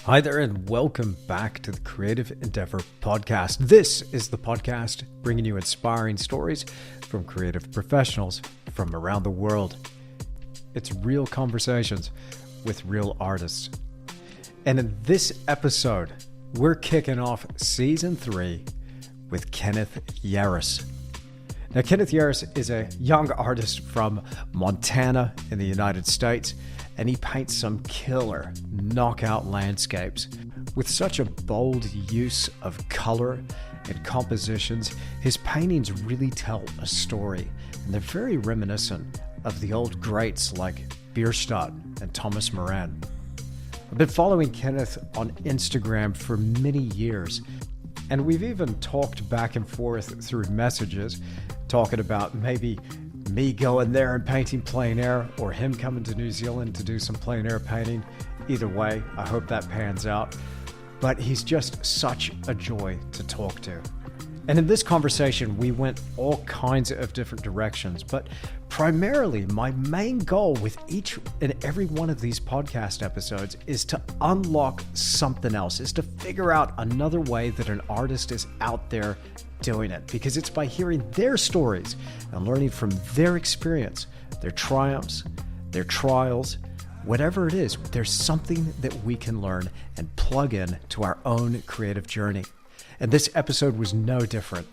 Hi there, and welcome back to the Creative Endeavour podcast. This is the podcast bringing you inspiring stories from creative professionals from around the world. It's real conversations with real artists. And in this episode, we're kicking off season 3 with Kenneth Yarus. Now, Kenneth Yarus is a young artist from Montana in the United States, and he paints some killer knockout landscapes with such a bold use of color and compositions. His paintings really tell a story, and they're very reminiscent of the old greats like Bierstadt and Thomas Moran. I've been following Kenneth on Instagram for many years, and we've even talked back and forth through messages, talking about maybe me going there and painting plein air, or him coming to New Zealand to do some plein air painting. Either way, I hope that pans out. But he's just such a joy to talk to. And in this conversation, we went all kinds of different directions, but primarily my main goal with each and every one of these podcast episodes is to unlock something else, is to figure out another way that an artist is out there doing it, because it's by hearing their stories and learning from their experience, their triumphs, their trials, whatever it is, there's something that we can learn and plug in to our own creative journey. And this episode was no different.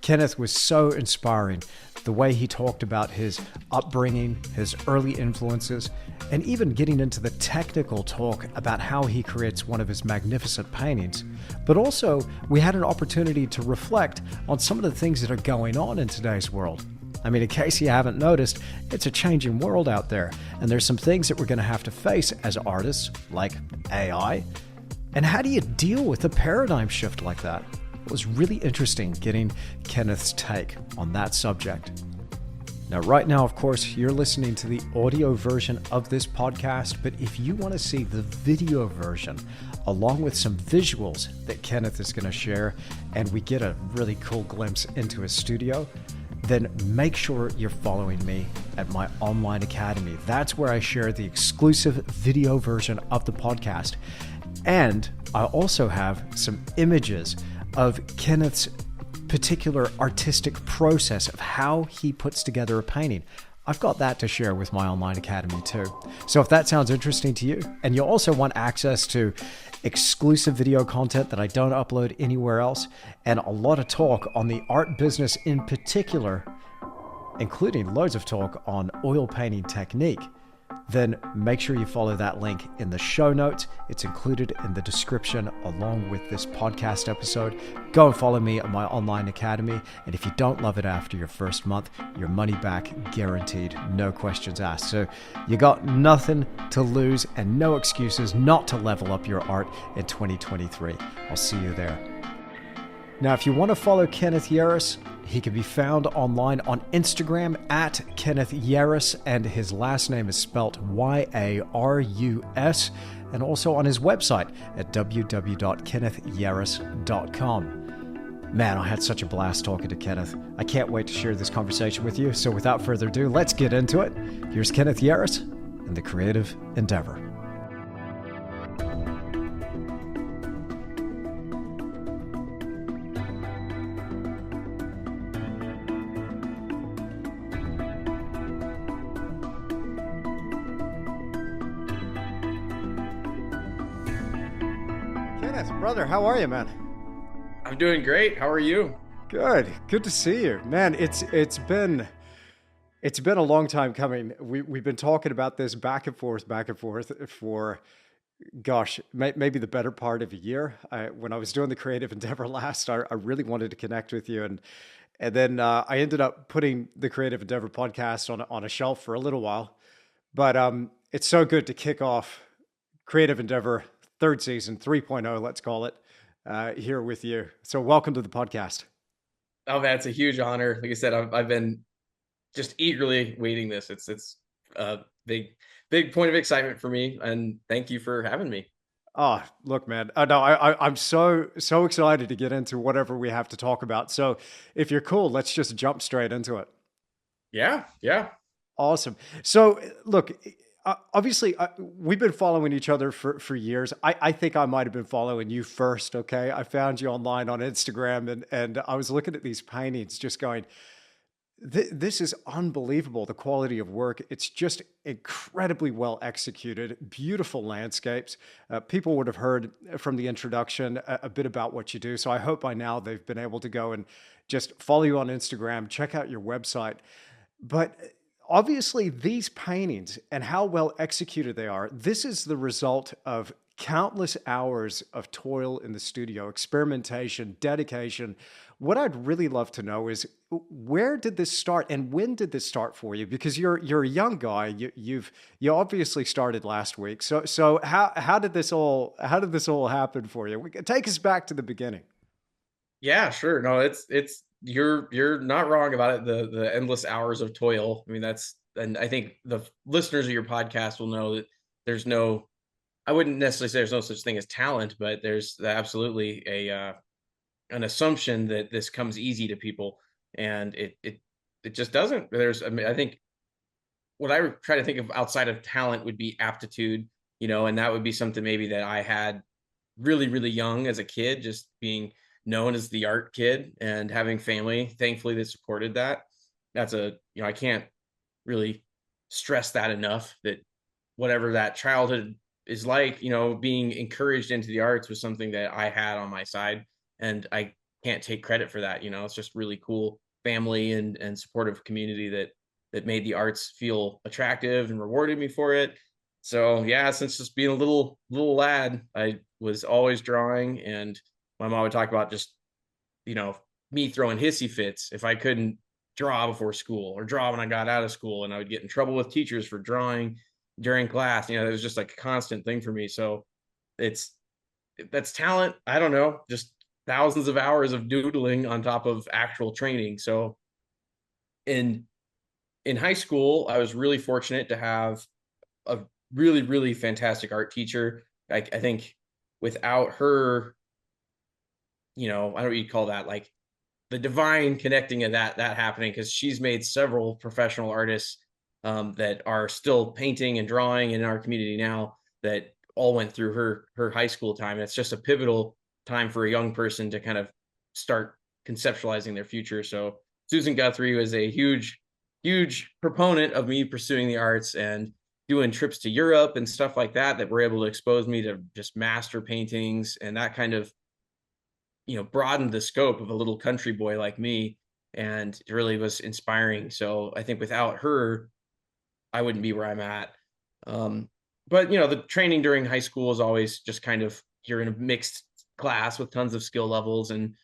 Kenneth was so inspiring. The way he talked about his upbringing, his early influences, and even getting into the technical talk about how he creates one of his magnificent paintings. But also, we had an opportunity to reflect on some of the things that are going on in today's world. I mean, in case you haven't noticed, it's a changing world out there, and there's some things that we're going to have to face as artists, like AI. And how do you deal with a paradigm shift like that? It was really interesting getting Kenneth's take on that subject. Now, right now, of course, you're listening to the audio version of this podcast, but if you want to see the video version, along with some visuals that Kenneth is going to share, and we get a really cool glimpse into his studio, then make sure you're following me at my online academy. That's where I share the exclusive video version of the podcast. And I also have some images of Kenneth's particular artistic process of how he puts together a painting. I've got that to share with my online academy too. So if that sounds interesting to you, and you also want access to exclusive video content that I don't upload anywhere else, and a lot of talk on the art business in particular, including loads of talk on oil painting technique, then make sure you follow that link in the show notes. It's included in the description along with this podcast episode. Go and follow me at my online academy. And if you don't love it after your first month, your money back guaranteed, no questions asked. So you got nothing to lose and no excuses not to level up your art in 2023. I'll see you there. Now, if you want to follow Kenneth Yarus, he can be found online on Instagram at Kenneth Yarus, and his last name is spelt Yarus, and also on his website at www.kennethyarus.com. Man, I had such a blast talking to Kenneth. I can't wait to share this conversation with you. So without further ado, let's get into it. Here's Kenneth Yarus and the Creative Endeavour. Brother, how are you, man? I'm doing great. How are you? Good to see you, man. It's been a long time coming. We've been talking about this back and forth for, gosh, maybe the better part of a year. When I was doing the Creative Endeavour last, I really wanted to connect with you, and then I ended up putting the Creative Endeavour podcast on a shelf for a little while. But it's so good to kick off Creative Endeavour third season, 3.0, let's call it, here with you. So welcome to the podcast. Oh man, it's a huge honor. Like I said, I've been just eagerly waiting this. It's a big point of excitement for me, and thank you for having me. Oh, look, man. No, I'm so excited to get into whatever we have to talk about. So if you're cool, let's just jump straight into it. Yeah. Awesome. So look, Obviously, we've been following each other for years. I think I might have been following you first. Okay, I found you online on Instagram, and I was looking at these paintings, just going, this is unbelievable. The quality of work. It's just incredibly well executed. Beautiful landscapes. People would have heard from the introduction a bit about what you do. So I hope by now they've been able to go and just follow you on Instagram, check out your website. But obviously, these paintings and how well executed they are, this is the result of countless hours of toil in the studio, experimentation, dedication. What I'd really love to know is, where did this start and when did this start for you? Because you're a young guy. You obviously started last week. So how did this all happen for you? Take us back to the beginning. Yeah, sure. No, it's you're not wrong about it. The endless hours of toil. I mean, and I think the listeners of your podcast will know that there's no, I wouldn't necessarily say there's no such thing as talent, but there's absolutely an assumption that this comes easy to people, and it just doesn't. I mean, I think what I would try to think of outside of talent would be aptitude, and that would be something maybe that I had really, really young as a kid, just being known as the art kid and having family, thankfully, that supported that. I can't really stress that enough, that whatever that childhood is like, being encouraged into the arts was something that I had on my side. And I can't take credit for that. It's just really cool family and supportive community that made the arts feel attractive and rewarded me for it. So yeah, since just being a little lad, I was always drawing, and my mom would talk about just, you know, me throwing hissy fits if I couldn't draw before school or draw when I got out of school, and I would get in trouble with teachers for drawing during class. It was just like a constant thing for me. So it's that's talent. I don't know, just thousands of hours of doodling on top of actual training. So in in high school, I was really fortunate to have a really, really fantastic art teacher. I think without her, I don't know what you'd call that, like the divine connecting of that happening, because she's made several professional artists that are still painting and drawing in our community now, that all went through her high school time. And it's just a pivotal time for a young person to kind of start conceptualizing their future. So Susan Guthrie was a huge proponent of me pursuing the arts and doing trips to Europe and stuff like that were able to expose me to just master paintings, and that kind of broadened the scope of a little country boy like me, and it really was inspiring. So I think without her, I wouldn't be where I'm at. um, but the training during high school is always just kind of, you're in a mixed class with tons of skill levels, and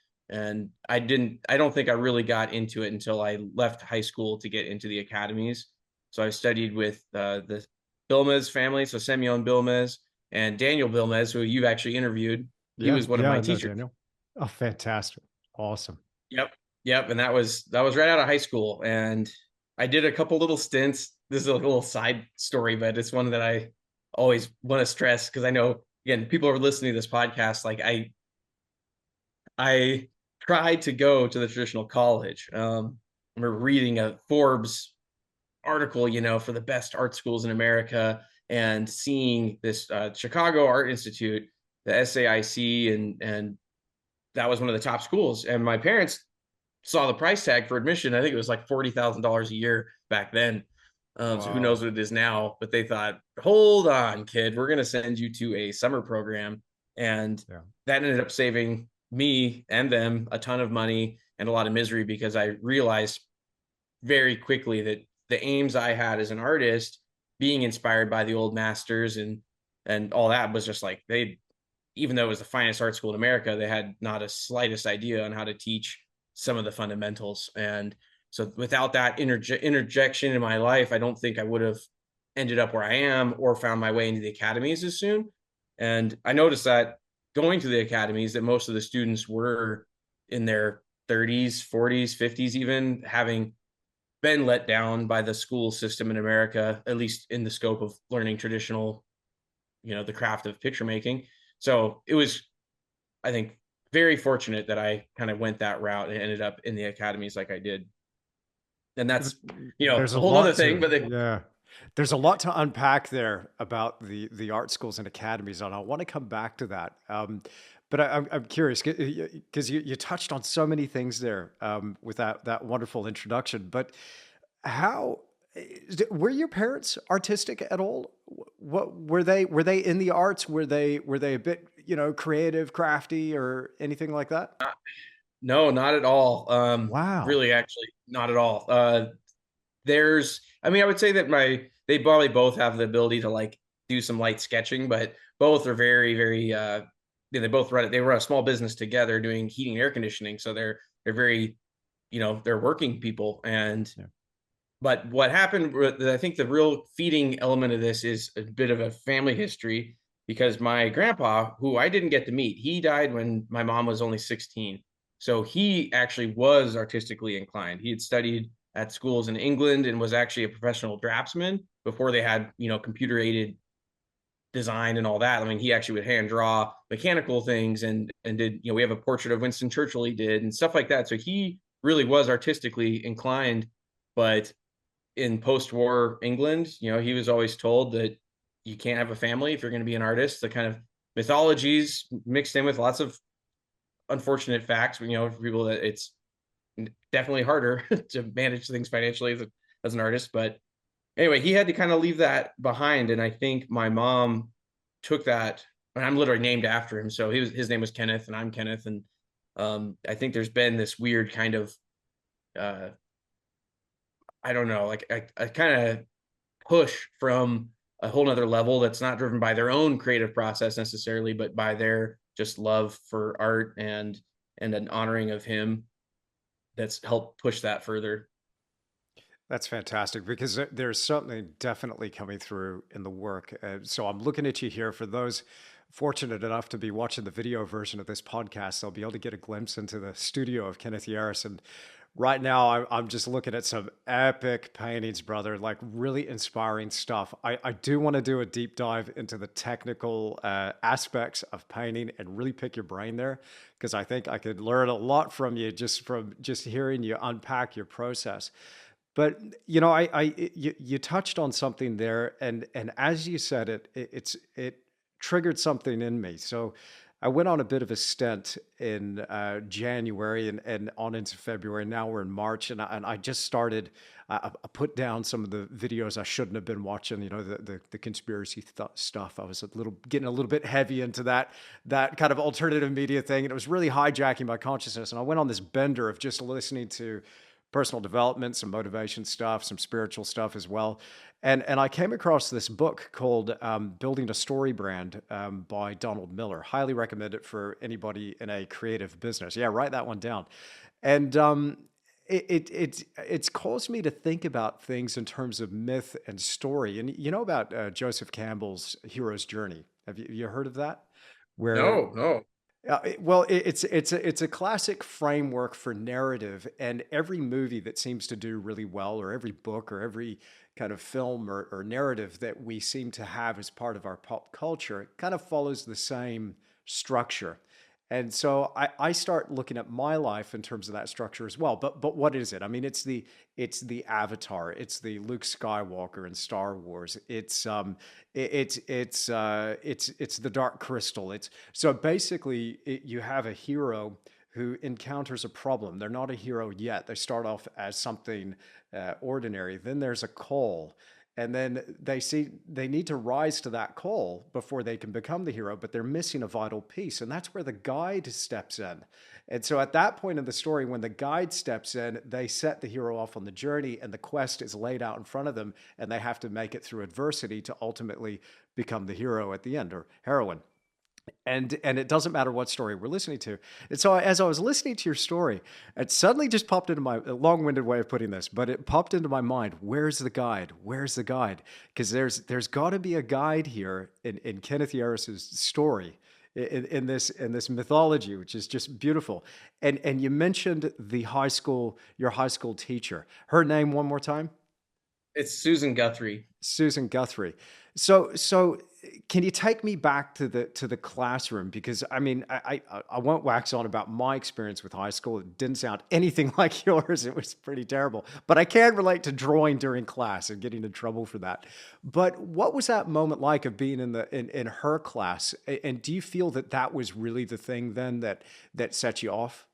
I don't think I really got into it until I left high school to get into the academies. So I studied with the Bilmez family, so Semyon Bilmez and Daniel Bilmez, who you've actually interviewed. He Yeah, was one of yeah, my I know teachers. Daniel. Oh, fantastic. Awesome. Yep. Yep. And that was right out of high school. And I did a couple little stints. This is a little side story, but it's one that I always want to stress, because I know, again, people are listening to this podcast. Like I tried to go to the traditional college. I remember reading a Forbes article, for the best art schools in America, and seeing this Chicago Art Institute, the SAIC, and that was one of the top schools. And my parents saw the price tag for admission. I think it was like $40,000 a year back then. So who knows Wow. what it is now? But they thought, hold on, kid, we're going to send you to a summer program. And Yeah. that ended up saving me and them a ton of money and a lot of misery, because I realized very quickly that the aims I had as an artist, being inspired by the old masters and all that, was just like, even though it was the finest art school in America, they had not a slightest idea on how to teach some of the fundamentals. And so without that interjection in my life, I don't think I would have ended up where I am or found my way into the academies as soon. And I noticed that going to the academies, that most of the students were in their 30s, 40s, 50s, even, having been let down by the school system in America, at least in the scope of learning traditional, the craft of picture making. So it was, I think, very fortunate that I kind of went that route and ended up in the academies like I did. And that's, There's a a whole other lot thing, to, but yeah. There's a lot to unpack there about the art schools and academies, and I want to come back to that. But I'm curious because you touched on so many things there with that wonderful introduction. But how were your parents artistic at all? What were they in the arts? Were they a bit creative, crafty, or anything like that? No, not at all. Wow. Really, actually, not at all. I mean, I would say that they probably both have the ability to like do some light sketching, but both are very, very, they both they run a small business together doing heating and air conditioning. So they're very, they're working people. Yeah. But what happened, I think the real feeding element of this is a bit of a family history because my grandpa, who I didn't get to meet, he died when my mom was only 16. So he actually was artistically inclined. He had studied at schools in England and was actually a professional draftsman before they had, computer aided design and all that. I mean, he actually would hand draw mechanical things and did, we have a portrait of Winston Churchill he did and stuff like that. So he really was artistically inclined, but in post-war England, he was always told that you can't have a family if you're going to be an artist. The kind of mythologies mixed in with lots of unfortunate facts, for people that it's definitely harder to manage things financially as an artist. But anyway, he had to kind of leave that behind. And I think my mom took that, and I'm literally named after him. So his name was Kenneth and I'm Kenneth. And I think there's been this weird kind of, uh, I don't know, like a kind of push from a whole nother level that's not driven by their own creative process necessarily, but by their just love for art and an honoring of him that's helped push that further. That's fantastic because there's something definitely coming through in the work. So I'm looking at you here. For those fortunate enough to be watching the video version of this podcast, they'll be able to get a glimpse into the studio of Kenneth Yarus. And right now, I'm just looking at some epic paintings, brother, like really inspiring stuff. I do want to do a deep dive into the technical aspects of painting and really pick your brain there because I think I could learn a lot from you just from just hearing you unpack your process. But you touched on something there, and as you said it triggered something in me. So I went on a bit of a stint in January and on into February. Now we're in March, and I just started. I put down some of the videos I shouldn't have been watching. The conspiracy stuff. I was getting a little bit heavy into that kind of alternative media thing, and it was really hijacking my consciousness. And I went on this bender of just listening to personal development, some motivation stuff, some spiritual stuff as well. And I came across this book called Building a Story Brand by Donald Miller. Highly recommend it for anybody in a creative business. Yeah, write that one down. And it's caused me to think about things in terms of myth and story. And you know about Joseph Campbell's hero's journey. Have you heard of that? Where No, no. it's a classic framework for narrative, and every movie that seems to do really well, or every book, or every kind of film or narrative that we seem to have as part of our pop culture, it kind of follows the same structure. And so I start looking at my life in terms of that structure as well. But what is it? I mean, it's the Avatar, it's the Luke Skywalker in Star Wars, it's the Dark Crystal. It's so basically you have a hero who encounters a problem. They're not a hero yet. They start off as something ordinary. Then there's a call, and then they see they need to rise to that call before they can become the hero, but they're missing a vital piece, and that's where the guide steps in. And so at that point in the story, when the guide steps in, they set the hero off on the journey, and the quest is laid out in front of them, and they have to make it through adversity to ultimately become the hero at the end, or heroine. And it doesn't matter what story we're listening to. And so as I was listening to your story, it suddenly just popped into my a long-winded way of putting this, but it popped into my mind. Where's the guide? Where's the guide? Because there's got to be a guide here in Kenneth Yarus's story, in this mythology, which is just beautiful. And you mentioned your high school teacher. Her name one more time? It's Susan Guthrie. Susan Guthrie. So can you take me back to the classroom? Because I mean, I won't wax on about my experience with high school. It didn't sound anything like yours. It was pretty terrible. But I can relate to drawing during class and getting in trouble for that. But what was that moment like of being in her class? And do you feel that that was really the thing then that set you off?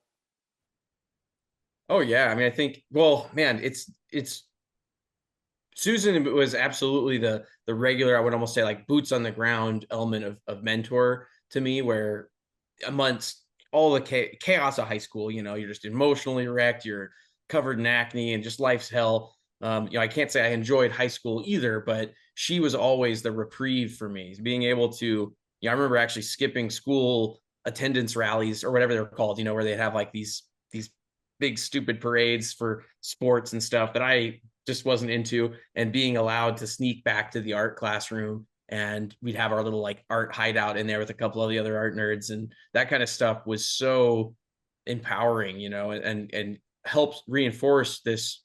Oh yeah, I mean, I think, well, man, it's Susan was absolutely the regular, I would almost say like boots on the ground element of mentor to me, where amongst all the chaos of high school, you're just emotionally wrecked, you're covered in acne, and just life's hell. I can't say I enjoyed high school either, but she was always the reprieve for me, being able to. I remember actually skipping school attendance rallies or whatever they're called, where they have like these big stupid parades for sports and stuff that I just wasn't into, and being allowed to sneak back to the art classroom, and we'd have our little like art hideout in there with a couple of the other art nerds, and that kind of stuff was so empowering, and helps reinforce this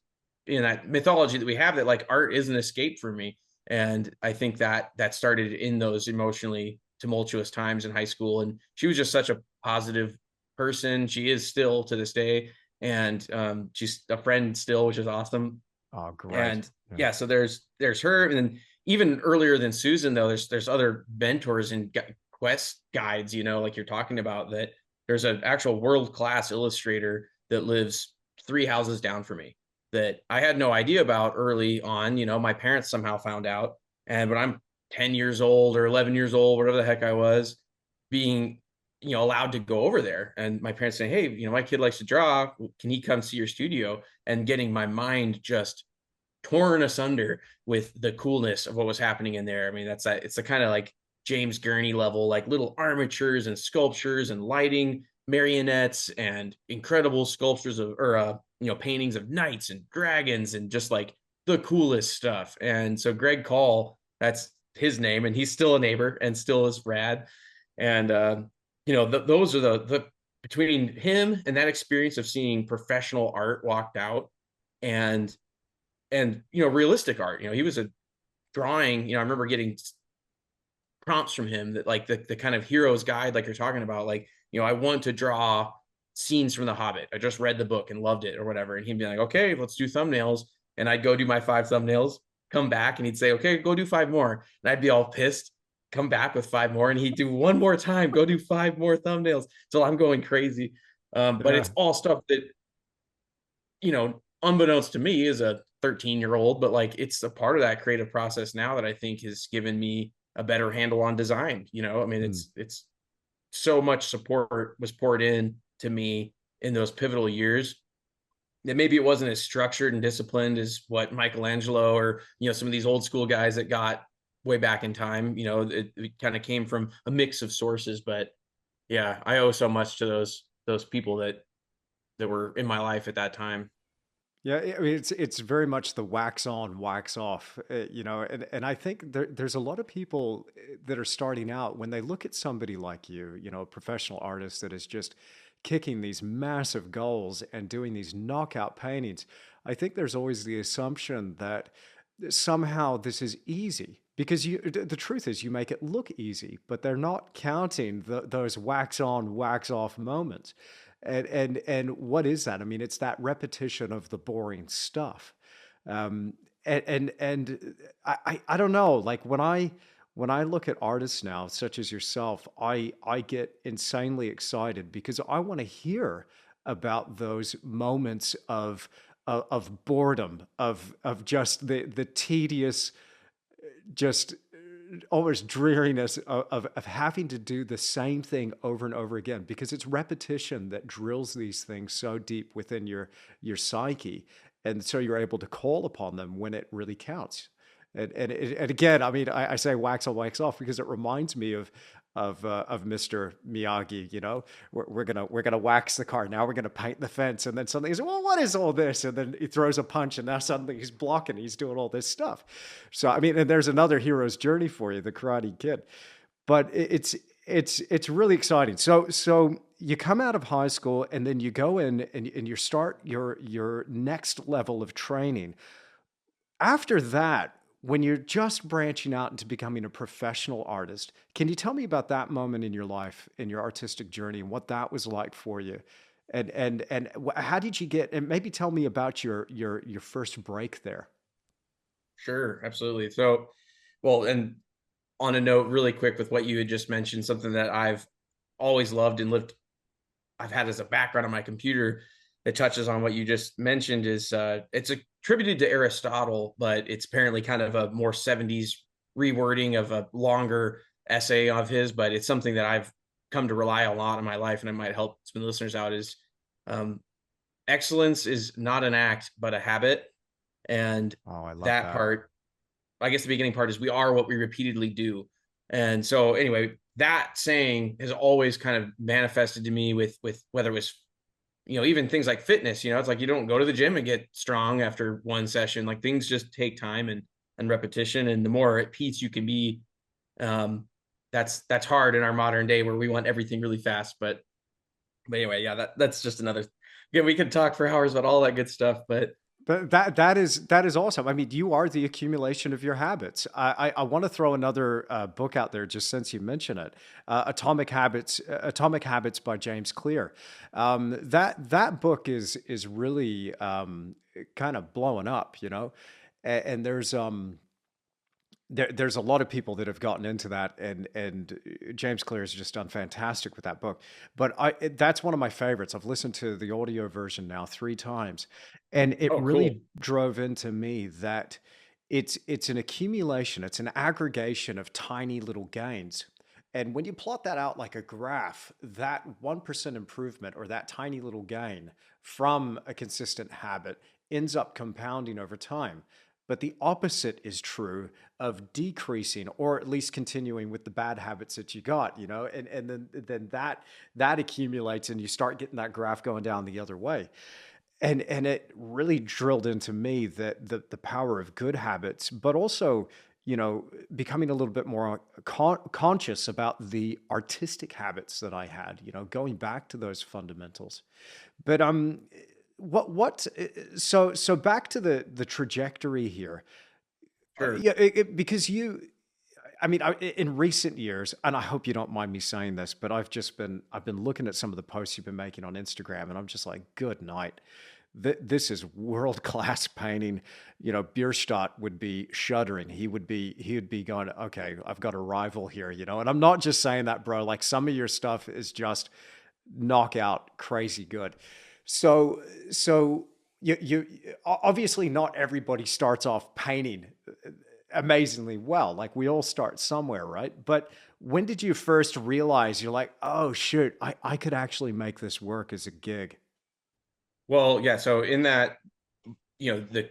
in that mythology that we have, that like art is an escape for me. And I think that started in those emotionally tumultuous times in high school, and she was just such a positive person. She is still to this day, and she's a friend still, which is awesome. Oh, great. And Yeah. yeah, so there's her, and then even earlier than Susan, though, there's other mentors and quest guides, like you're talking about, that there's an actual world-class illustrator that lives 3 houses down from me, that I had no idea about early on. My parents somehow found out, and when I'm 10 years old or 11 years old, whatever the heck I was, being allowed to go over there, and my parents saying, hey, my kid likes to draw, can he come see your studio? And getting my mind just torn asunder with the coolness of what was happening in there. I mean, it's the kind of like James Gurney level, like little armatures and sculptures and lighting, marionettes, and incredible sculptures or paintings of knights and dragons, and just like the coolest stuff. And so Greg Call, that's his name, and he's still a neighbor and still is rad. And those are the between him and that experience of seeing professional art walked out, and realistic art. He was a drawing. I remember getting prompts from him that like the kind of hero's guide, like you're talking about, like, I want to draw scenes from The Hobbit. I just read the book and loved it or whatever. And he'd be like, okay, let's do thumbnails. And I'd go do my 5 thumbnails, come back, and he'd say, okay, go do 5 more. And I'd be all pissed, come back with 5 more, and he'd do one more time, go do 5 more thumbnails till I'm going crazy. But Yeah. it's all stuff that, unbeknownst to me as a 13-year-old, but like it's a part of that creative process now that I think has given me a better handle on design. I mean, Mm. it's so much support was poured in to me in those pivotal years that maybe it wasn't as structured and disciplined as what Michelangelo or some of these old school guys that got way back in time. It kind of came from a mix of sources, but yeah, I owe so much to those people that were in my life at that time. Yeah, I mean, it's very much the wax on, wax off, and I think there's a lot of people that are starting out when they look at somebody like you, a professional artist that is just kicking these massive goals and doing these knockout paintings. I think there's always the assumption that somehow this is easy because the truth is you make it look easy, but they're not counting those wax on, wax off moments. And what is that? I mean, it's that repetition of the boring stuff. And I don't know. Like when I look at artists now, such as yourself, I get insanely excited because I want to hear about those moments of boredom, of just the tedious, just almost dreariness of having to do the same thing over and over again, because it's repetition that drills these things so deep within your psyche, and so you're able to call upon them when it really counts. And again, I mean, I say wax on, wax off because it reminds me of Mr. Miyagi. We're gonna wax the car. Now we're gonna paint the fence, and then suddenly he's, well, what is all this? And then he throws a punch, and now suddenly he's blocking. He's doing all this stuff. So I mean, and there's another hero's journey for you, the Karate Kid. But it's really exciting. So you come out of high school, and then you go in and you start your next level of training. After that, when you're just branching out into becoming a professional artist, can you tell me about that moment in your life, in your artistic journey, and what that was like for you? How did you get, and maybe tell me about your first break there. Sure, absolutely. So, well, and on a note, really quick with what you had just mentioned, something that I've always loved and lived, I've had as a background on my computer that touches on what you just mentioned is it's attributed to Aristotle, but it's apparently kind of a more 70s rewording of a longer essay of his, but it's something that I've come to rely a lot in my life, and it might help some listeners out is um, excellence is not an act, but a habit. And Oh, I love that that. part, I guess the beginning part is we are what we repeatedly do. And so anyway, that saying has always kind of manifested to me with whether it was, even things like fitness, it's like you don't go to the gym and get strong after one session. Like things just take time and repetition. And the more at peace you can be, um, that's hard in our modern day where we want everything really fast. But anyway, yeah, that's just another, again, we could talk for hours about all that good stuff, but But that is awesome. I mean, you are the accumulation of your habits. I want to throw another book out there just since you mention it, Atomic Habits by James Clear. That book is really kind of blowing up, and there's a lot of people that have gotten into that, and James Clear has just done fantastic with that book. But that's one of my favorites. I've listened to the audio version now 3 times, and it oh, cool. really drove into me that it's an accumulation, it's an aggregation of tiny little gains. And when you plot that out like a graph, that 1% improvement or that tiny little gain from a consistent habit ends up compounding over time. But the opposite is true of decreasing or at least continuing with the bad habits that you got, and then that accumulates and you start getting that graph going down the other way. And it really drilled into me that the power of good habits, but also, becoming a little bit more conscious about the artistic habits that I had, going back to those fundamentals. But what so back to the trajectory here. Sure. Yeah, because I mean, in recent years, and I hope you don't mind me saying this, but I've been looking at some of the posts you've been making on Instagram, and I'm just like, good night. This is world class painting. Bierstadt would be shuddering. He would be going, okay, I've got a rival here, And I'm not just saying that, bro. Like some of your stuff is just knockout crazy good. So you obviously not everybody starts off painting amazingly well. Like we all start somewhere, right? But when did you first realize you're like, oh shoot, I could actually make this work as a gig? Well, yeah. So in that, the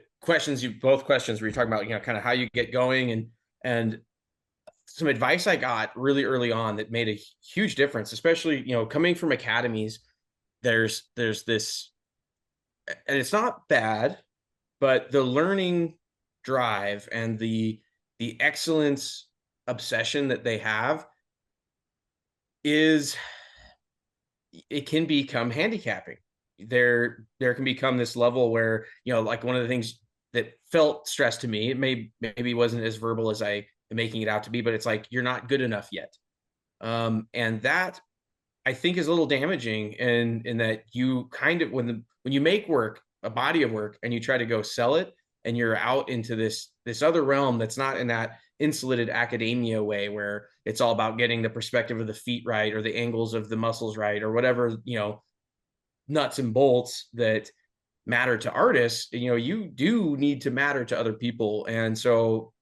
both questions where you're talking about, kind of how you get going and some advice I got really early on that made a huge difference, especially, coming from academies, there's this, and it's not bad, but the learning drive and the excellence obsession that they have is, it can become handicapping. There can become this level where, like one of the things that felt stress to me, it maybe wasn't as verbal as I am making it out to be, but it's like you're not good enough yet. And that I think is a little damaging in that you kind of, when you make work, a body of work, and you try to go sell it, and you're out into this other realm that's not in that insulated academia way where it's all about getting the perspective of the feet right or the angles of the muscles right or whatever, nuts and bolts that matter to artists. You do need to matter to other people. And so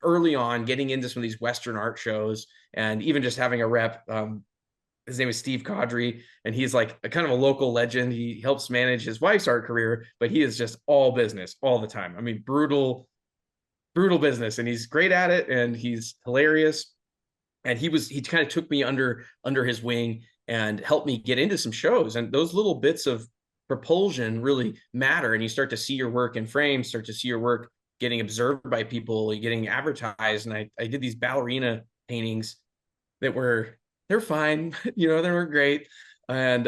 early on, getting into some of these Western art shows and even just having a rep, his name is Steve Caudry, and he's like a kind of a local legend. He helps manage his wife's art career, but he is just all business all the time. I mean, brutal business, and he's great at it, and he's hilarious. And he kind of took me under his wing and helped me get into some shows. And those little bits of propulsion really matter. And you start to see your work in frames, start to see your work getting observed by people, getting advertised. And I did these ballerina paintings that they're fine, they were great. And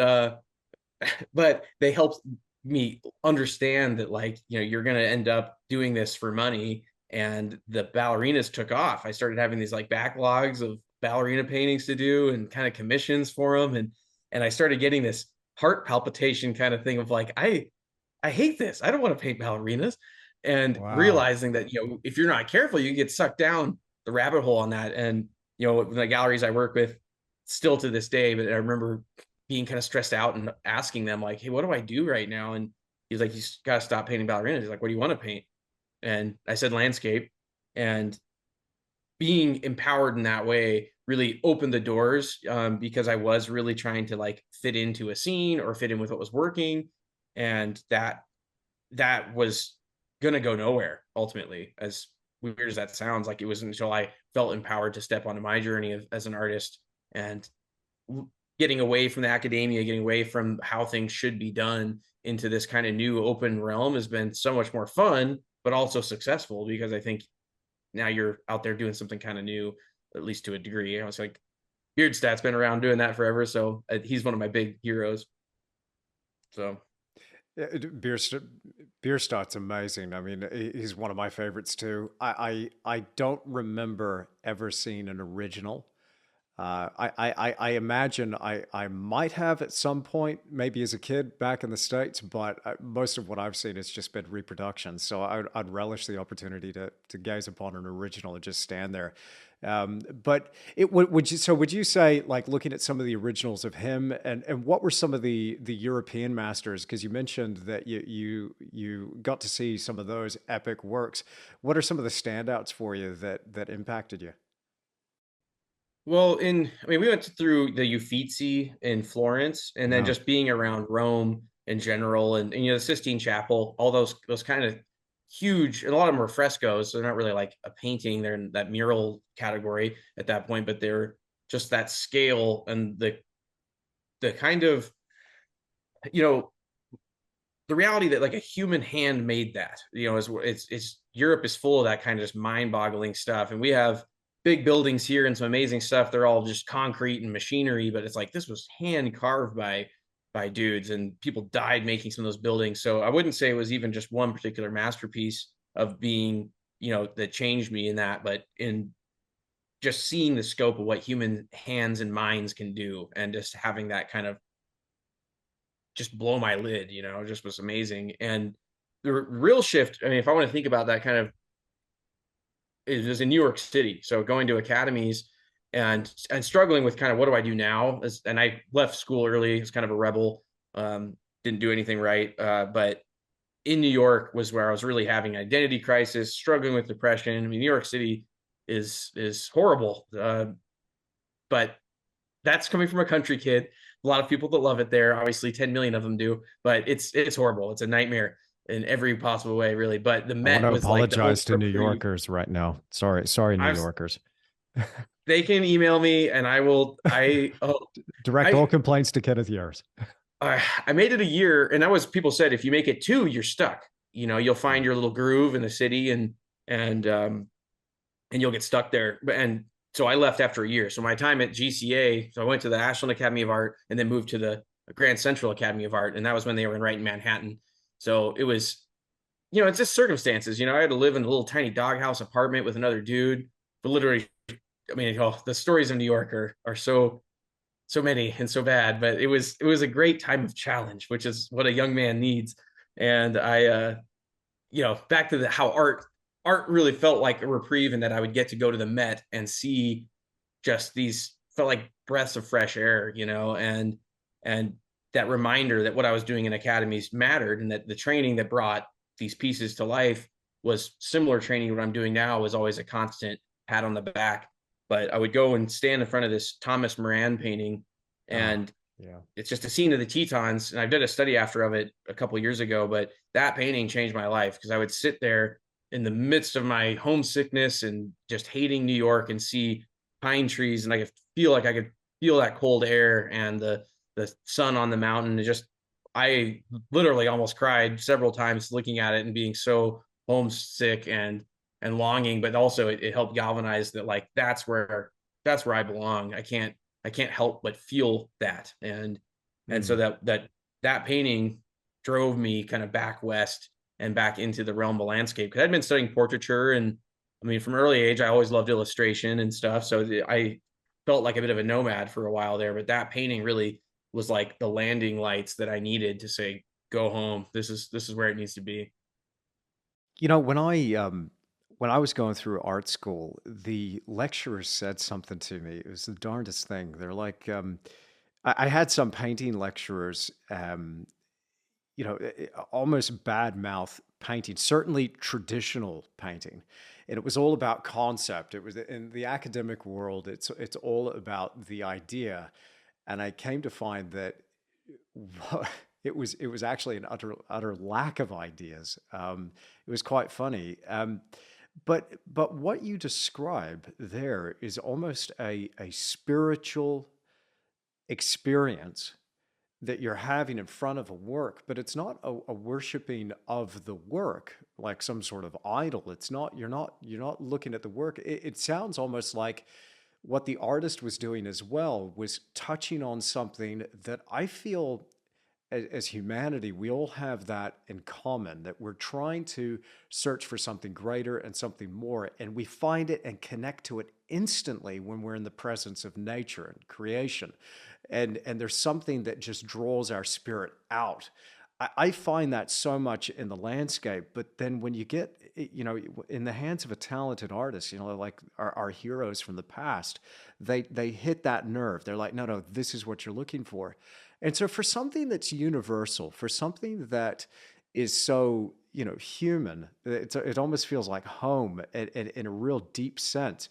but they helped me understand that, like, you're going to end up doing this for money. And the ballerinas took off. I started having these like backlogs of ballerina paintings to do and kind of commissions for them. And I started getting this heart palpitation kind of thing of like, I hate this. I don't want to paint ballerinas. And Wow. realizing that, if you're not careful, you get sucked down the rabbit hole on that. And, the galleries I work with still to this day, but I remember being kind of stressed out and asking them like, hey, what do I do right now? And he's like, you got to stop painting ballerinas. He's like, what do you want to paint? And I said, landscape. And being empowered in that way really opened the doors, because I was really trying to like fit into a scene or fit in with what was working. And that was going to go nowhere ultimately, as weird as that sounds. Like, it wasn't until I felt empowered to step onto my journey as an artist and getting away from the academia, getting away from how things should be done into this kind of new open realm has been so much more fun, but also successful, because I think now you're out there doing something kind of new, at least to a degree. I was like, Beardstat's been around doing that forever. So he's one of my big heroes. So Yeah, Bierstadt's amazing. I mean, he's one of my favorites too. I don't remember ever seeing an original. I imagine I might have at some point, maybe as a kid back in the States, but most of what I've seen has just been reproductions. So I'd relish the opportunity to gaze upon an original and just stand there. But would you say, like, looking at some of the originals of him, and what were some of the European masters? Because you mentioned that you got to see some of those epic works. What are some of the standouts for you that impacted you? well, I mean, we went through the Uffizi in Florence, and then Yeah. just being around Rome in general, and the Sistine Chapel, all those kind of huge, and a lot of them are frescoes, so they're not really like a painting; they're in that mural category at that point, but they're just that scale and the kind of, you know the reality that like a human hand made that, is it's Europe is full of that kind of just mind-boggling stuff. And we have big buildings here and some amazing stuff. They're all just concrete and machinery, but it's like this was hand carved by dudes, and people died making some of those buildings. So I wouldn't say it was even just one particular masterpiece of being, that changed me in that, but in just seeing the scope of what human hands and minds can do, and just having that kind of just blow my lid, just was amazing. And the real shift, I mean, if I want to think about that kind of, it was in New York City. So going to academies and struggling with kind of what do I do now? And I left school early. It's kind of a rebel. Didn't do anything right. But in New York was where I was really having an identity crisis, struggling with depression. I mean, New York City is horrible. But that's coming from a country kid. A lot of people that love it there. Obviously, 10 million of them do, but it's horrible. It's a nightmare in every possible way, really. But the I want Met to was like the apologize to ultra New pre. Yorkers right now. Sorry, New I've Yorkers. They can email me, and I will. Direct all I complaints to Kenneth Yarus. I made it a year, and that was, people said if you make it two, you're stuck. You'll find Mm. your little groove in the city, and and you'll get stuck there. And so I left after a year. So my time at GCA, so I went to the Ashland Academy of Art and then moved to the Grand Central Academy of Art, and that was when they were right in Manhattan. So it was, it's just circumstances. I had to live in a little tiny doghouse apartment with another dude for literally. I mean, the stories of New York are so many and so bad, but it was a great time of challenge, which is what a young man needs. And I back to how art really felt like a reprieve, and that I would get to go to the Met and see just these, felt like breaths of fresh air, and that reminder that what I was doing in academies mattered, and that the training that brought these pieces to life was similar training to what I'm doing now, was always a constant pat on the back. But I would go and stand in front of this Thomas Moran painting, Oh, and yeah. it's just a scene of the Tetons. And I did a study after of it a couple of years ago, but that painting changed my life, because I would sit there in the midst of my homesickness and just hating New York and see pine trees, and I could feel that cold air and the sun on the mountain. I literally almost cried several times looking at it and being so homesick and longing, but also it helped galvanize that, like, that's where I belong. I can't help but feel that. And so Mm. that painting drove me kind of back west and back into the realm of landscape. Because I'd been studying portraiture, and I mean, from an early age, I always loved illustration and stuff. So I felt like a bit of a nomad for a while there. But that painting really was like the landing lights that I needed to say, go home. This is where it needs to be. You know, when I was going through art school, the lecturers said something to me. It was the darndest thing. They're like, I had some painting lecturers, almost bad mouth painting, certainly traditional painting. And it was all about concept. It was in the academic world, it's all about the idea. And I came to find that it was actually an utter lack of ideas. It was quite funny. But what you describe there is almost a spiritual experience that you're having in front of a work, but it's not a worshiping of the work like some sort of idol. It's not, you're not looking at the work. It sounds almost like what the artist was doing as well was touching on something that I feel as humanity, we all have that in common, that we're trying to search for something greater and something more, and we find it and connect to it instantly when we're in the presence of nature and creation. And there's something that just draws our spirit out. I find that so much in the landscape, but then when you get, in the hands of a talented artist, like our heroes from the past, they hit that nerve. They're like, no, no, this is what you're looking for. And so for something that's universal, for something that is so, human, it almost feels like home in a real deep sense.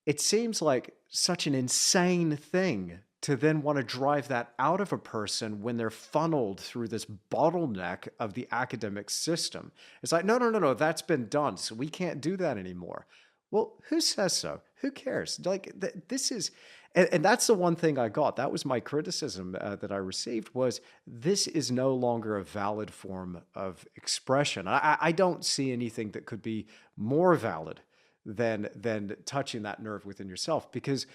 It seems like such an insane thing to then want to drive that out of a person when they're funneled through this bottleneck of the academic system. It's like, no, no, no, no, that's been done. So we can't do that anymore. Well, who says so? Who cares? Like this is, and that's the one thing I got. That was my criticism that I received was this is no longer a valid form of expression. I don't see anything that could be more valid than touching that nerve within yourself, because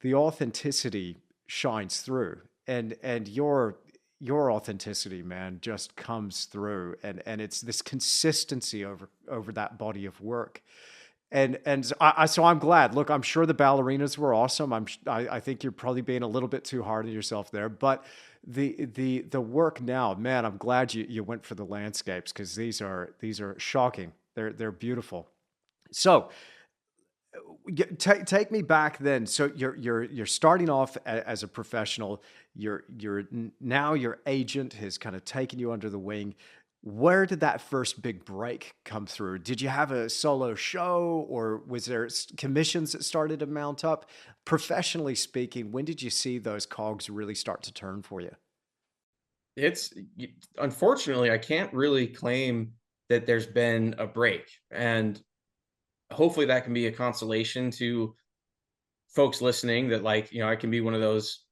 the authenticity shines through, and your authenticity, man, just comes through, and it's this consistency over that body of work. So I'm glad. Look, I'm sure the ballerinas were awesome. I think you're probably being a little bit too hard on yourself there, but the work now, man, I'm glad you went for the landscapes, because these are shocking. They're beautiful. So take me back then. So you're starting off as a professional. Now your agent has kind of taken you under the wing. Where did that first big break come through? Did you have a solo show, or was there commissions that started to mount up? Professionally speaking, when did you see those cogs really start to turn for you? It's unfortunately, I can't really claim that there's been a break, and hopefully that can be a consolation to folks listening, that like, I can be one of those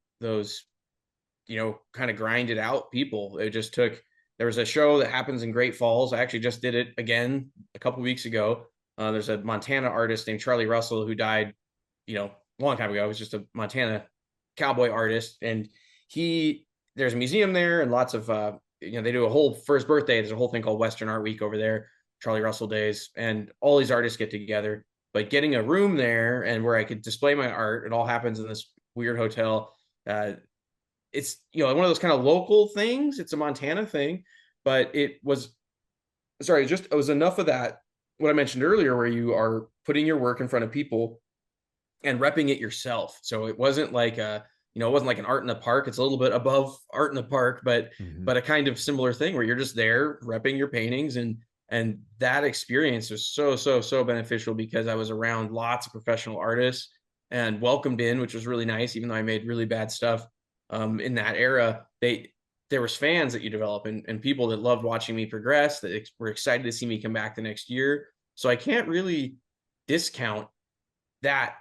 kind of grinded out people. It just took, there was a show that happens in Great Falls. I actually just did it again a couple weeks ago. There's a Montana artist named Charlie Russell who died, a long time ago. He was just a Montana cowboy artist, and he there's a museum there, and lots of they do a whole, for his birthday, there's a whole thing called Western Art Week over there, Charlie Russell Days, and all these artists get together. But getting a room there and where I could display my art, it all happens in this weird hotel. It's one of those kind of local things. It's a Montana thing, but it was, sorry, just it was enough of that, what I mentioned earlier, where you are putting your work in front of people and repping it yourself. So it wasn't like it wasn't like an art in the park. It's a little bit above art in the park, but Hmm. but a kind of similar thing where you're just there repping your paintings, and that experience was so beneficial, because I was around lots of professional artists and welcomed in, which was really nice, even though I made really bad stuff in that era. There was fans that you develop, and people that loved watching me progress, that were excited to see me come back the next year. So I can't really discount that,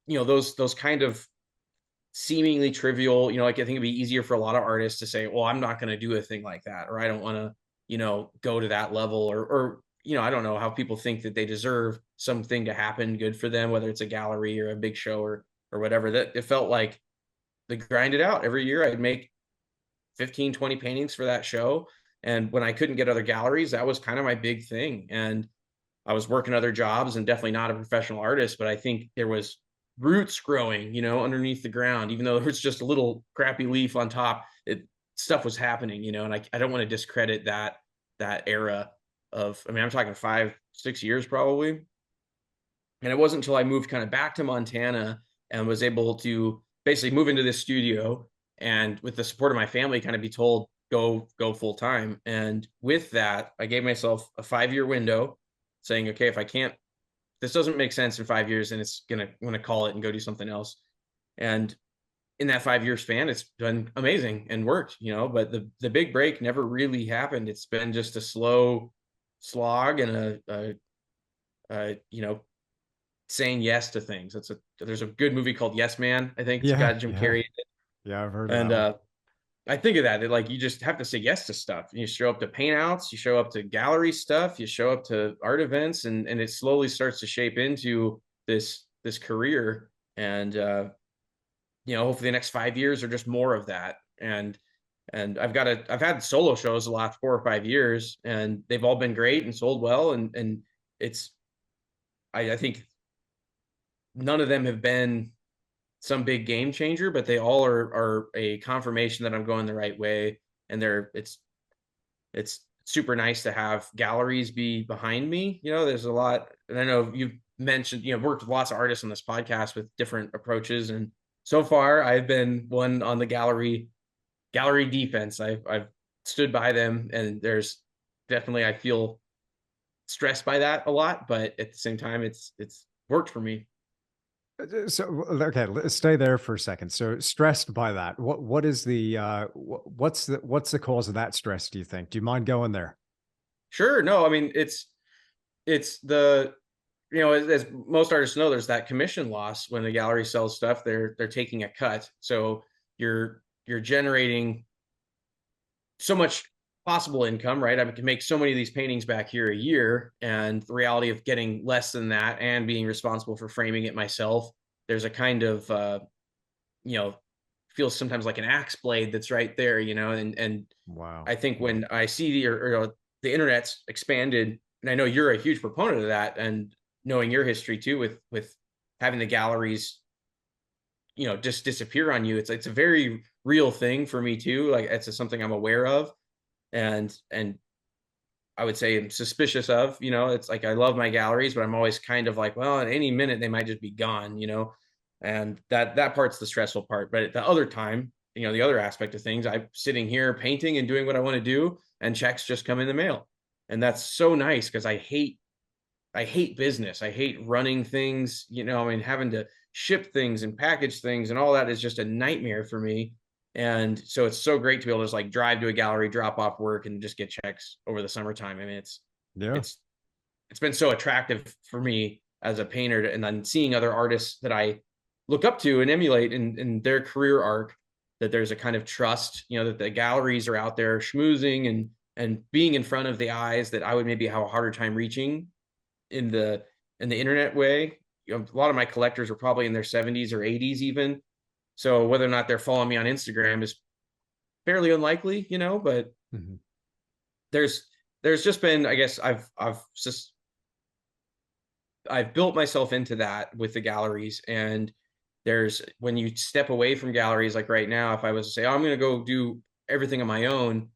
those kind of seemingly trivial, like I think it'd be easier for a lot of artists to say, well, I'm not going to do a thing like that, or I don't want to, go to that level, or I don't know how people think that they deserve something to happen good for them, whether it's a gallery or a big show or whatever. That it felt like they grinded out every year. I'd make 15, 20 paintings for that show. And when I couldn't get other galleries, that was kind of my big thing. And I was working other jobs and definitely not a professional artist, but I think there was roots growing, underneath the ground, even though there was just a little crappy leaf on top, stuff was happening, and I don't want to discredit that era of, I mean, I'm talking 5, 6 years probably. And it wasn't until I moved kind of back to Montana and was able to basically move into this studio and with the support of my family kind of be told, go full time. And with that, I gave myself a 5-year window saying, okay, if I can't, this doesn't make sense in 5 years, and I'm gonna call it and go do something else. And in that 5 year span, it's been amazing and worked, but the big break never really happened. It's been just a slow slog and saying yes to things. There's a good movie called Yes Man. I think it's Yeah, got Jim yeah, Carrey. yeah. I've heard of And that one. I think of that like you just have to say yes to stuff. You show up to paint outs, you show up to gallery stuff, you show up to art events, and it slowly starts to shape into this career. And hopefully the next 5 years are just more of that. And I've had solo shows the last 4 or 5 years, and they've all been great and sold well. And it's I think none of them have been some big game changer, but they all are a confirmation that I'm going the right way. And it's super nice to have galleries be behind me. There's a lot, and I know you've mentioned, worked with lots of artists on this podcast with different approaches. And so far I've been one on the gallery defense. I've stood by them, and there's definitely, I feel stressed by that a lot, but at the same time, it's worked for me. So, okay, let's stay there for a second. So, stressed by that. What is the what's the cause of that stress, do you think? Do you mind going there? Sure. No, I mean, it's the, as most artists know, there's that commission loss when the gallery sells stuff. They're taking a cut, so you're generating so much possible income, right? I can make so many of these paintings back here a year, and the reality of getting less than that and being responsible for framing it myself, there's a kind of you know feels sometimes like an axe blade that's right there, and Wow. I think Wow. when I see the internet's expanded, and I know you're a huge proponent of that, and knowing your history too with having the galleries, just disappear on you, it's a very real thing for me too. Like it's something I'm aware of, and I would say I'm suspicious of. It's like I love my galleries, but I'm always kind of like, well, at any minute they might just be gone. And that part's the stressful part. But at the other time, the other aspect of things, I'm sitting here painting and doing what I want to do, and checks just come in the mail, and that's so nice because I hate business. I hate running things. I mean, having to ship things and package things and all that is just a nightmare for me. And so it's so great to be able to just like drive to a gallery, drop off work, and just get checks over the summertime. I mean, Yeah. it's it's been so attractive for me as a painter, and then seeing other artists that I look up to and emulate in their career arc, that there's a kind of trust, that the galleries are out there schmoozing and being in front of the eyes that I would maybe have a harder time reaching in the internet way. A lot of my collectors are probably in their 70s or 80s even. So whether or not they're following me on Instagram is fairly unlikely, but Mhm. there's there's just been, I guess I've built myself into that with the galleries. And there's, when you step away from galleries, like right now, if I was to say, oh, I'm going to go do everything on my own,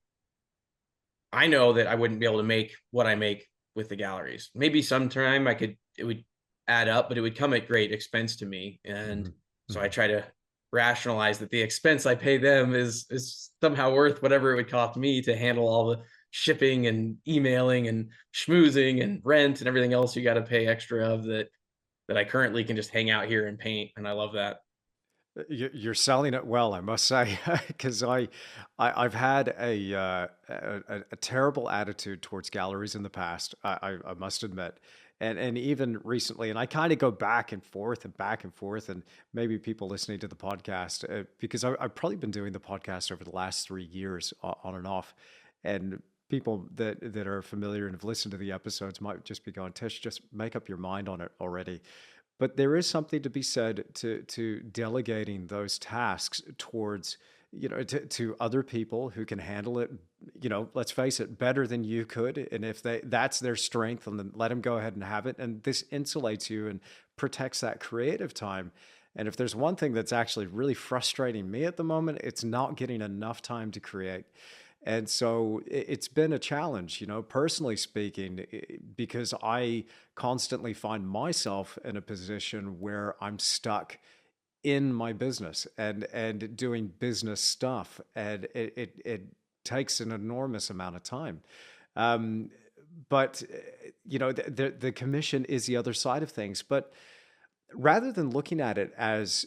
I know that I wouldn't be able to make what I make with the galleries. Maybe sometime it would add up, but it would come at great expense to me. And Mhm. so I Mhm. try to rationalize that the expense I pay them is somehow worth whatever it would cost me to handle all the shipping and emailing and schmoozing and rent and everything else you got to pay extra of, that I currently can just hang out here and paint. And I love that. You're selling it well, I must say, because I've had a terrible attitude towards galleries in the past. I must admit, and even recently, and I kind of go back and forth, and maybe people listening to the podcast, because I've probably been doing the podcast over the last 3 years on and off, and people that are familiar and have listened to the episodes might just be going, Tish, just make up your mind on it already. But there is something to be said to delegating those tasks towards to other people who can handle it, let's face it, better than you could. And if that's their strength, and then let them go ahead and have it. And this insulates you and protects that creative time. And if there's one thing that's actually really frustrating me at the moment, it's not getting enough time to create. And so it's been a challenge, personally speaking, because I constantly find myself in a position where I'm stuck in my business and doing business stuff, and it takes an enormous amount of time. Um, but the commission is the other side of things. But rather than looking at it as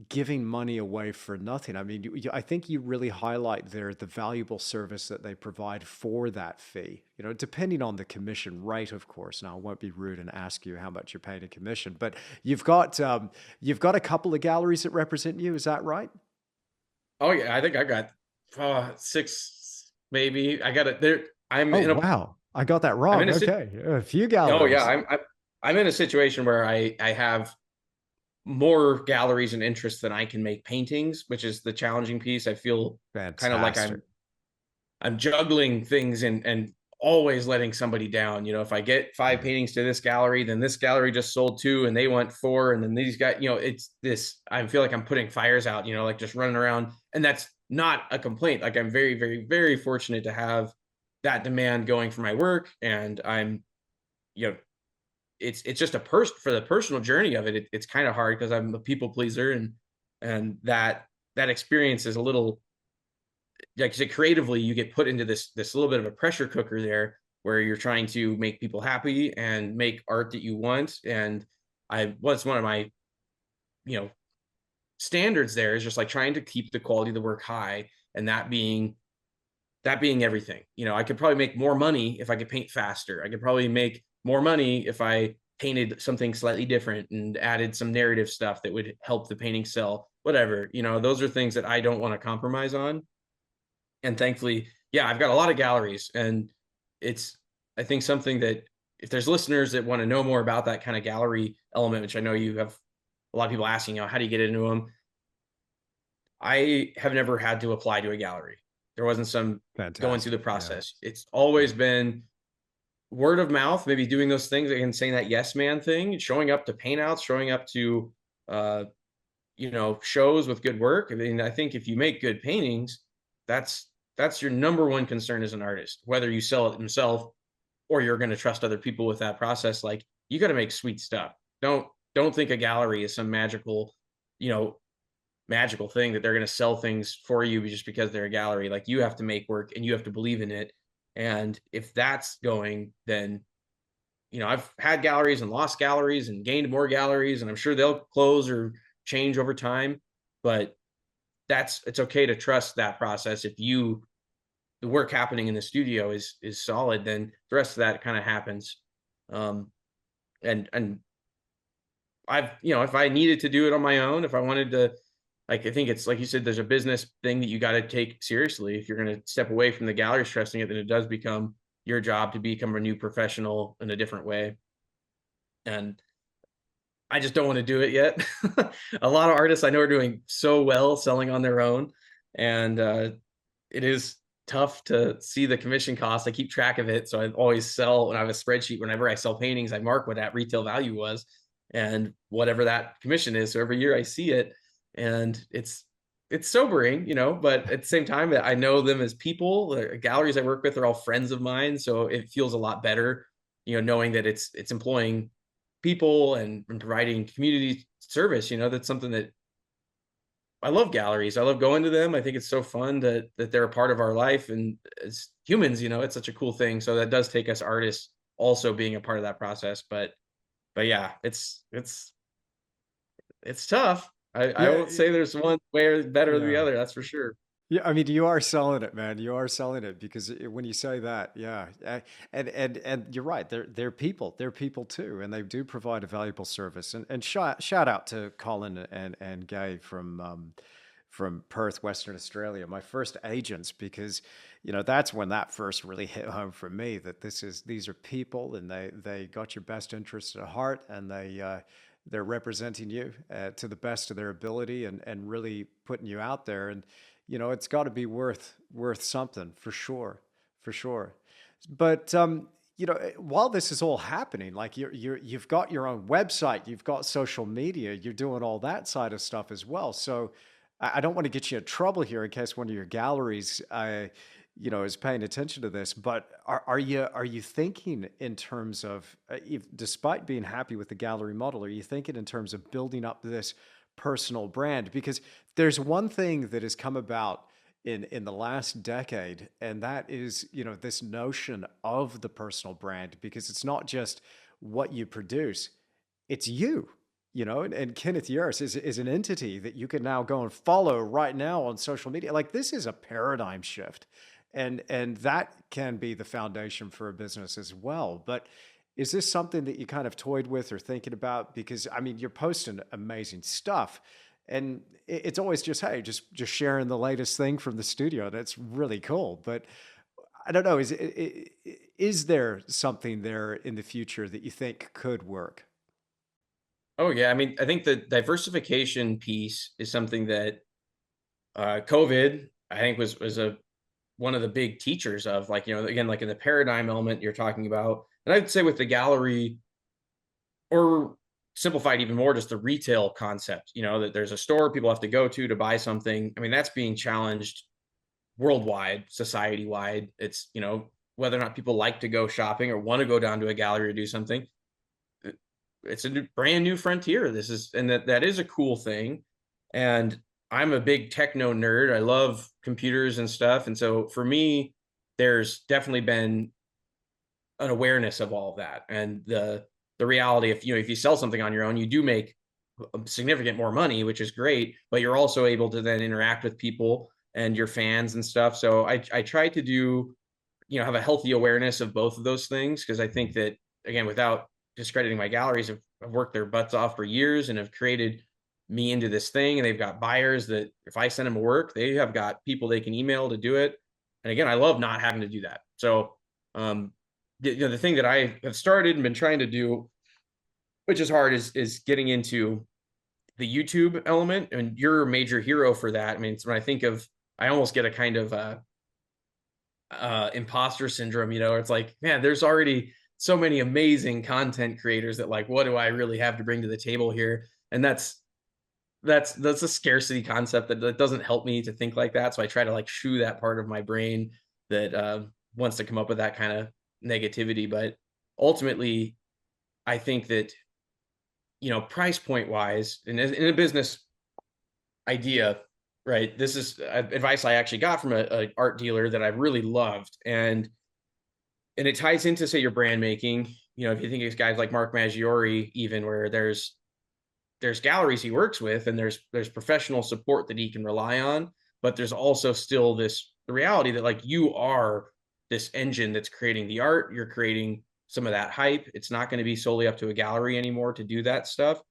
giving money away for nothing. I mean, I think you really highlight there the valuable service that they provide for that fee. Depending on the commission rate, of course. Now, I won't be rude and ask you how much you're paying a commission, but you've got a couple of galleries that represent you. Is that right? Oh yeah, I think I got 6 maybe. I got it there. I'm Oh in a wow, I got that I'm wrong. in a sit. Okay, a few Oh yeah, galleries. I'm in a situation where I have more galleries and interests than I can make paintings, which is the challenging piece. I feel kind of like Fantastic. I'm juggling things and always letting somebody down. If I get 5 paintings to this gallery, then this gallery just sold 2 and they want 4, and then these guys, it's this. I feel like I'm putting fires out, like just running around, and that's not a complaint. Like I'm very, very, very fortunate to have that demand going for my work, and I'm, you know, it's just for the personal journey of it. It's kind of hard because I'm a people pleaser, and that experience is a little, like I said, creatively you get put into this little bit of a pressure cooker there where you're trying to make people happy and make art that you want. And I was one of my, you know, standards there is just like trying to keep the quality of the work high, and that being everything. I could probably make more money if I could paint faster. I could probably make more money if I painted something slightly different and added some narrative stuff that would help the painting sell, whatever. Those are things that I don't want to compromise on. And thankfully, yeah, I've got a lot of galleries, and it's, I think, something that if there's listeners that want to know more about that kind of gallery element, which I know you have a lot of people asking, how do you get into them? I have never had to apply to a gallery. There wasn't some going through the Fantastic. Yeah. process. It's always Yeah. been word of mouth, maybe doing those things, again, saying that yes man thing, showing up to paint outs, showing up to, uh, shows with good work. I mean, I think if you make good paintings, that's that's your number one concern as an artist, whether you sell it yourself or you're going to trust other people with that process. Like, you got to make sweet stuff. Don't think a gallery is some you know, magical thing that they're going to sell things for you just because they're a gallery. Like, you have to make work and you have to believe in it. And if that's going, then, I've had galleries and lost galleries and gained more galleries, and I'm sure they'll close or change over time. But it's okay to trust that process. If the work happening in the studio is solid, then the rest of that kind of happens. Um, and I've, if I needed to do it on my own, if I wanted to, like, I think it's like you said, there's a business thing that you got to take seriously. If you're going to step away from the gallery trusting it, then it does become your job to become a new professional in a different way. And I just don't want to do it yet. A lot of artists I know are doing so well selling on their own, and it is tough to see the commission cost. I keep track of it, so I always sell. When I have a spreadsheet, whenever I sell paintings, I mark what that retail value was and whatever that commission is. So every year I see it, and it's sobering, But at the same time, I know them as people. The galleries I work with are all friends of mine, so it feels a lot better, knowing that it's employing people and providing community service. That's something that I love. Galleries, I love going to them. I think it's so fun that they're a part of our life, and as humans, it's such a cool thing. So that does take us artists also being a part of that process. But yeah, it's tough. I Yeah. won't say there's one way better than the Yeah. other, that's for sure. Yeah, I mean, you are selling it, man. You are selling it because when you say that, yeah, and you're right. They're people. They're people too, and they do provide a valuable service. And shout out to Colin and Gay from Perth, Western Australia, my first agents, because that's when that first really hit home for me that these are people, and they got your best interests at heart, and they're representing you to the best of their ability, and really putting you out there. And it's got to be worth something for sure, for sure. But while this is all happening, like you've got your own website, you've got social media, you're doing all that side of stuff as well. So I don't want to get you in trouble here in case one of your galleries, is paying attention to this. But are you thinking in terms of, despite being happy with the gallery model, are you thinking in terms of building up this personal brand? Because there's one thing that has come about in the last decade, and that is, this notion of the personal brand, because it's not just what you produce, it's you. And Kenneth Yarus is an entity that you can now go and follow right now on social media. Like, this is a paradigm shift, and that can be the foundation for a business as well. But is this something that you kind of toyed with or thinking about? Because I mean, you're posting amazing stuff, and it's always just, hey, just sharing the latest thing from the studio. That's really cool. But I don't know, is there something there in the future that you think could work? Oh yeah, I mean, I think the diversification piece is something that COVID, I think, was a one of the big teachers of, like, again, like in the paradigm element you're talking about. And I'd say with the gallery, or simplified even more, just the retail concept, that there's a store people have to go to buy something. I mean, that's being challenged worldwide, society wide. It's, whether or not people like to go shopping or want to go down to a gallery or do something. It's a brand new frontier. This is, and that is a cool thing. And I'm a big techno nerd. I love computers and stuff. And so for me, there's definitely been an awareness of all of that. And the reality, if you sell something on your own, you do make significant more money, which is great, but you're also able to then interact with people and your fans and stuff. So I try to do, have a healthy awareness of both of those things, because I think that, again, without discrediting my galleries, have worked their butts off for years and have created me into this thing. And they've got buyers that if I send them work, they have got people they can email to do it. And again, I love not having to do that. So the thing that I have started and been trying to do, which is hard, is getting into the YouTube element. And you're a major hero for that. I mean, when I think of, I almost get a kind of imposter syndrome. It's like, man, there's already so many amazing content creators that, like, what do I really have to bring to the table here? And that's a scarcity concept that doesn't help me to think like that. So I try to, like, shoo that part of my brain that wants to come up with that kind of negativity. But ultimately, I think that, price point wise, and in a business idea, right? This is advice I actually got from a art dealer that I really loved. And it ties into, say, your brand making. If you think of guys like Mark Maggiore, even, where there's galleries he works with, and there's professional support that he can rely on, but there's also still the reality that, like, you are this engine that's creating the art. You're creating some of that hype. It's not going to be solely up to a gallery anymore to do that stuff.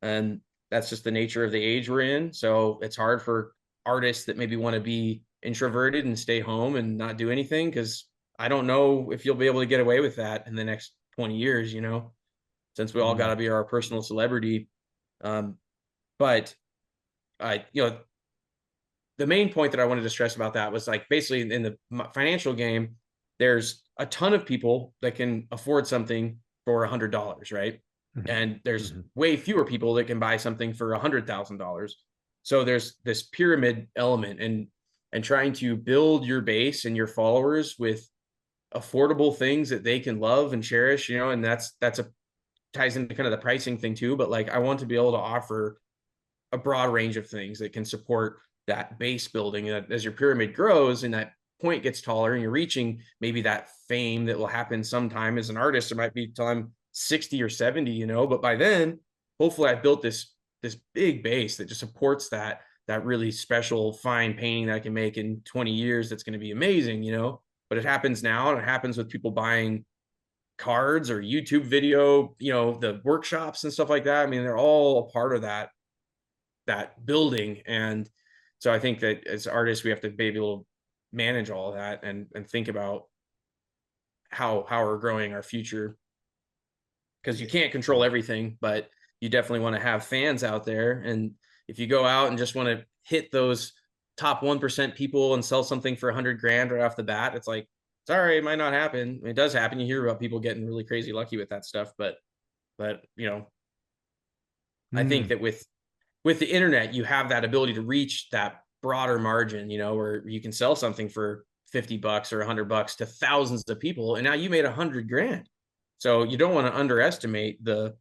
And that's just the nature of the age we're in. So it's hard for artists that maybe want to be introverted and stay home and not do anything, because I don't know if you'll be able to get away with that in the next 20 years, since we all got to be our personal celebrity. But the main point that I wanted to stress about that was, like, basically in the financial game, there's a ton of people that can afford something for $100, right? Mm-hmm. And there's way fewer people that can buy something for $100,000. So there's this pyramid element, and trying to build your base and your followers with affordable things that they can love and cherish, and that's ties into kind of the pricing thing too. But, like, I want to be able to offer a broad range of things that can support that base building. And as your pyramid grows and that point gets taller and you're reaching maybe that fame that will happen sometime as an artist, it might be till I'm 60 or 70, but by then, hopefully I built this big base that just supports that really special fine painting that I can make in 20 years. That's going to be amazing, but it happens now, and it happens with people buying cards or YouTube video, the workshops and stuff like that. I mean, they're all a part of that building. And so I think that as artists, we have to be able to manage all of that and think about how we're growing our future, because you can't control everything, but you definitely want to have fans out there. And if you go out and just want to hit those top 1% people and sell something for 100 grand right off the bat. It's like, sorry, it might not happen. It does happen. You hear about people getting really crazy lucky with that stuff, but I think Hmm. that with the internet, you have that ability to reach that broader margin, where you can sell something for $50 or $100 to thousands of people, and now you made 100 grand. So you don't want to underestimate the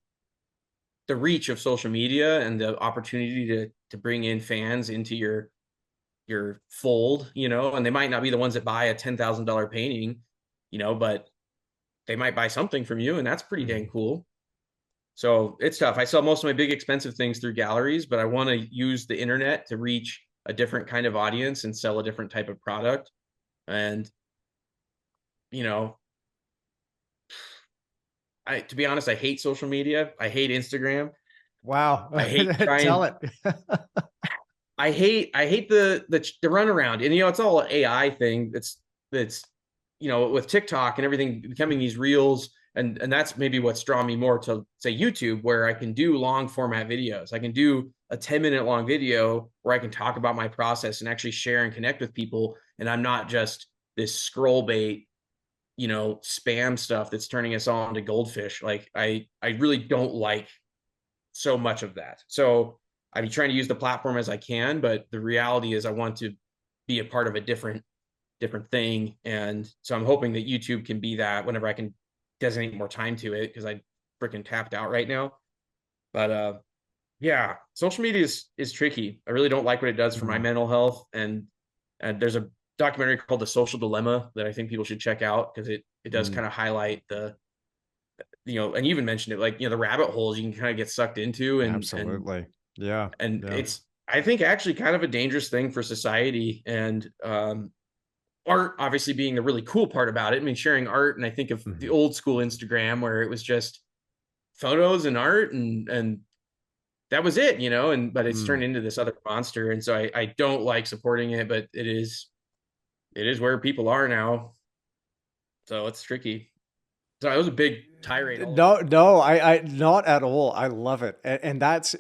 reach of social media and the opportunity to bring in fans into your fold, and they might not be the ones that buy a $10,000 painting, but they might buy something from you, and that's pretty dang Hmm. cool. So it's tough. I sell most of my big expensive things through galleries, but I want to use the internet to reach a different kind of audience and sell a different type of product. And, you know, to be honest, I hate social media. I hate Instagram. Wow. I hate Tell trying, it. I hate the runaround. And it's all an AI thing. That's with TikTok and everything becoming these reels, and that's maybe what's drawn me more to say YouTube, where I can do long format videos. I can do a 10-minute long video where I can talk about my process and actually share and connect with people, and I'm not just this scroll bait, spam stuff that's turning us all into goldfish. Like I really don't like so much of that. So I'm trying to use the platform as I can, but the reality is I want to be a part of a different thing. And so I'm hoping that YouTube can be that whenever I can designate more time to it, because I freaking tapped out right now. But yeah, social media is tricky. I really don't like what it does for my Hmm. mental health. And there's a documentary called The Social Dilemma that I think people should check out, because it does Hmm. kind of highlight and you even mentioned it, like, the rabbit holes you can kind of get sucked into, and Absolutely. Yeah. and Yeah. it's, I think, actually kind of a dangerous thing for society. And art obviously being the really cool part about it. I mean, sharing art, and I think of the Hmm. old school Instagram where it was just photos and art, and that was it, and but it's Mm. turned into this other monster. And so I don't like supporting it, but it is where people are now. So it's tricky. So it was a big tirade all over. No, no, not at all. I love it, and that's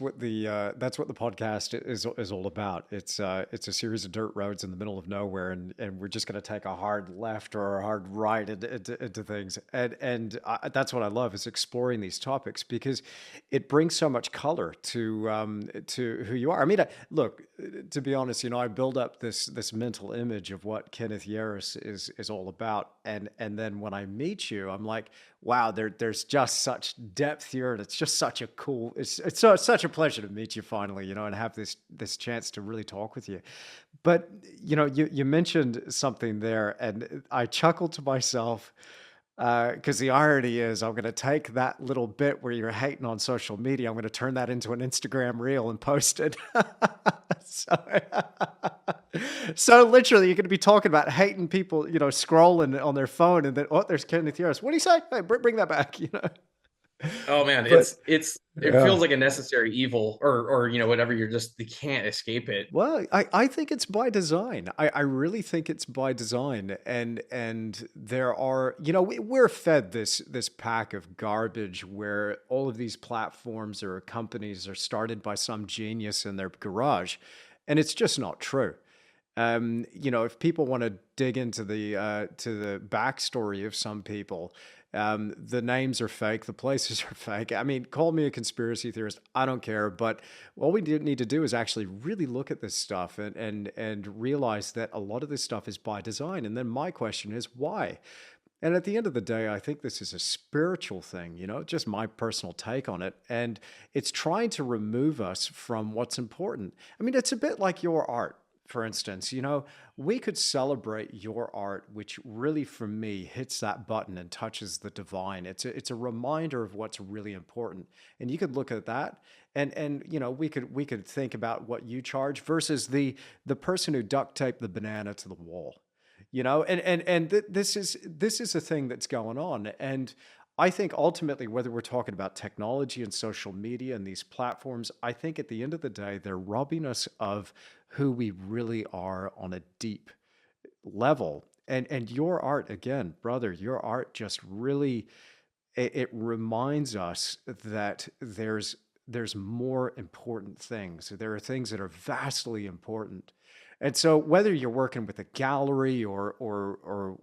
what the podcast is all about. It's a series of dirt roads in the middle of nowhere, and we're just going to take a hard left or a hard right into things, and that's what I love is exploring these topics because it brings so much color to who you are. I mean, look, to be honest, I build up this mental image of what Kenneth Yarus is all about, and then when I meet you, I'm like, wow, there's just such depth here, and it's just such a cool. It's such a pleasure to meet you finally, and have this chance to really talk with you. But you mentioned something there, and I chuckled to myself because the irony is, I'm going to take that little bit where you're hating on social media, I'm going to turn that into an Instagram reel and post it. so, so literally, you're going to be talking about hating people, scrolling on their phone, and then there's Kenneth Yarus. What do you say? Hey, bring that back, Oh man, But it yeah. feels like a necessary evil, or whatever. You can't escape it. Well, I think it's by design. I really think it's by design. And there are, we're fed this pack of garbage where all of these platforms or companies are started by some genius in their garage. And it's just not true. If people want to dig into the backstory of some people, the names are fake, the places are fake. I mean, call me a conspiracy theorist. I don't care. But all we need to do is actually really look at this stuff and realize that a lot of this stuff is by design. And then my question is why? And at the end of the day, I think this is a spiritual thing, just my personal take on it. And it's trying to remove us from what's important. I mean, it's a bit like your art, for instance. We could celebrate your art, which really, for me, hits that button and touches the divine. It's a reminder of what's really important. And you could look at that. And we could think about what you charge versus the person who duct taped the banana to the wall, this is a thing that's going on. And I think ultimately, whether we're talking about technology and social media and these platforms, I think at the end of the day, they're robbing us of who we really are on a deep level. And your art, again, brother, your art just really, it reminds us that there's there's more important things. There are things that are vastly important. And so whether you're working with a gallery or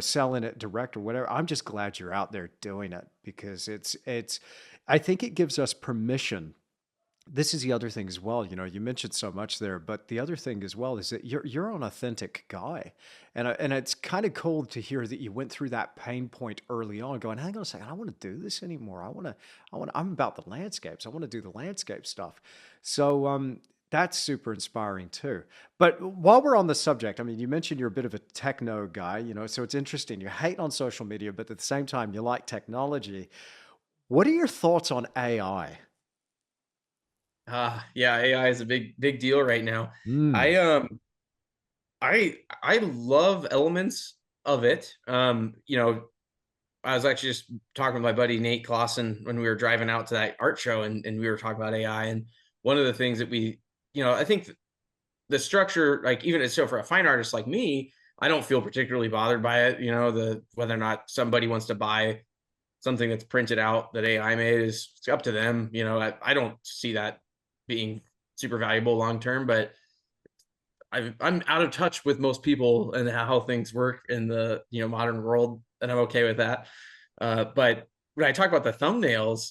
selling it direct or whatever, I'm just glad you're out there doing it because it's I think it gives us permission. This is the other thing as well. You mentioned so much there, but the other thing as well is that you're an authentic guy, and it's kind of cool to hear that you went through that pain point early on, going, "Hang on a second, I don't want to do this anymore. I'm about the landscapes. I want to do the landscape stuff." So that's super inspiring too. But while we're on the subject, I mean, you mentioned you're a bit of a techno guy, so it's interesting. You hate on social media, but at the same time, you like technology. What are your thoughts on AI? Yeah, AI is a big deal right now. Mm, I I love elements of it. I was actually just talking with my buddy Nate Clausen when we were driving out to that art show, and we were talking about AI. And one of the things that I think the structure, like even so for a fine artist like me, I don't feel particularly bothered by it. The whether or not somebody wants to buy something that's printed out that AI made is it's up to them. I don't see that being super valuable long term, but I'm out of touch with most people and how things work in the modern world, and I'm okay with that. But when I talk about the thumbnails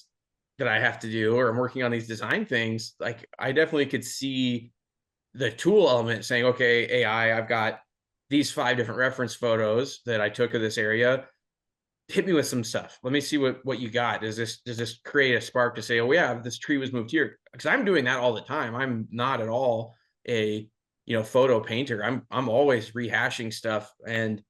that I have to do, or I'm working on these design things, like I definitely could see the tool element saying, okay, AI, I've got these 5 different reference photos that I took of this area. Hit me with some stuff. Let me see what you got. Does this create a spark to say, oh yeah, this tree was moved here? Because I'm doing that all the time. I'm not at all a photo painter. I'm always rehashing stuff, and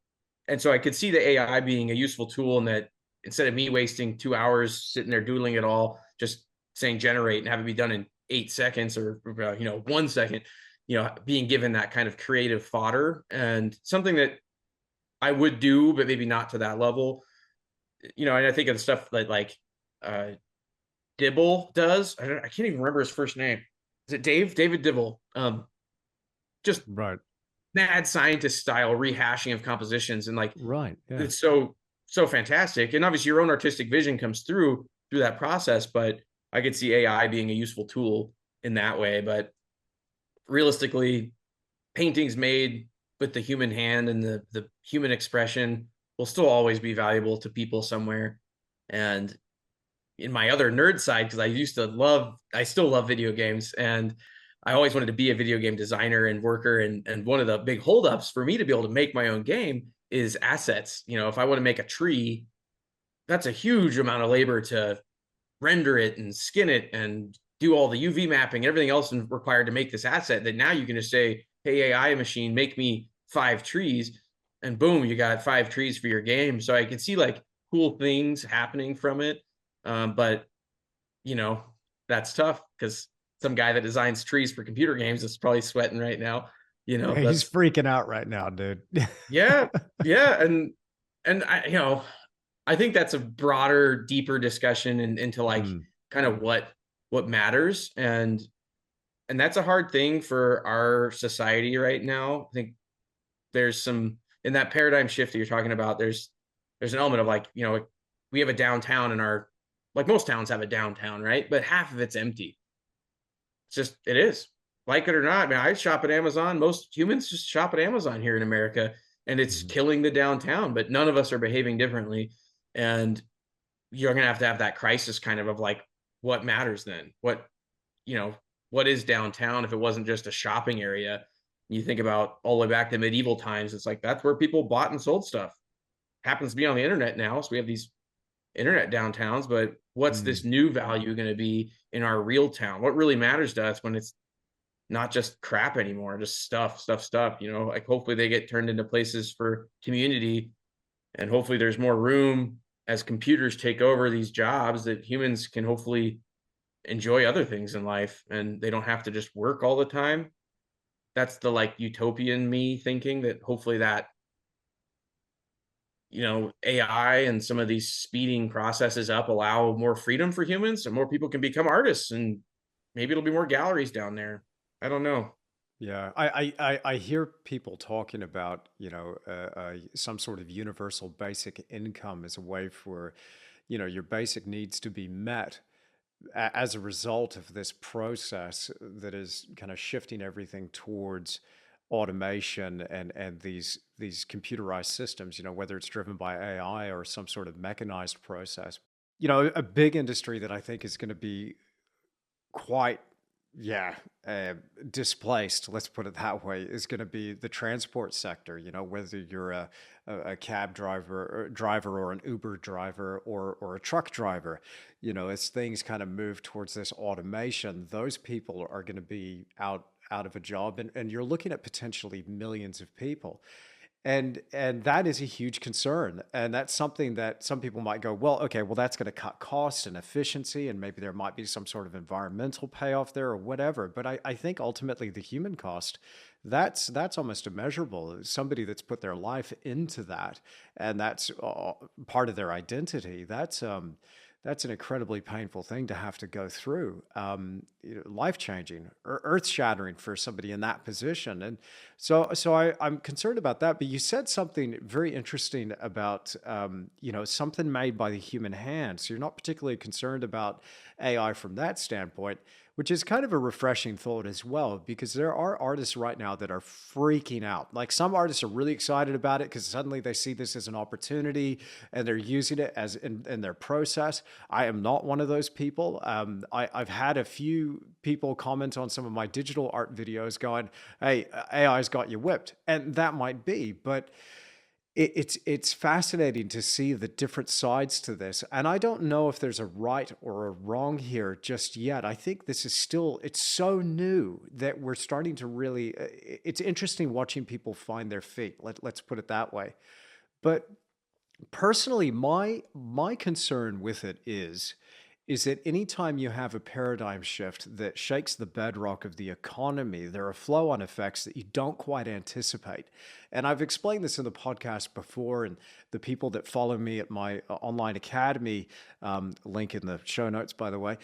so I could see the AI being a useful tool, in that instead of me wasting 2 hours sitting there doodling it all, just saying generate and have it be done in 8 seconds, or 1 second, being given that kind of creative fodder, and something that I would do, but maybe not to that level. And I think of the stuff that like uh Dibble does. I can't even remember his first name. Is it Dave? David Dibble. Just right. mad scientist style rehashing of compositions, and like Right. Yeah. it's so fantastic. And obviously your own artistic vision comes through that process, but I could see AI being a useful tool in that way. But realistically, paintings made with the human hand and the human expression will still always be valuable to people somewhere. And in my other nerd side, because I still love video games, and I always wanted to be a video game designer and worker. And one of the big holdups for me to be able to make my own game is assets. If I want to make a tree, that's a huge amount of labor to render it and skin it and do all the UV mapping and everything else required to make this asset, that now you can just say, hey, AI machine, make me 5 trees. And boom, you got 5 trees for your game. So I can see like cool things happening from it. But, you know, that's tough because some guy that designs trees for computer games is probably sweating right now. He's That's, freaking out right now, dude. yeah, yeah. And I think that's a broader, deeper discussion into like Mm, kind of what matters, and that's a hard thing for our society right now. I think there's some in that paradigm shift that you're talking about. There's an element of like we have a downtown in our like most towns have a downtown, right? But half of it's empty. It's just it is like it or not. I mean, I shop at Amazon. Most humans just shop at Amazon here in America, and it's mhm. killing the downtown. But none of us are behaving differently, and you're gonna have that crisis kind of like what matters then? You know, what is downtown if it wasn't just a shopping area? You think about all the way back to medieval times, it's like that's where people bought and sold stuff. Happens to be on the internet now. So we have these internet downtowns, but what's Mm. this new value going to be in our real town? What really matters to us when it's not just crap anymore, just stuff, like hopefully they get turned into places for community, and hopefully there's more room as computers take over these jobs that humans can hopefully enjoy other things in life and they don't have to just work all the time. That's the like utopian me thinking that hopefully that AI and some of these speeding processes up allow more freedom for humans and more people can become artists, and maybe it'll be more galleries down there. I don't know. Yeah, I hear people talking about, some sort of universal basic income as a way for, your basic needs to be met. as a result of this process that is kind of shifting everything towards automation and these computerized systems, whether it's driven by AI or some sort of mechanized process. A big industry that I think is going to be quite, yeah, uh, displaced, let's put it that way, is going to be the transport sector. Whether you're a cab driver or an Uber driver or a truck driver, as things kind of move towards this automation, those people are going to be out of a job, and you're looking at potentially millions of people. And that is a huge concern. And that's something that some people might go, well, okay, well, that's going to cut costs and efficiency, and maybe there might be some sort of environmental payoff there or whatever. But I think ultimately the human cost, that's almost immeasurable. Somebody that's put their life into that, and that's part of their identity. That's an incredibly painful thing to have to go through, life changing or earth shattering for somebody in that position. And I'm concerned about that. But you said something very interesting about, something made by the human hand. So you're not particularly concerned about AI from that standpoint, which is kind of a refreshing thought as well, because there are artists right now that are freaking out. Like, some artists are really excited about it because suddenly they see this as an opportunity and they're using it as in their process. I am not one of those people. I've had a few people comment on some of my digital art videos going, hey, AI's got you whipped. And that might be, but it's fascinating to see the different sides to this. And I don't know if there's a right or a wrong here just yet. I think this is still, it's so new that we're starting to really, it's interesting watching people find their feet. Let's put it that way. But personally, my concern with it is that anytime you have a paradigm shift that shakes the bedrock of the economy, there are flow-on effects that you don't quite anticipate. And I've explained this in the podcast before, and the people that follow me at my online academy, link in the show notes, by the way,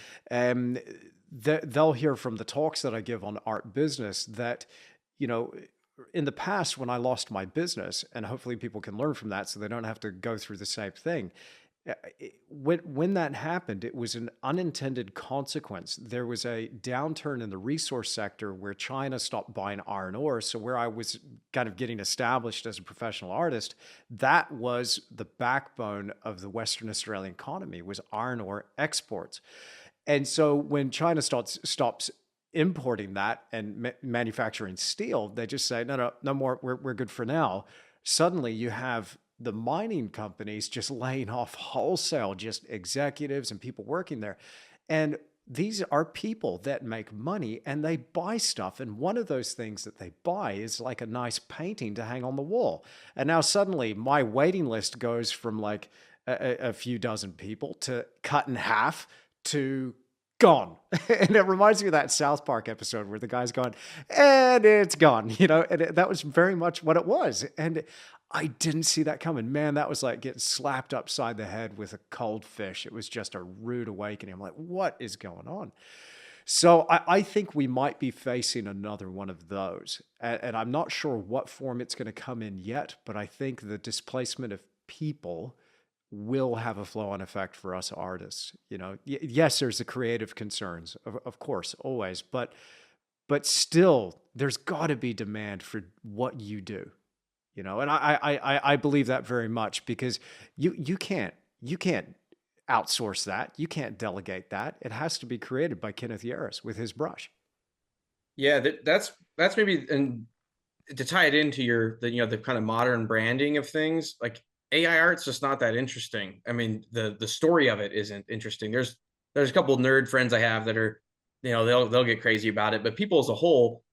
they'll hear from the talks that I give on art business that, you know, in the past, when I lost my business, and hopefully people can learn from that so they don't have to go through the same thing. When that happened, it was an unintended consequence. There was a downturn in the resource sector where China stopped buying iron ore. So where I was kind of getting established as a professional artist, that was the backbone of the Western Australian economy, was iron ore exports. And so when China stops importing that and manufacturing steel, they just say, no more, we're good for now. Suddenly you have the mining companies just laying off wholesale, just executives and people working there. And these are people that make money and they buy stuff. And one of those things that they buy is like a nice painting to hang on the wall. And now suddenly my waiting list goes from like a few dozen people to cut in half to gone. And it reminds me of that South Park episode where the guy's gone and it's gone, and that was very much what it was. And I didn't see that coming. Man, that was like getting slapped upside the head with a cold fish. It was just a rude awakening. I'm like, what is going on? So I think we might be facing another one of those. And I'm not sure what form it's going to come in yet, but I think the displacement of people will have a flow-on effect for us artists. Yes, there's the creative concerns, of course, always, but still, there's got to be demand for what you do. And I believe that very much, because you can't outsource that. You can't delegate that. It has to be created by Kenneth Yarus with his brush. Yeah, that's maybe, and to tie it into the kind of modern branding of things, like AI art's just not that interesting. I mean, the story of it isn't interesting. There's a couple of nerd friends I have that are, they'll get crazy about it, but people as a whole,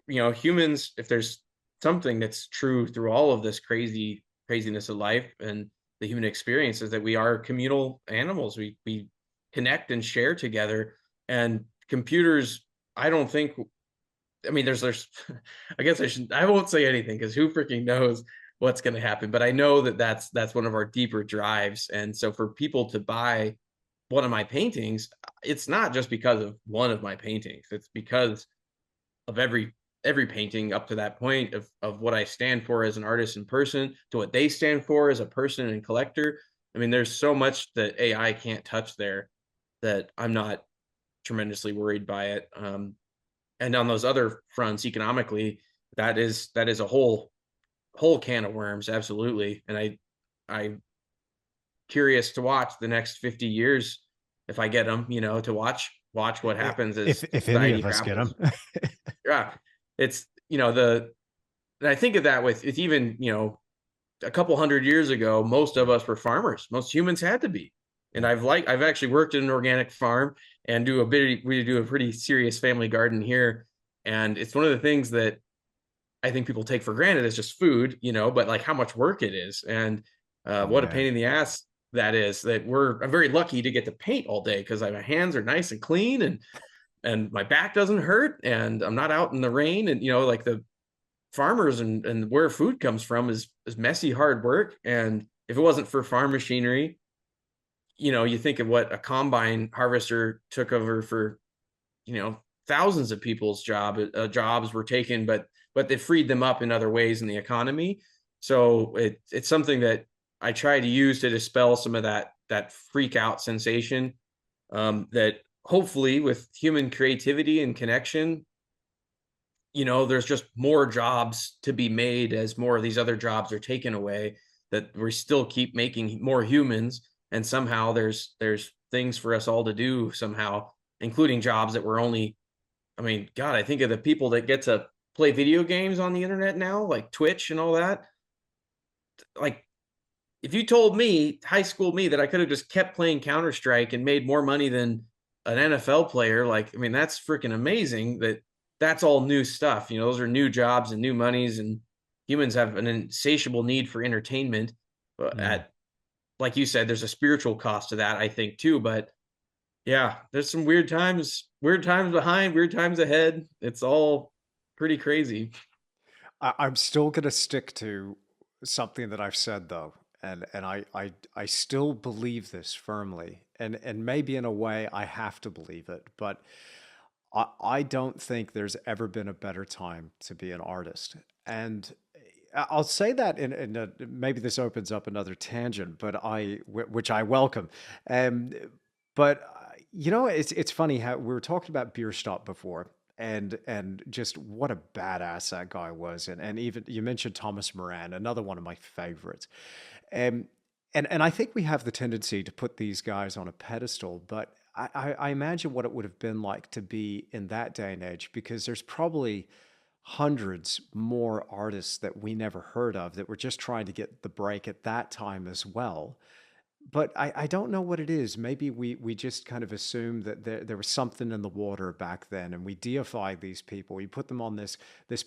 humans, if there's something that's true through all of this craziness of life and the human experience, is that we are communal animals. We connect and share together, and computers, I don't think, I mean, there's I guess I won't say anything because who freaking knows what's going to happen, but I know that that's one of our deeper drives. And so for people to buy one of my paintings, it's not just because of one of my paintings. It's because of every painting up to that point, of what I stand for as an artist in person to what they stand for as a person and collector. I mean, there's so much that AI can't touch there that I'm not tremendously worried by it. And on those other fronts, economically, that is a whole can of worms, absolutely. And I'm curious to watch the next 50 years if I get them, to watch what happens as If any society of us get them. grapples. Yeah, it's and I think of that with even a couple hundred years ago, most of us were farmers. Most humans had to be. And I've actually worked in an organic farm and we do a pretty serious family garden here. And it's one of the things that I think people take for granted is just food, but like how much work it is and what a pain in the ass that is. I'm very lucky to get to paint all day because my hands are nice and clean and my back doesn't hurt and I'm not out in the rain. And like the farmers and where food comes from is messy, hard work. And if it wasn't for farm machinery, you think of what a combine harvester took over for, thousands of people's jobs were taken, but they freed them up in other ways in the economy. So it's something that I try to use to dispel some of that freak out sensation, that hopefully with human creativity and connection, there's just more jobs to be made as more of these other jobs are taken away, that we still keep making more humans. And somehow there's things for us all to do somehow, including jobs that we're only, God, I think of the people that get to play video games on the internet now, like Twitch and all that. Like, if you told me, high school me, that I could have just kept playing Counter-Strike and made more money than an NFL player, that's freaking amazing. That's all new stuff. Those are new jobs and new monies, and humans have an insatiable need for entertainment. But like you said, there's a spiritual cost to that, I think, too. But yeah, there's some weird times behind, weird times ahead. It's all pretty crazy. I'm still going to stick to something that I've said though, and I still believe this firmly, and maybe in a way I have to believe it, but I don't think there's ever been a better time to be an artist. And I'll say that maybe this opens up another tangent, but which I welcome. Um, but it's funny how we were talking about Beer Stop before, and just what a badass that guy was, and even you mentioned Thomas Moran, another one of my favorites. Um, and I think we have the tendency to put these guys on a pedestal, but I imagine what it would have been like to be in that day and age, because there's probably hundreds more artists that we never heard of that were just trying to get the break at that time as well. But I don't know what it is. Maybe we just kind of assumed that there was something in the water back then, and we deified these people. We put them on this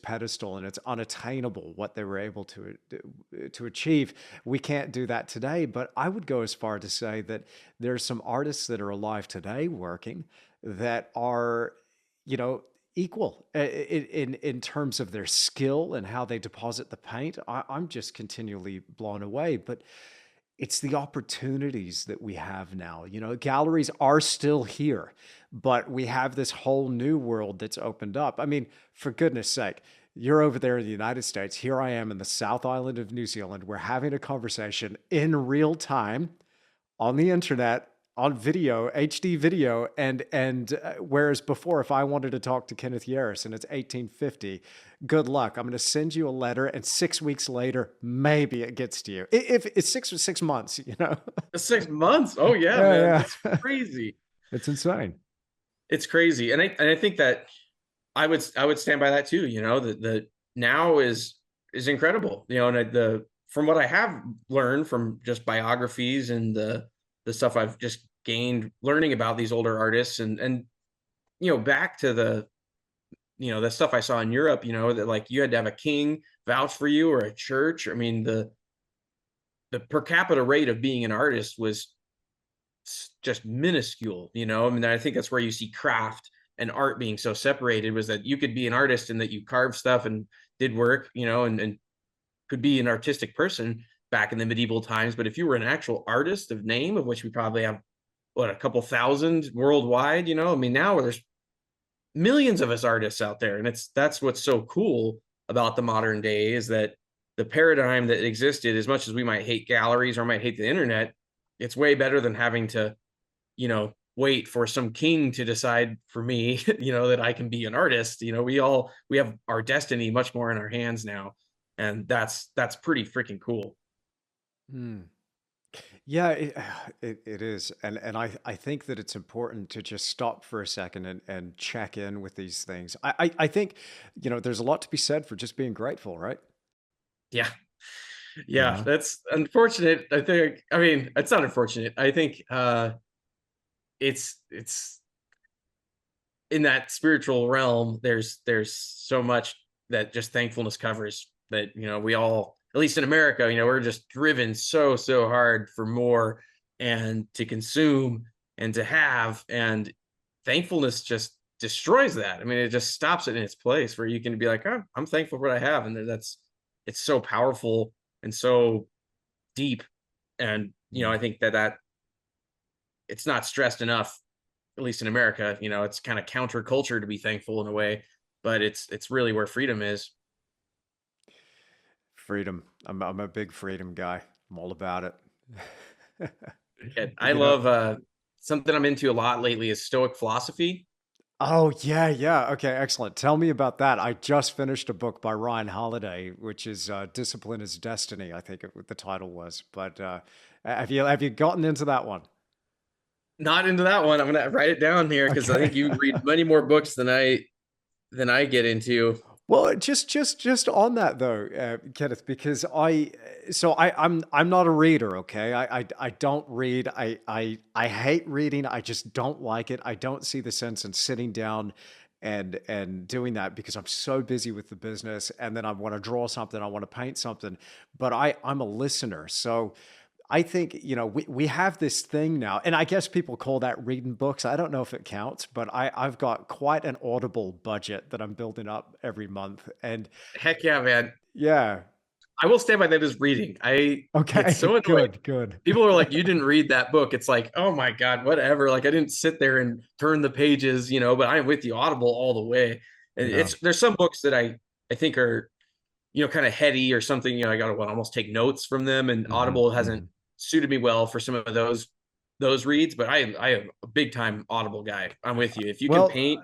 pedestal, and it's unattainable what they were able to achieve. We can't do that today. But I would go as far to say that there's some artists that are alive today working that are, equal in terms of their skill and how they deposit the paint. I'm just continually blown away. But it's the opportunities that we have now. Galleries are still here, but we have this whole new world that's opened up. For goodness sake, you're over there in the United States. Here I am in the South Island of New Zealand. We're having a conversation in real time on the internet, on video, HD video, and whereas before, if I wanted to talk to Kenneth Yarus and it's 1850, good luck. I'm going to send you a letter, and 6 weeks later, maybe it gets to you. If it's 6 months, 6 months? Oh yeah, man, yeah. it's crazy. It's insane. It's crazy, and I think that I would stand by that too. The now is incredible. And from what I have learned from just biographies and the stuff I've just gained learning about these older artists, and back to the stuff I saw in Europe, that like you had to have a king vouch for you or a church. The per capita rate of being an artist was just minuscule. I think that's where you see craft and art being so separated, was that you could be an artist and that you carved stuff and did work, and could be an artistic person back in the medieval times. But if you were an actual artist of name, of which we probably have a couple thousand worldwide, now there's millions of us artists out there. And that's what's so cool about the modern day, is that the paradigm that existed, as much as we might hate galleries or might hate the internet, it's way better than having to, wait for some king to decide for me, that I can be an artist. We have our destiny much more in our hands now. And that's pretty freaking cool. Hmm. Yeah, it is. And I think that it's important to just stop for a second and check in with these things. I think, there's a lot to be said for just being grateful, right? Yeah. You Yeah. know? That's unfortunate. I mean, it's not unfortunate. I think it's in that spiritual realm, there's so much that just thankfulness covers that, we all, at least in America, we're just driven so hard for more and to consume and to have, and thankfulness just destroys that. I mean, it just stops it in its place where you can be like, oh, I'm thankful for what I have. And it's so powerful and so deep. And, I Mm. think that it's not stressed enough, at least in America. It's kind of counterculture to be thankful in a way, but it's really where freedom is. Freedom. I'm a big freedom guy. I'm all about it. And I You know, love something I'm into a lot lately is Stoic philosophy. oh yeah, yeah. Okay, excellent. Tell me about that. I just finished a book by Ryan Holiday, which is "Discipline is Destiny." I think the title was. But have you gotten into that one? Not into that one. I'm gonna write it down here because I Okay. think you read many more books than I get into. Well, just on that though, Kenneth, because I'm not a reader. Okay, I don't read. I hate reading. I just don't like it. I don't see the sense in sitting down and doing that because I'm so busy with the business, and then I want to draw something, I want to paint something, but I'm a listener. So I think, we have this thing now, and I guess people call that reading books. I don't know if it counts, but I've got quite an Audible budget that I'm building up every month. And Heck yeah, man. yeah, I will stand by that as reading. I get okay, so annoyed. good, good. People are like, you didn't read that book. It's like, oh my God, whatever. Like I didn't sit there and turn the pages, but I'm with you Audible all the way. And Yeah. there's some books that I think are, kind of heady or something. I got to almost take notes from them. And Hmm. Audible hasn't Hmm. suited me well for some of those reads, but I am a big time Audible guy. I'm with you. If you can Well, paint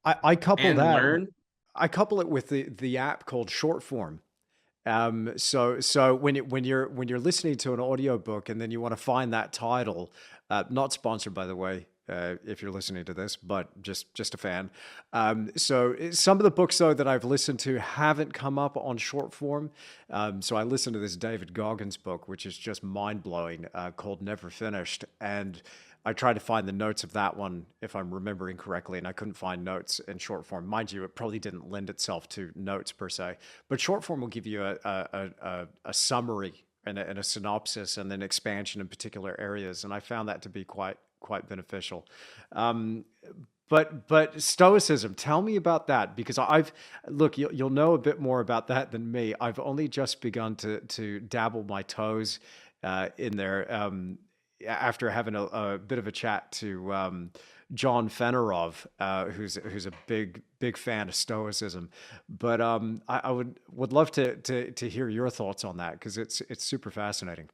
I couple and that. learn, I couple it with the app called Shortform. So when you're listening to an audiobook and then you want to find that title, not sponsored by the way, if you're listening to this, but just a fan. So some of the books though that I've listened to haven't come up on short form. So I listened to this David Goggins book, which is just mind blowing, called Never Finished, and I tried to find the notes of that one, if I'm remembering correctly, and I couldn't find notes in short form. Mind you, it probably didn't lend itself to notes per se, but short form will give you a summary and a synopsis and then expansion in particular areas, and I found that to be quite beneficial. Um, but stoicism, tell me about that because I've look, you'll know a bit more about that than me. I've only just begun to dabble my toes in there. After having a bit of a chat to John Fennerov, who's a big fan of Stoicism, but I would love to hear your thoughts on that because it's super fascinating.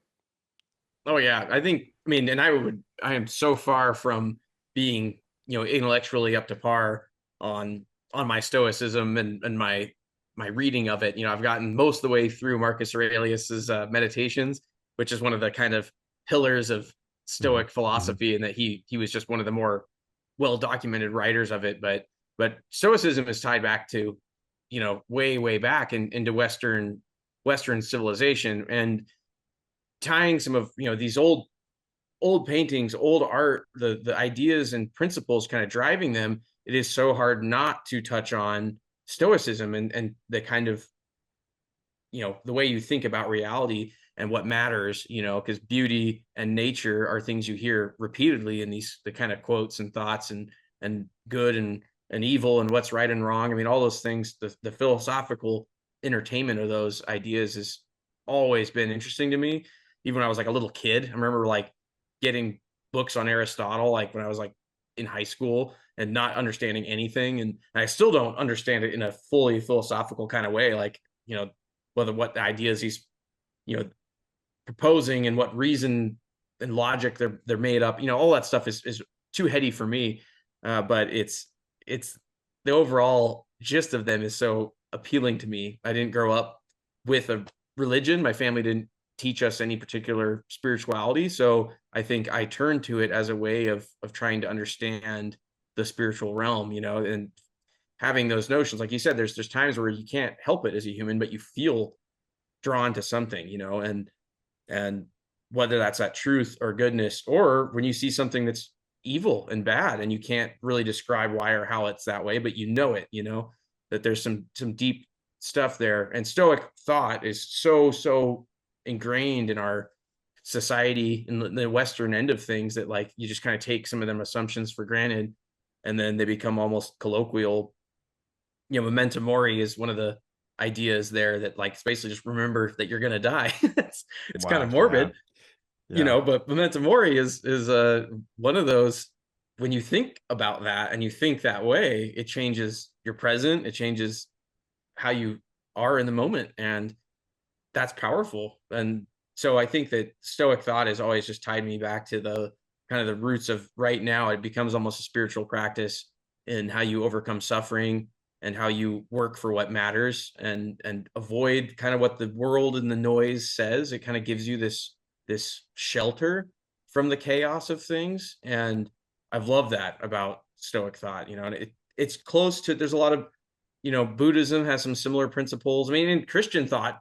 oh yeah, I mean, and I am so far from being, intellectually up to par on my stoicism and my reading of it. I've gotten most of the way through Marcus Aurelius's Meditations, which is one of the kind of pillars of Hmm. Stoic Hmm. philosophy, and that he was just one of the more well documented writers of it. But Stoicism is tied back to, way back into Western civilization, and tying some of these old paintings, old art, the ideas and principles kind of driving them. It is so hard not to touch on stoicism and the kind of, the way you think about reality and what matters, because beauty and nature are things you hear repeatedly in the kind of quotes and thoughts, and good and evil and what's right and wrong. I mean, all those things, the philosophical entertainment of those ideas has always been interesting to me. Even when I was like a little kid, I remember like getting books on Aristotle, like when I was like in high school, and not understanding anything. And I still don't understand it in a fully philosophical kind of way. Like, whether what ideas he's, you know, proposing and what reason and logic they're made up, all that stuff is too heady for me. But it's the overall gist of them is so appealing to me. I didn't grow up with a religion. My family didn't teach us any particular spirituality. So I think I turned to it as a way of trying to understand the spiritual realm, and having those notions. Like you said, there's times where you can't help it as a human, but you feel drawn to something, and whether that's that truth or goodness, or when you see something that's evil and bad and you can't really describe why or how it's that way, but it, that there's some deep stuff there. And Stoic thought is so ingrained in our society in the Western end of things that like you just kind of take some of them assumptions for granted, and then they become almost colloquial. Memento mori is one of the ideas there that like it's basically just remember that you're gonna die. It's kind of Wow. Yeah. morbid, Yeah. but memento mori is one of those. When you think about that and you think that way, it changes your present, it changes how you are in the moment, and that's powerful. And so I think that Stoic thought has always just tied me back to the kind of the roots of right now. It becomes almost a spiritual practice in how you overcome suffering and how you work for what matters, and avoid kind of what the world and the noise says. It kind of gives you this shelter from the chaos of things. And I've loved that about Stoic thought, and it's close to, there's a lot of, Buddhism has some similar principles. I mean, in Christian thought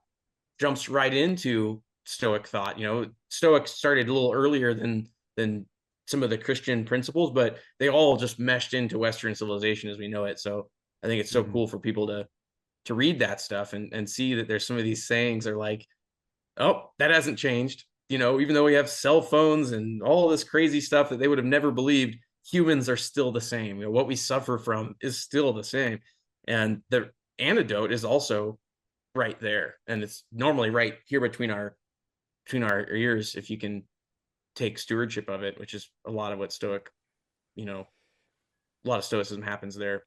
jumps right into Stoic thought. Stoic started a little earlier than some of the Christian principles, but they all just meshed into Western civilization as we know it. So I think it's so Mhm. cool for people to read that stuff and see that there's some of these sayings are like, oh, that hasn't changed. Even though we have cell phones and all this crazy stuff that they would have never believed, humans are still the same. What we suffer from is still the same. And the antidote is also right there. And it's normally right here between our ears if you can take stewardship of it, which is a lot of what a lot of stoicism happens there.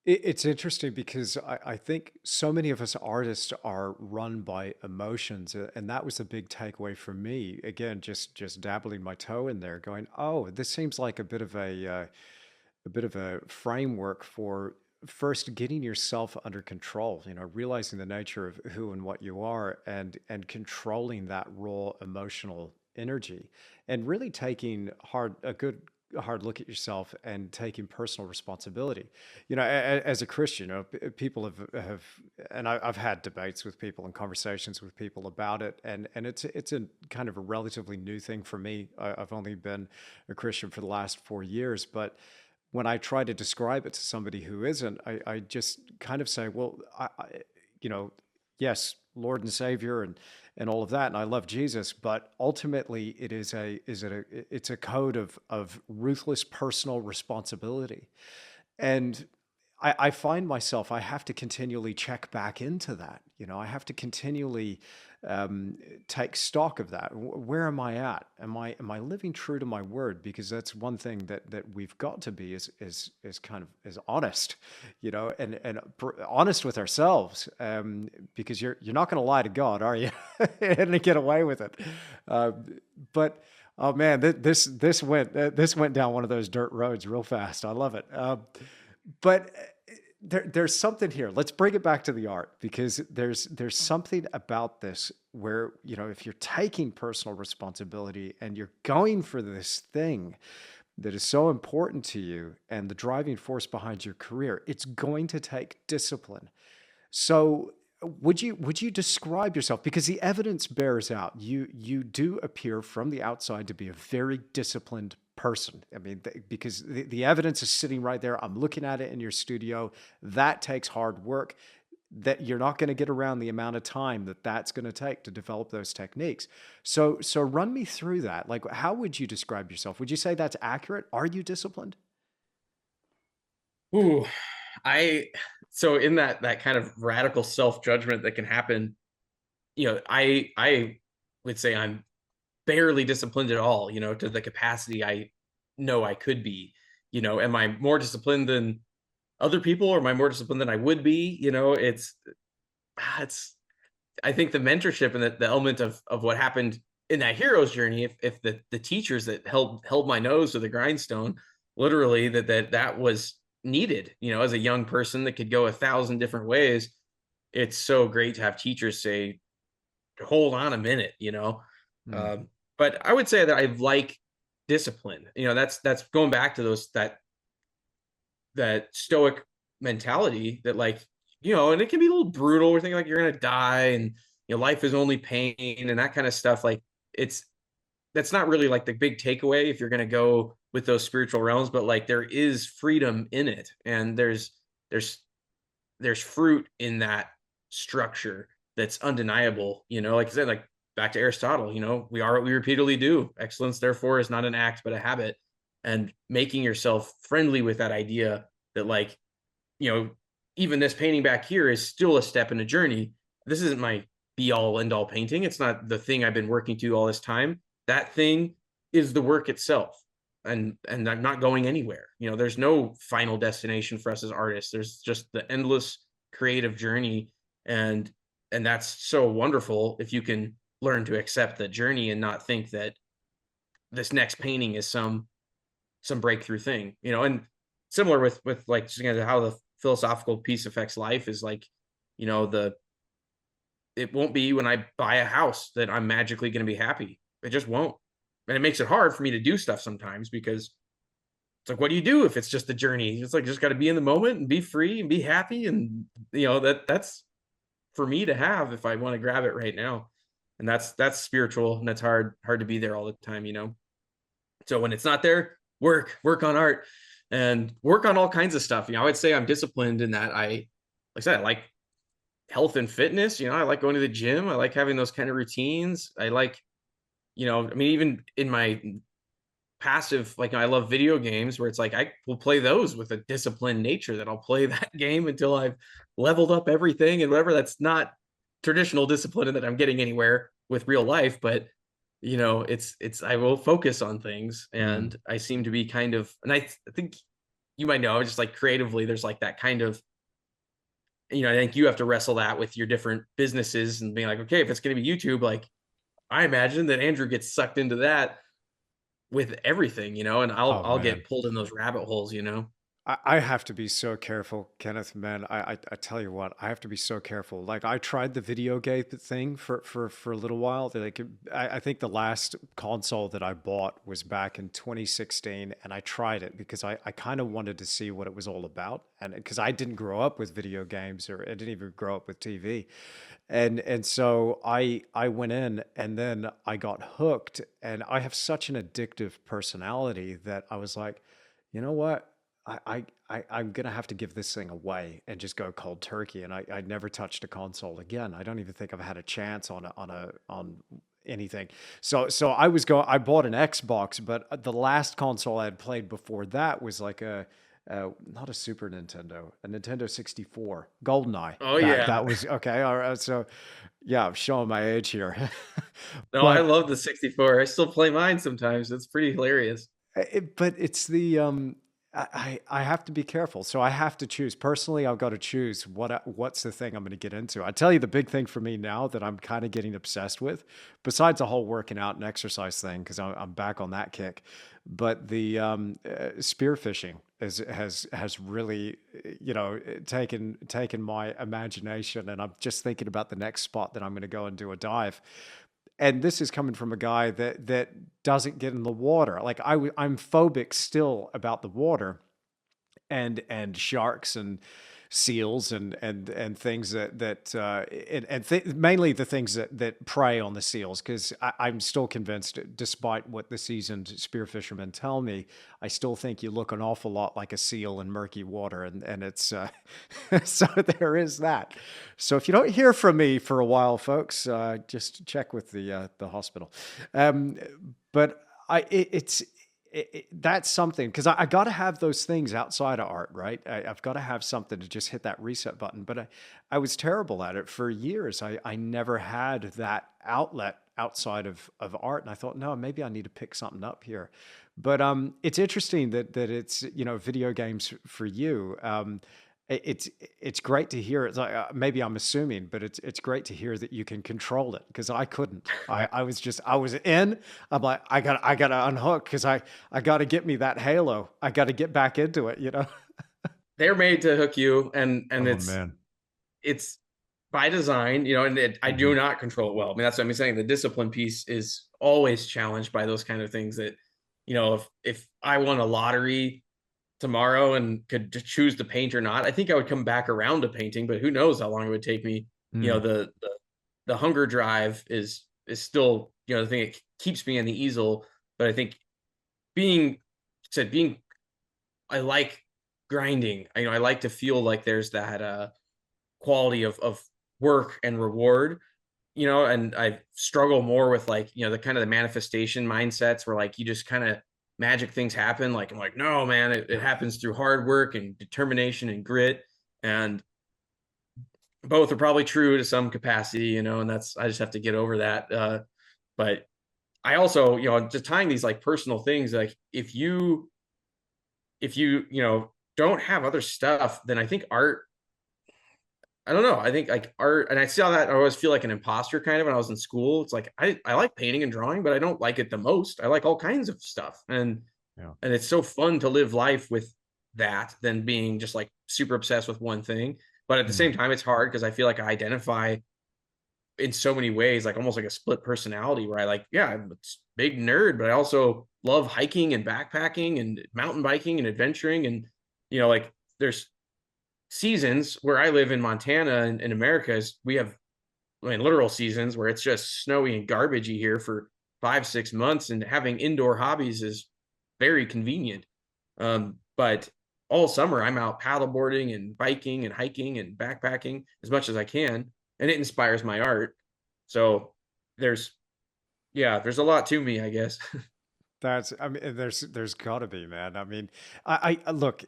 It's interesting because I think so many of us artists are run by emotions, and that was a big takeaway for me. Again, just dabbling my toe in there, going, "Oh, this seems like a bit of a framework for first getting yourself under control. Realizing the nature of who and what you are, and controlling that raw emotional energy, and really taking a good hard look at yourself and taking personal responsibility. As a Christian, people have, and I've had debates with people and conversations with people about it, and it's a kind of a relatively new thing for me. I've only been a Christian for the last 4 years, but when I try to describe it to somebody who isn't, I just kind of say, well, you know, yes, Lord and Savior, and all of that, and I love Jesus, but ultimately it's a code of ruthless personal responsibility. And I find myself, I have to continually check back into that. I have to continually take stock of that. Where am I at? Am I living true to my word? Because that's one thing that we've got to be is kind of is honest, and honest with ourselves. Because you're not going to lie to God, are you? And get away with it. Uh, but oh man, this went down one of those dirt roads real fast. I love it. But there's something here. Let's bring it back to the art, because there's something about this where, if you're taking personal responsibility and you're going for this thing that is so important to you and the driving force behind your career, it's going to take discipline. So would you describe yourself, because the evidence bears out you do appear from the outside to be a very disciplined person. I mean, because the evidence is sitting right there. I'm looking at it in your studio. That takes hard work, that you're not going to get around the amount of time that's going to take to develop those techniques. So run me through that. Like, how would you describe yourself? Would you say that's accurate? Are you disciplined? Ooh, I so in that kind of radical self-judgment that can happen, I would say I'm barely disciplined at all, to the capacity I know I could be. Am I more disciplined than other people, or am I more disciplined than I would be? It's I think the mentorship and the element of what happened in that hero's journey, if the teachers that held my nose to the grindstone literally that was needed, as a young person that could go 1,000 different ways. It's so great to have teachers say, hold on a minute, Mm. um, but I would say that I like discipline. That's going back to those that stoic mentality that, like, and it can be a little brutal. We're thinking like you're gonna die, and life is only pain and that kind of stuff. Like, it's that's not really like the big takeaway if you're gonna go with those spiritual realms, but like there is freedom in it, and there's there's fruit in that structure that's undeniable. Like I said, like back to Aristotle, we are what we repeatedly do. Excellence, therefore, is not an act, but a habit. And making yourself friendly with that idea that, like, you know, even this painting back here is still a step in a journey. This isn't my be all end all painting. It's not the thing I've been working to all this time. That thing is the work itself. And I'm not going anywhere. There's no final destination for us as artists. There's just the endless creative journey. And that's so wonderful if you can learn to accept the journey and not think that this next painting is some breakthrough thing. And similar with like just kind of how the philosophical piece affects life is like, the it won't be when I buy a house that I'm magically going to be happy. It just won't. And it makes it hard for me to do stuff sometimes because it's like, what do you do if it's just a journey? It's like, just got to be in the moment and be free and be happy. And that's for me to have if I want to grab it right now. And that's spiritual, and that's hard to be there all the time. So when it's not there, work on art and work on all kinds of stuff. I would say I'm disciplined in that like I said, I like health and fitness. I like going to the gym. I like having those kind of routines. I like, I mean, even in my passive, like, I love video games where it's like I will play those with a disciplined nature that I'll play that game until I've leveled up everything and whatever. That's not traditional discipline and that I'm getting anywhere with real life, but it's I will focus on things, Mm. and I seem to be kind of, and I think you might know, just like creatively, there's like that kind of, I think you have to wrestle that with your different businesses and being like, okay, if it's going to be YouTube, like I imagine that Andrew gets sucked into that with everything, and I'll Oh I'll man. get pulled in those rabbit holes. I have to be so careful, Kenneth, man. I tell you what, I have to be so careful. Like I tried the video game thing for a little while. Like I think the last console that I bought was back in 2016, and I tried it because I kind of wanted to see what it was all about, and because I didn't grow up with video games, or I didn't even grow up with TV, and so I went in, and then I got hooked, and I have such an addictive personality that I was like, you know what? I'm gonna have to give this thing away and just go cold turkey. And I never touched a console again. I don't even think I've had a chance on anything. So I bought an Xbox, but the last console I had played before that was like not a Super Nintendo, a Nintendo 64, GoldenEye. Oh That yeah. was okay. All right. So yeah, I'm showing my age here. No, I but love the 64. I still play mine sometimes. It's pretty hilarious. But it's the I have to be careful. So I have to choose. Personally, I've got to choose what's the thing I'm going to get into. I tell you the big thing for me now that I'm kind of getting obsessed with, besides the whole working out and exercise thing, because I'm back on that kick. But the spearfishing has really taken my imagination, and I'm just thinking about the next spot that I'm going to go and do a dive. And this is coming from a guy that doesn't get in the water. Like I'm phobic still about the water and sharks and seals and things mainly the things that prey on the seals, because I'm still convinced, despite what the seasoned spearfishermen tell me, I still think you look an awful lot like a seal in murky water, and it's so there is that. So if you don't hear from me for a while, folks, just check with the hospital. Um, but I it, it's that's something, because I got to have those things outside of art, right? I've got to have something to just hit that reset button. But I was terrible at it for years. I never had that outlet outside of art, and I thought, no, maybe I need to pick something up here. But it's interesting that it's video games for you. it's great to hear. It's like maybe I'm assuming, but it's great to hear that you can control it because I couldn't. I was in. I'm like I got to unhook because I got to get me that halo. I got to get back into it. You know. They're made to hook you, and Oh man. it's by design, and I do Hmm. not control it well. I mean, that's what I'm saying. The discipline piece is always challenged by those kind of things that, if I won a lottery tomorrow and could choose to paint or not, I think I would come back around to painting, but who knows how long it would take me. Mm. The hunger drive is still, the thing that keeps me in the easel. But I think being being I like grinding. I like to feel like there's that quality of work and reward, and I struggle more with like, the kind of the manifestation mindsets where like you just kind of magic things happen. Like I'm like, no, man, it happens through hard work and determination and grit. And both are probably true to some capacity, and I just have to get over that. But I also, just tying these like personal things, like if you don't have other stuff, then I think art, I don't know. I think like art, and I saw that I always feel like an imposter kind of when I was in school. It's like I like painting and drawing, but I don't like it the most. I like all kinds of stuff. Yeah. And it's so fun to live life with that than being just like super obsessed with one thing. But at the Mm. same time, it's hard because I feel like I identify in so many ways, like almost like a split personality where I like, yeah, I'm a big nerd, but I also love hiking and backpacking and mountain biking and adventuring. And, like there's seasons where I live in Montana and in America is we have, I mean, literal seasons where it's just snowy and garbagey here for 5, 6 months, and having indoor hobbies is very convenient. But all summer I'm out paddleboarding and biking and hiking and backpacking as much as I can, and it inspires my art. So there's, yeah, there's a lot to me, I guess. I mean, there's got to be, man. I mean, I look,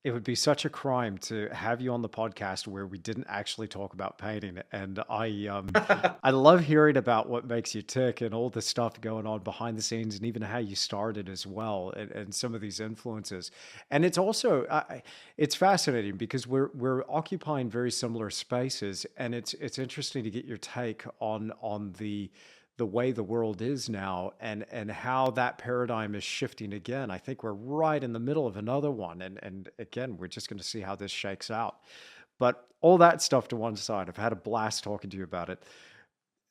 it would be such a crime to have you on the podcast where we didn't actually talk about painting. And I love hearing about what makes you tick and all the stuff going on behind the scenes and even how you started as well and some of these influences. And it's also, it's fascinating because we're occupying very similar spaces, and it's interesting to get your take on the way the world is now and how that paradigm is shifting again. I think we're right in the middle of another one. And again, we're just going to see how this shakes out. But all that stuff to one side, I've had a blast talking to you about it.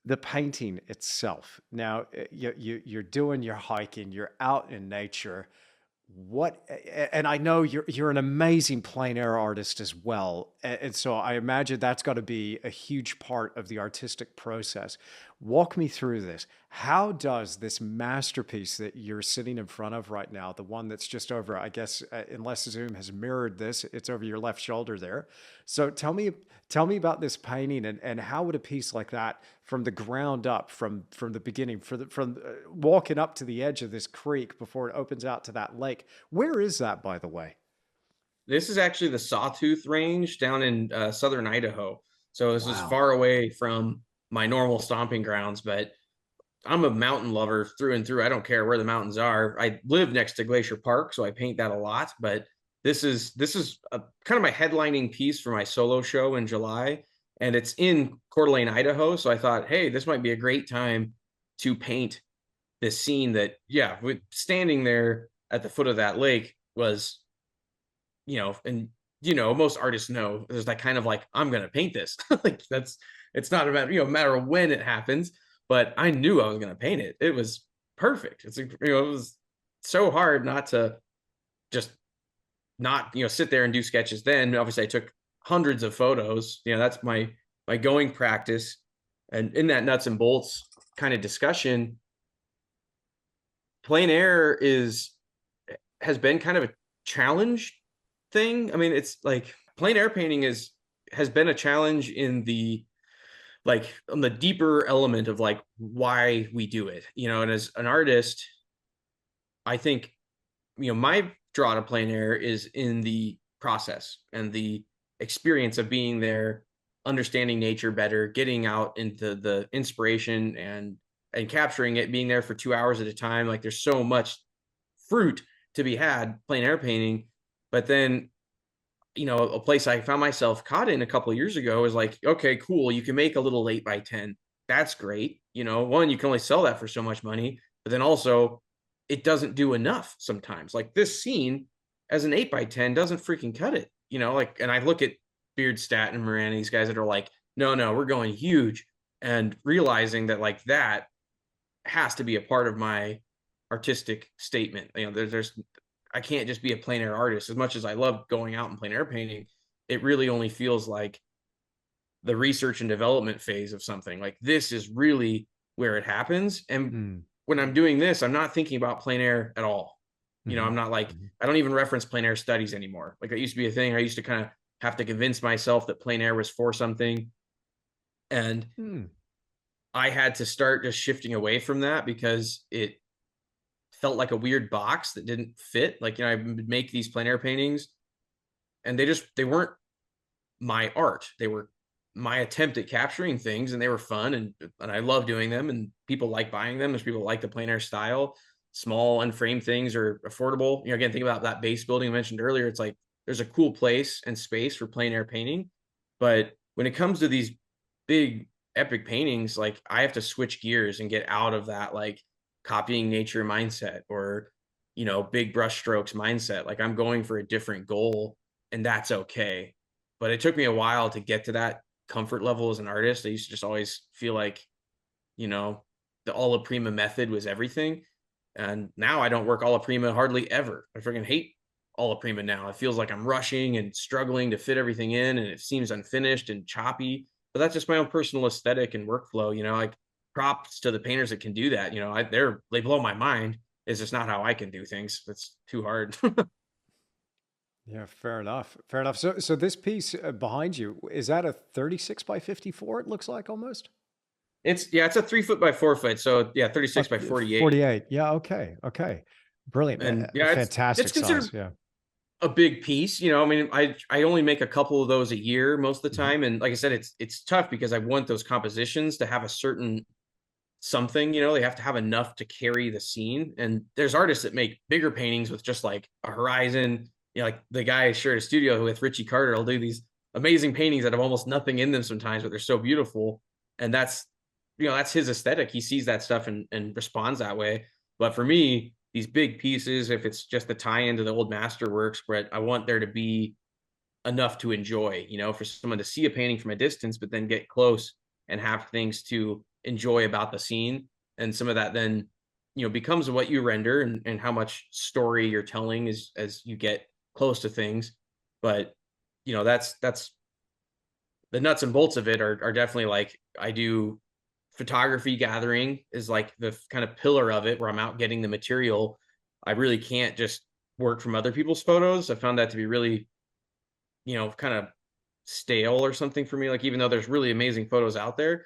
The painting itself. Now, you're doing your hiking, you're out in nature. What, and I know you're an amazing plein air artist as well, and so I imagine that's got to be a huge part of the artistic process. Walk me through this. How does this masterpiece that you're sitting in front of right now, the one that's just over, I guess, unless Zoom has mirrored this, it's over your left shoulder there. So tell me about this painting and how would a piece like that from the ground up, from the beginning, from walking up to the edge of this creek before it opens out to that lake. Where is that, by the way? This is actually the Sawtooth Range down in southern Idaho. So this is Wow. far away from my normal stomping grounds, but I'm a mountain lover through and through. I don't care where the mountains are. I live next to Glacier Park, so I paint that a lot. But this is a kind of my headlining piece for my solo show in July, and it's in Coeur d'Alene, Idaho. So I thought, hey, this might be a great time to paint this scene that, yeah, with standing there at the foot of that lake was, and most artists know there's that kind of like, I'm gonna paint this. Like that's, it's not a matter, matter of when it happens, but I knew I was gonna paint it. It was perfect. It was so hard not to just not, sit there and do sketches. Then obviously I took hundreds of photos. That's my going practice. And in that nuts and bolts kind of discussion, plein air has been kind of a challenge thing. I mean, it's like plein air painting has been a challenge in the, like, on the deeper element of like why we do it, and as an artist, I think, my draw to plein air is in the process and the experience of being there, understanding nature better, getting out into the inspiration and capturing it, being there for 2 hours at a time. Like there's so much fruit to be had plein air painting. But then a place I found myself caught in a couple of years ago is like, okay, cool. You can make a little 8x10. That's great. One, you can only sell that for so much money, but then also it doesn't do enough sometimes. Like this scene as an 8x10 doesn't freaking cut it, and I look at Beardstat and Moran, these guys that are like, no, we're going huge, and realizing that like that has to be a part of my artistic statement. There's I can't just be a plein air artist. As much as I love going out and plein air painting, it really only feels like the research and development phase of something. Like this is really where it happens. And when I'm doing this, I'm not thinking about plein air at all. I'm not like, I don't even reference plein air studies anymore. Like it used to be a thing. I used to kind of have to convince myself that plein air was for something. And I had to start just shifting away from that because it felt like a weird box that didn't fit. Like, I would make these plein air paintings and they weren't my art. They were my attempt at capturing things, and they were fun. And I love doing them, and people like buying them. There's people like the plein air style. Small unframed things are affordable. Again, think about that base building I mentioned earlier. It's like, there's a cool place and space for plein air painting. But when it comes to these big epic paintings, like I have to switch gears and get out of that, like copying nature mindset or, big brush strokes mindset. Like I'm going for a different goal, and that's okay. But it took me a while to get to that comfort level as an artist. I used to just always feel like, the alla prima method was everything. And now I don't work alla prima hardly ever. I freaking hate alla prima now. It feels like I'm rushing and struggling to fit everything in, and it seems unfinished and choppy. But that's just my own personal aesthetic and workflow. Like props to the painters that can do that. They blow my mind. It's just not how I can do things. It's too hard. Yeah, fair enough. Fair enough. So this piece behind you, is that a 36 by 54? It looks like almost. It's a 3 foot by 4 foot. So yeah, 36 by 48. 48. Yeah. Okay. Brilliant. And yeah, Fantastic it's considered size. Yeah. a big piece. I mean, I only make a couple of those a year most of the time. And like I said, it's tough because I want those compositions to have a certain something, they have to have enough to carry the scene. And there's artists that make bigger paintings with just like a horizon. Like the guy I shared a studio with, Richie Carter, will do these amazing paintings that have almost nothing in them sometimes, but they're so beautiful. And that's his aesthetic. He sees that stuff and responds that way. But for me, these big pieces, if it's just the tie-in to the old masterworks, but I want there to be enough to enjoy, for someone to see a painting from a distance, but then get close and have things to enjoy about the scene. And some of that then, becomes what you render and how much story you're telling as you get close to things. But, that's the nuts and bolts of it are definitely like, I do photography gathering is like the kind of pillar of it where I'm out getting the material. I really can't just work from other people's photos. I found that to be really, kind of stale or something for me. Like, even though there's really amazing photos out there,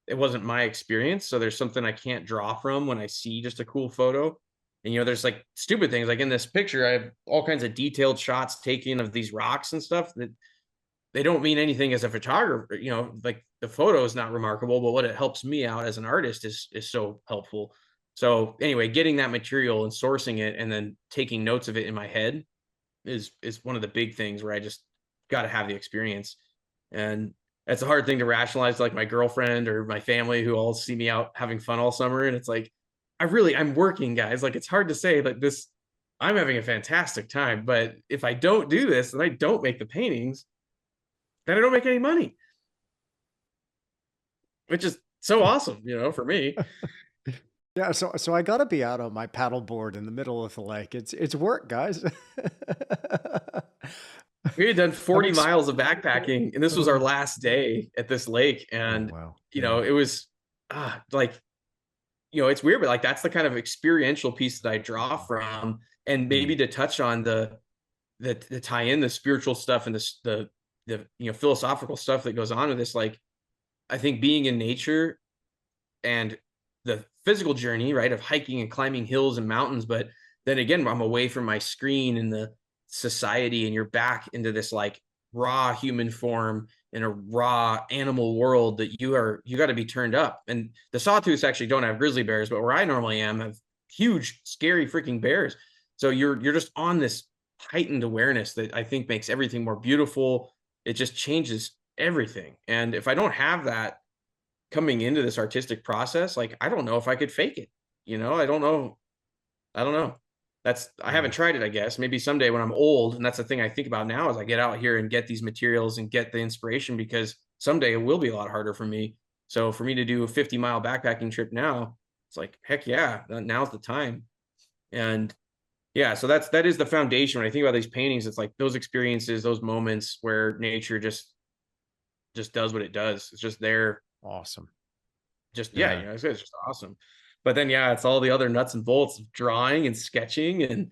it wasn't my experience. So there's something I can't draw from when I see just a cool photo. And, there's like stupid things like in this picture, I have all kinds of detailed shots taken of these rocks and stuff that they don't mean anything as a photographer. Like the photo is not remarkable, but what it helps me out as an artist is so helpful. So anyway, getting that material and sourcing it and then taking notes of it in my head is one of the big things where I just got to have the experience. And that's a hard thing to rationalize to like my girlfriend or my family who all see me out having fun all summer. And it's like, I'm working, guys. Like, it's hard to say like this, I'm having a fantastic time, but if I don't do this and I don't make the paintings, then I don't make any money, which is so awesome, for me. Yeah, so I gotta be out on my paddleboard in the middle of the lake. It's work, guys. We had done 40 miles of backpacking, and this was our last day at this lake. And, wow. It was like, it's weird, but like, that's the kind of experiential piece that I draw from. And maybe to touch on the tie in the spiritual stuff and the philosophical stuff that goes on with this. Like, I think being in nature and the physical journey, right, of hiking and climbing hills and mountains, but then again, I'm away from my screen and the society, and you're back into this like raw human form in a raw animal world that you got to be turned up. And the Sawtooths actually don't have grizzly bears, but where I normally am have huge, scary freaking bears. So you're just on this heightened awareness that I think makes everything more beautiful. It just changes everything. And if I don't have that coming into this artistic process, like I don't know if I could fake it. I don't know. I don't know. I haven't Yeah. tried it, I guess. Maybe someday when I'm old, and that's the thing I think about now as I get out here and get these materials and get the inspiration because someday it will be a lot harder for me. So for me to do a 50-mile backpacking trip now, it's like, heck yeah, now's the time. And yeah, so that is the foundation. When I think about these paintings, it's like those experiences, those moments where nature just does what it does. It's just there. Awesome. Just yeah, Yeah. it's just awesome. But then yeah, it's all the other nuts and bolts of drawing and sketching and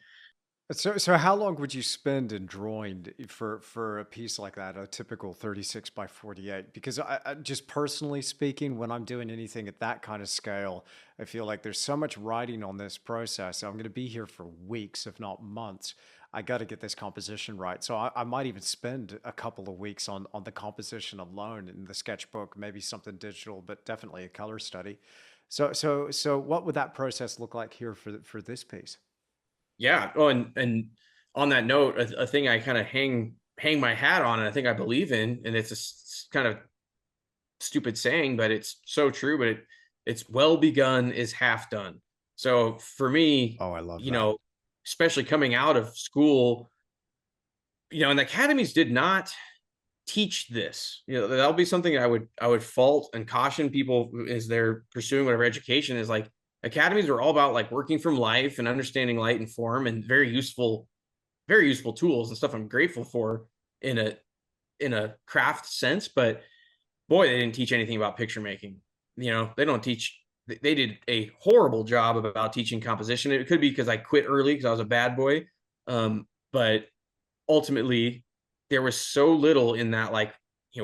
So how long would you spend in drawing for a piece like that, a typical 36 by 48? Because just personally speaking, when I'm doing anything at that kind of scale, I feel like there's so much writing on this process. I'm going to be here for weeks, if not months. I got to get this composition right. So I might even spend a couple of weeks on the composition alone in the sketchbook, maybe something digital, but definitely a color study. So what would that process look like here for this piece? yeah. Oh, and on that note, a thing I kind of hang my hat on, and I think I believe in, and it's a kind of stupid saying, but it's so true. But it's well begun is half done. So for me, Oh, I love you that. know, especially coming out of school, and the academies did not teach this. That'll be something I would fault and caution people as they're pursuing whatever education is like. Academies are all about like working from life and understanding light and form and very useful tools and stuff I'm grateful for in a craft sense. But boy, they didn't teach anything about picture making. They don't teach. They did a horrible job about teaching composition. It could be because I quit early because I was a bad boy. But ultimately, there was so little in that, like,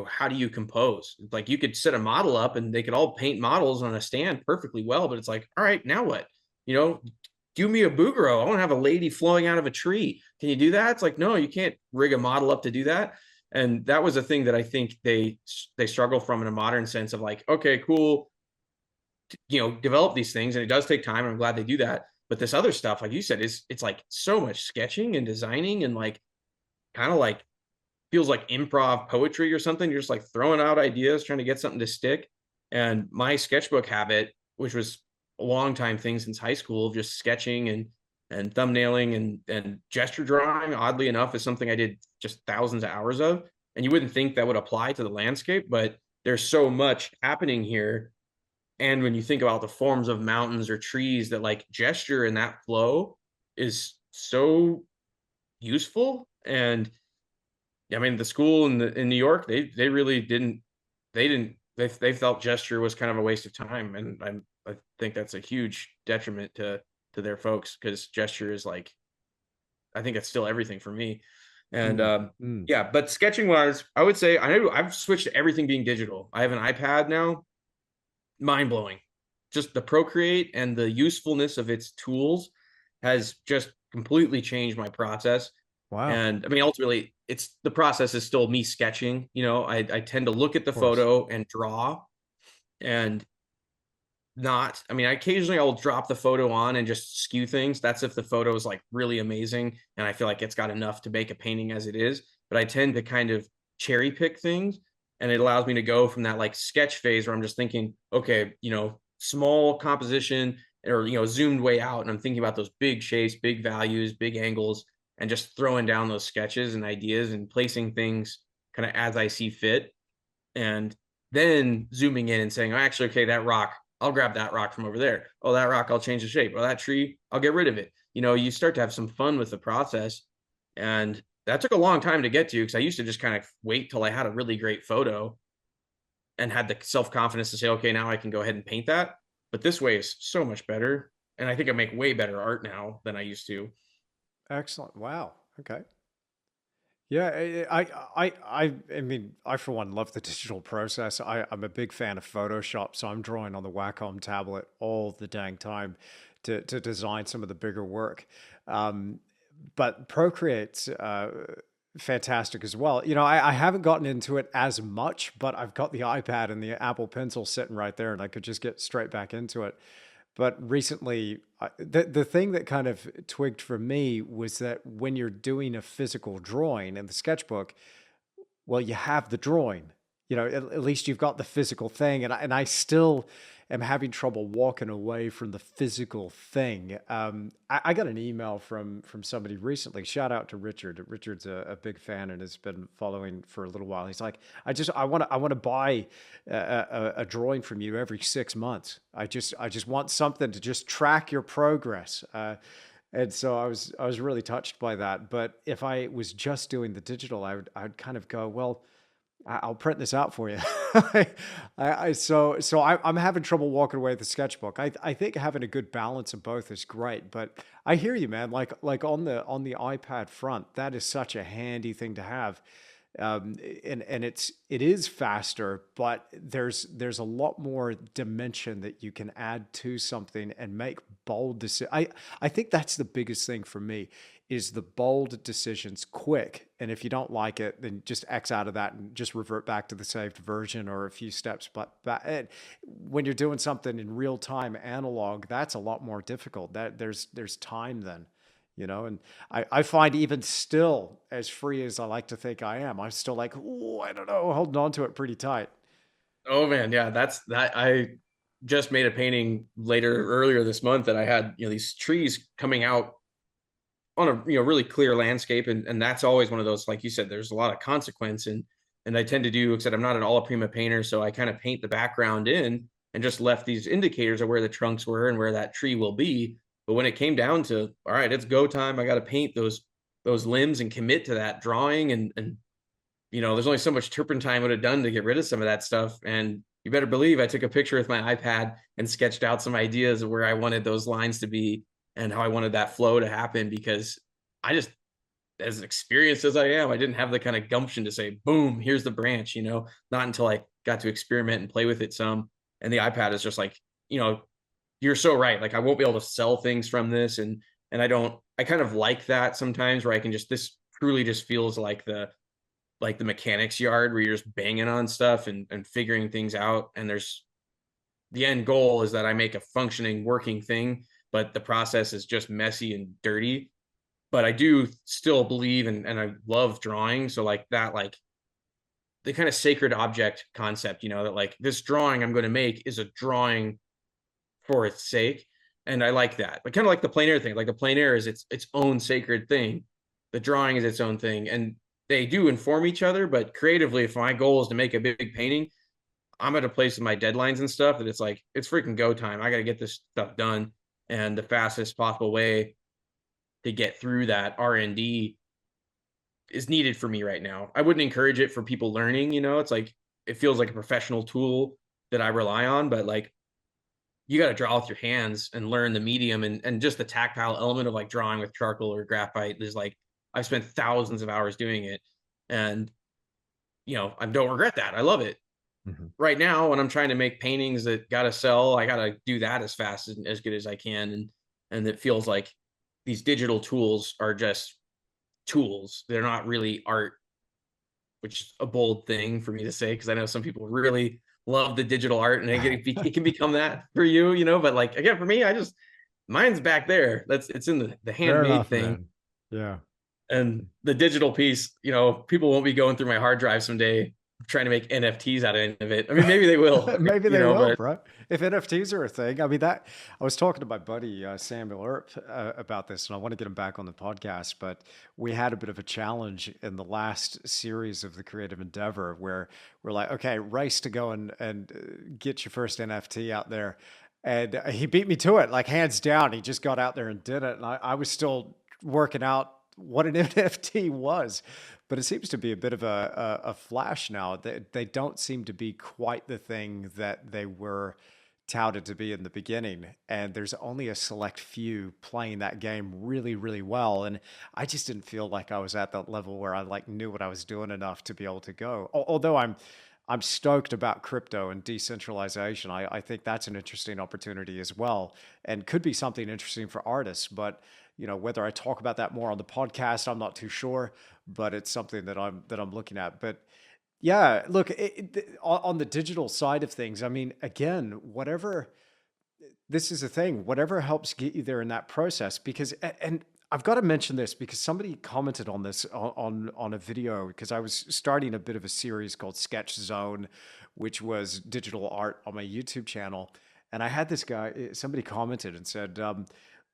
how do you compose? Like you could set a model up and they could all paint models on a stand perfectly well, but it's like, all right, now what? You know, do me a bouguereau. I want to have a lady flowing out of a tree. Can you do that? It's like, no, you can't rig a model up to do that. And that was a thing that I think they struggle from in a modern sense of like, okay, cool, develop these things, and it does take time. And I'm glad they do that. But this other stuff, like you said, it's like so much sketching and designing and like kind of like feels like improv poetry or something. You're just like throwing out ideas, trying to get something to stick. And my sketchbook habit, which was a long time thing since high school, just sketching and thumbnailing and gesture drawing, oddly enough, is something I did just thousands of hours of. And you wouldn't think that would apply to the landscape, but there's so much happening here. And when you think about the forms of mountains or trees, that like gesture and that flow is so useful. And I mean, the school in New York, they really didn't they felt gesture was kind of a waste of time, and I think that's a huge detriment to their folks because gesture is like I think it's still everything for me. And Mm, mm. yeah, but sketching wise, I would say I've switched to everything being digital. I have an iPad now. Mind blowing. Just the Procreate and the usefulness of its tools has just completely changed my process. Wow. And I mean, ultimately, it's the process is still me sketching. I tend to look at the Of course. photo and draw, and not. I mean, occasionally I'll drop the photo on and just skew things. That's if the photo is like really amazing and I feel like it's got enough to make a painting as it is. But I tend to kind of cherry pick things, and it allows me to go from that like sketch phase where I'm just thinking, okay, small composition or zoomed way out, and I'm thinking about those big shapes, big values, big angles, and just throwing down those sketches and ideas and placing things kind of as I see fit, and then zooming in and saying, oh, actually, okay, that rock, I'll grab that rock from over there. Oh, that rock, I'll change the shape. Oh, that tree, I'll get rid of it. You start to have some fun with the process. And that took a long time to get to because I used to just kind of wait till I had a really great photo and had the self-confidence to say, okay, now I can go ahead and paint that. But this way is so much better. And I think I make way better art now than I used to. Excellent. Wow. Okay. Yeah, I mean, I for one love the digital process. I'm a big fan of Photoshop, so I'm drawing on the Wacom tablet all the dang time to design some of the bigger work. Um, but Procreate's fantastic as well. I haven't gotten into it as much, but I've got the iPad and the Apple Pencil sitting right there, and I could just get straight back into it. But recently, the thing that kind of twigged for me was that when you're doing a physical drawing in the sketchbook, well, you have the drawing. At least you've got the physical thing, and I still am having trouble walking away from the physical thing. I got an email from somebody recently. Shout out to Richard. Richard's a big fan and has been following for a little while. He's like, I want to buy a drawing from you every 6 months. I just want something to just track your progress. And so I was really touched by that. But if I was just doing the digital, I'd kind of go, well, I'll print this out for you. I'm having trouble walking away with the sketchbook. I think having a good balance of both is great. But I hear you, man. Like on the iPad front, that is such a handy thing to have. And it is faster, but there's a lot more dimension that you can add to something and make bold decisions. I think that's the biggest thing for me is the bold decisions quick. And if you don't like it, then just X out of that and just revert back to the saved version or a few steps. But when you're doing something in real time analog, that's a lot more difficult. That there's time then. And I find even still, as free as I like to think I am, I'm still like, oh, I don't know, holding on to it pretty tight. Oh man, yeah, that's that. I just made a painting earlier this month that I had, these trees coming out on a really clear landscape, and that's always one of those, like you said, there's a lot of consequence, and I tend to do, except I'm not an alla prima painter, so I kind of paint the background in and just left these indicators of where the trunks were and where that tree will be. But when it came down to, all right, it's go time, I got to paint those limbs and commit to that drawing, and there's only so much turpentine would have done to get rid of some of that stuff. And you better believe I took a picture with my iPad and sketched out some ideas of where I wanted those lines to be and how I wanted that flow to happen, because I just, as experienced as I am, I didn't have the kind of gumption to say, boom, here's the branch, not until I got to experiment and play with it some. And the iPad is just like, you're so right. Like I won't be able to sell things from this. And I kind of like that sometimes where I can this truly just feels like the mechanics yard where you're just banging on stuff and figuring things out. And the end goal is that I make a functioning working thing, but the process is just messy and dirty. But I do still believe and I love drawing. So the kind of sacred object concept, that this drawing I'm going to make is a drawing for its sake. And I like that. But kind of like the plein air thing, like the plein air is its own sacred thing. The drawing is its own thing. And they do inform each other, but creatively, if my goal is to make a big painting, I'm at a place with my deadlines and stuff that it's freaking go time. I got to get this stuff done. And the fastest possible way to get through that R&D is needed for me right now. I wouldn't encourage it for people learning, it's it feels like a professional tool that I rely on, but you got to draw with your hands and learn the medium and just the tactile element of drawing with charcoal or graphite is I've spent thousands of hours doing it, and I don't regret that. I love it. Mm-hmm. Right now, when I'm trying to make paintings that got to sell, I got to do that as fast and as good as I can. And it feels like these digital tools are just tools. They're not really art, which is a bold thing for me to say, because I know some people really love the digital art and it can become that for you, but again, for me, mine's back there. It's in the handmade thing. Man. Yeah. And the digital piece, people won't be going through my hard drive someday trying to make NFTs out of it. I mean, maybe they will. Maybe they will, bro. If NFTs are a thing, I mean, I was talking to my buddy Samuel Earp about this, and I want to get him back on the podcast. But we had a bit of a challenge in the last series of the Creative Endeavour, where we're like, okay, race to go and get your first NFT out there. And he beat me to it, hands down. He just got out there and did it, and I was still working out what an NFT was. But it seems to be a bit of a flash now. They don't seem to be quite the thing that they were touted to be in the beginning. And there's only a select few playing that game really, really well. And I just didn't feel like I was at that level where I knew what I was doing enough to be able to go. Although I'm stoked about crypto and decentralization. I think that's an interesting opportunity as well, and could be something interesting for artists. But whether I talk about that more on the podcast, I'm not too sure, but it's something that I'm looking at. But yeah, look, on the digital side of things, I mean, again, whatever this is the thing, whatever helps get you there in that process, because, and I've got to mention this because somebody commented on this on a video, because I was starting a bit of a series called Sketch Zone, which was digital art on my YouTube channel. And I had this guy, somebody commented and said,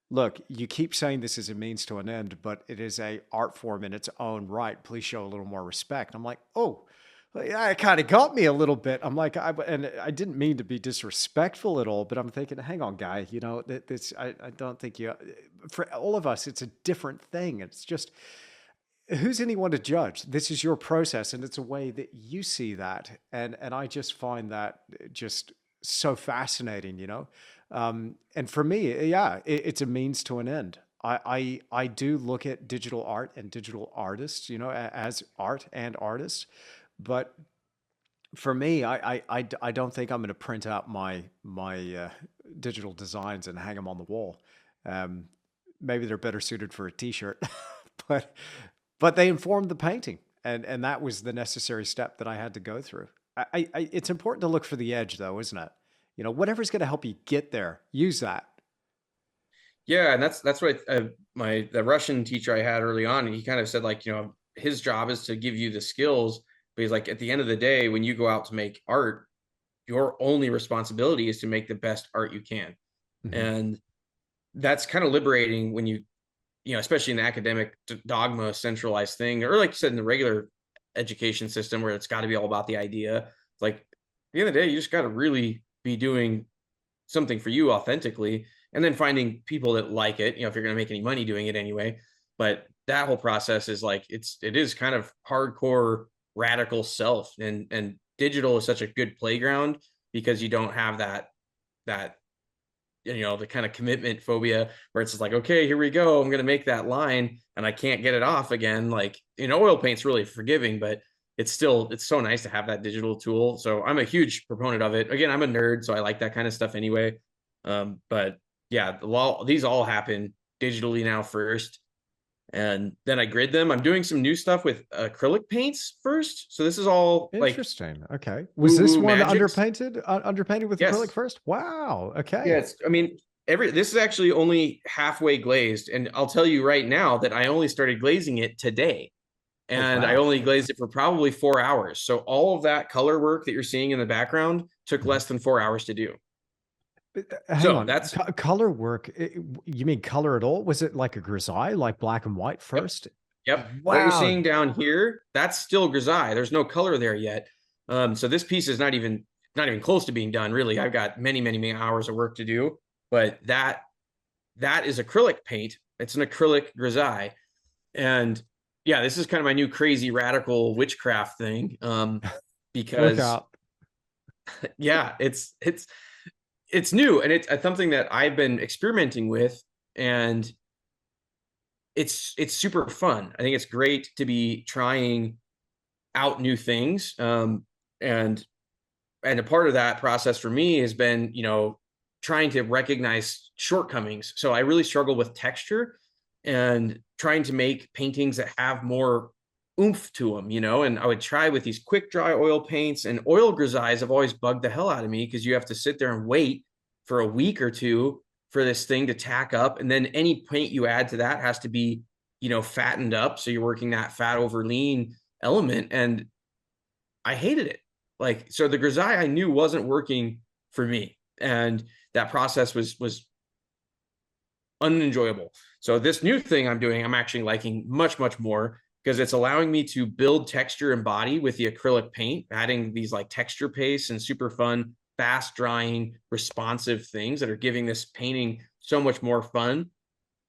look, you keep saying this is a means to an end, but it is a art form in its own right. Please show a little more respect. I'm like, oh, well, yeah, it kind of got me a little bit. I'm like, and I didn't mean to be disrespectful at all, but I'm thinking, hang on, guy, you know, this, I don't think you, for all of us, it's a different thing. It's just, who's anyone to judge? This is your process, and it's a way that you see that. And I just find that just so fascinating, you know? And for me, yeah, it's a means to an end. I do look at digital art and digital artists, you know, as art and artists. But for me, I don't think I'm going to print out my digital designs and hang them on the wall. Um, Maybe they're better suited for a T-shirt, but but they informed the painting, and that was the necessary step that I had to go through. It's important to look for the edge, though, isn't it? You know, whatever's going to help you get there, use that. Yeah, and that's what the Russian teacher I had early on, he kind of said, like, his job is to give you the skills, but he's like, at the end of the day, when you go out to make art, your only responsibility is to make the best art you can. Hmm. And that's kind of liberating when especially in the academic dogma centralized thing, or like you said, in the regular education system where it's got to be all about the idea. Like, at the end of the day, you just got to really be doing something for you authentically, and then finding people that like it, if you're going to make any money doing it anyway. But that whole process is like, it is kind of hardcore radical self, and digital is such a good playground because you don't have that the kind of commitment phobia where it's just like, okay, here we go, I'm going to make that line and I can't get it off again. Like, oil paint's really forgiving, but it's so nice to have that digital tool. So I'm a huge proponent of it. Again, I'm a nerd, so I like that kind of stuff anyway. But yeah, these all happen digitally now first, and then I grid them. I'm doing some new stuff with acrylic paints first. So this is all like Interesting. Okay. Was woo this woo one magics. underpainted with acrylic Yes. first? Wow. Okay. Yes. I mean, this is actually only halfway glazed. And I'll tell you right now that I only started glazing it today. Oh, And I wow. only glazed it for probably 4 hours. So all of that color work that you're seeing in the background took Mhm. less than 4 hours to do. Hang So on. that's, Color work. You mean color at all? Was it like a grisaille, like black and white yep. first? Yep. What you're Wow. seeing down here, that's still grisaille. There's no color there yet. So this piece is not even close to being done, really. I've got many, many, many hours of work to do. But that is acrylic paint. It's an acrylic grisaille. And yeah, this is kind of my new crazy radical witchcraft thing. Look Because out. yeah, it's new, and it's something that I've been experimenting with, and it's super fun. I think it's great to be trying out new things. And a part of that process for me has been, trying to recognize shortcomings. So I really struggle with texture and trying to make paintings that have more oomph to them, and I would try with these quick dry oil paints, and oil grisailles have always bugged the hell out of me because you have to sit there and wait for a week or two for this thing to tack up. And then any paint you add to that has to be, fattened up. So you're working that fat over lean element. And I hated it. Like, so the grisaille I knew wasn't working for me. And that process was unenjoyable. So this new thing I'm doing, I'm actually liking much, much more because it's allowing me to build texture and body with the acrylic paint, adding these like texture pastes and super fun, fast drying, responsive things that are giving this painting so much more fun.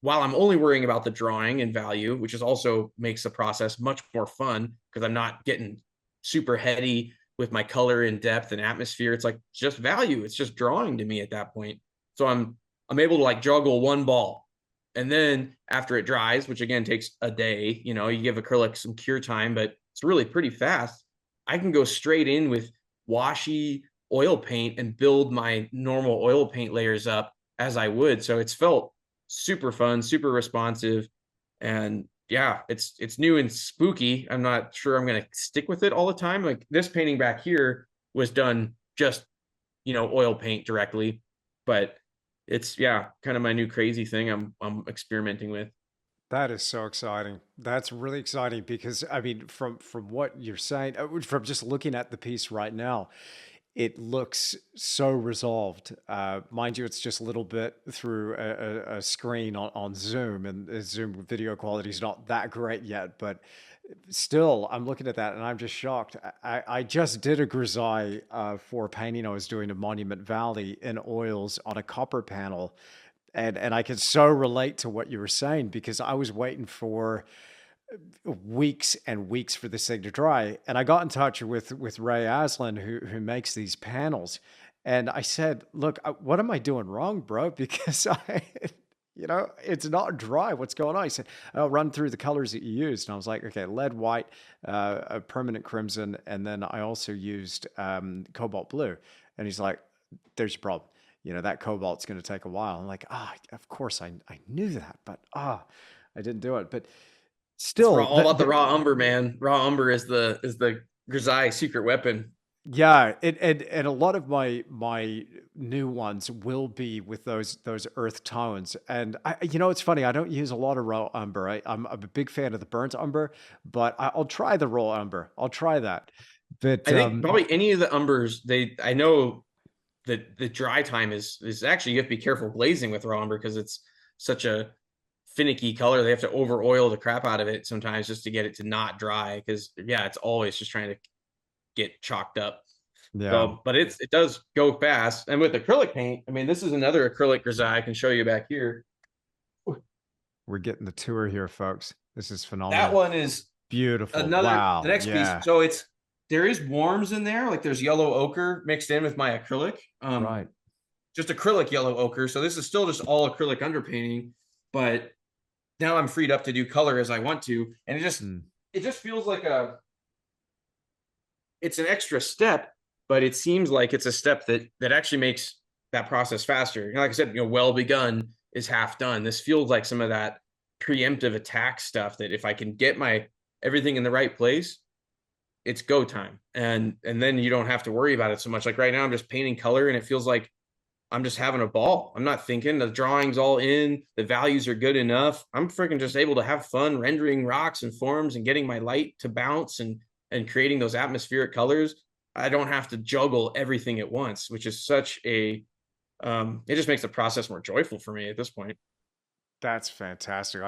While I'm only worrying about the drawing and value, which is also makes the process much more fun because I'm not getting super heady with my color and depth and atmosphere. It's like just value. It's just drawing to me at that point. So I'm able to like juggle one ball. And then after it dries, which again takes a day, you give acrylic some cure time, but it's really pretty fast. I can go straight in with washy oil paint and build my normal oil paint layers up as I would. So it's felt super fun, super responsive. And yeah, it's new and spooky. I'm not sure I'm going to stick with it all the time. Like this painting back here was done just, oil paint directly, but it's, yeah, kind of my new crazy thing I'm experimenting with. That is so exciting. That's really exciting because I mean, from what you're saying, from just looking at the piece right now, it looks so resolved. Mind you, it's just a little bit through a screen on Zoom, and Zoom video quality is not that great yet. But still, I'm looking at that and I'm just shocked. I just did a grisaille for a painting I was doing of Monument Valley in oils on a copper panel, and I can so relate to what you were saying because I was waiting for weeks and weeks for this thing to dry. And I got in touch with Ray Aslan, who makes these panels, and I said, "Look, what am I doing wrong, bro? Because it's not dry. What's going on?" He said, "I'll run through the colors that you used." And I was like, "Okay, lead white, a permanent crimson, and then I also used cobalt blue." And he's like, "There's your problem. That cobalt's going to take a while." I'm like, of course I knew that, but I didn't do it. But It's still, all about the raw umber, man. Raw umber is the grisaille secret weapon. yeah, and a lot of my new ones will be with those earth tones. And it's funny. I don't use a lot of raw umber. I'm a big fan of the burnt umber, but I'll try the raw umber. I'll try that. But I think probably any of the umbers, I know that the dry time is actually, you have to be careful glazing with raw umber because it's such a finicky color. They have to over oil the crap out of it sometimes just to get it to not dry, because yeah, it's always just trying to get chalked up. yeah, So, but it does go fast. And with acrylic paint, I mean, this is another acrylic grisaille I can show you back here. we're getting the tour here, folks. This is That phenomenal. one is Beautiful. the Wow. next piece. Yeah. So there is warms in there, like there's yellow ochre mixed in with my acrylic. Right. Just acrylic yellow ochre. So this is still just all acrylic underpainting, but now I'm freed up to do color as I want to. And Mm. it just feels like it's an extra step, but it seems like it's a step that actually makes that process faster. Like I said, well begun is half done. This feels like some of that preemptive attack stuff that if I can get my everything in the right place, it's go time. And then you don't have to worry about it so much. Like right now, I'm just painting color and it feels like I'm just having a ball. I'm not thinking, the drawing's all in, the values are good enough. I'm freaking just able to have fun rendering rocks and forms and getting my light to bounce and creating those atmospheric colors. I don't have to juggle everything at once, which is such a it just makes the process more joyful for me at this point. That's fantastic.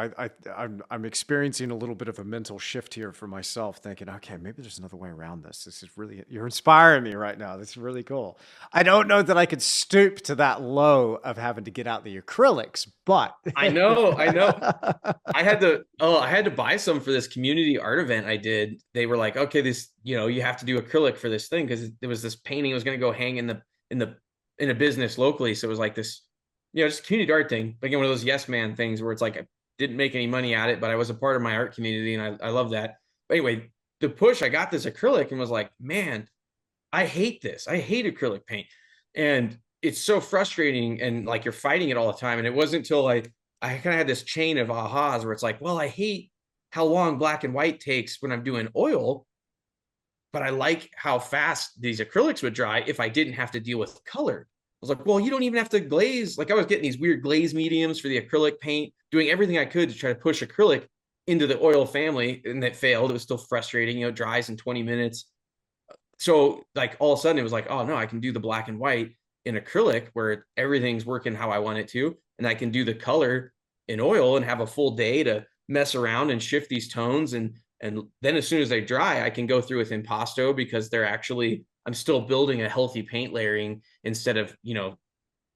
I'm experiencing a little bit of a mental shift here for myself, thinking, okay, maybe there's another way around this. This is really, you're inspiring me right now. This is really cool. I don't know that I could stoop to that low of having to get out the acrylics, but I know. I had to buy some for this community art event I did. They were like, okay, this, you have to do acrylic for this thing because there was this painting that was going to go hang in the in a business locally. So it was like this, just community art thing. Again, one of those yes man things where it's like I didn't make any money at it, but I was a part of my art community and I love that. But anyway, the push, I got this acrylic and was like, man, I hate this. I hate acrylic paint. And it's so frustrating and like you're fighting it all the time. And it wasn't until I kind of had this chain of ahas where it's like, well, I hate how long black and white takes when I'm doing oil, but I like how fast these acrylics would dry if I didn't have to deal with color. I was like, well, you don't even have to glaze. Like I was getting these weird glaze mediums for the acrylic paint, doing everything I could to try to push acrylic into the oil family, and that failed. It was still frustrating. It dries in 20 minutes. So like all of a sudden it was like, oh no, I can do the black and white in acrylic where everything's working how I want it to. And I can do the color in oil and have a full day to mess around and shift these tones. And then as soon as they dry, I can go through with impasto because I'm still building a healthy paint layering instead of,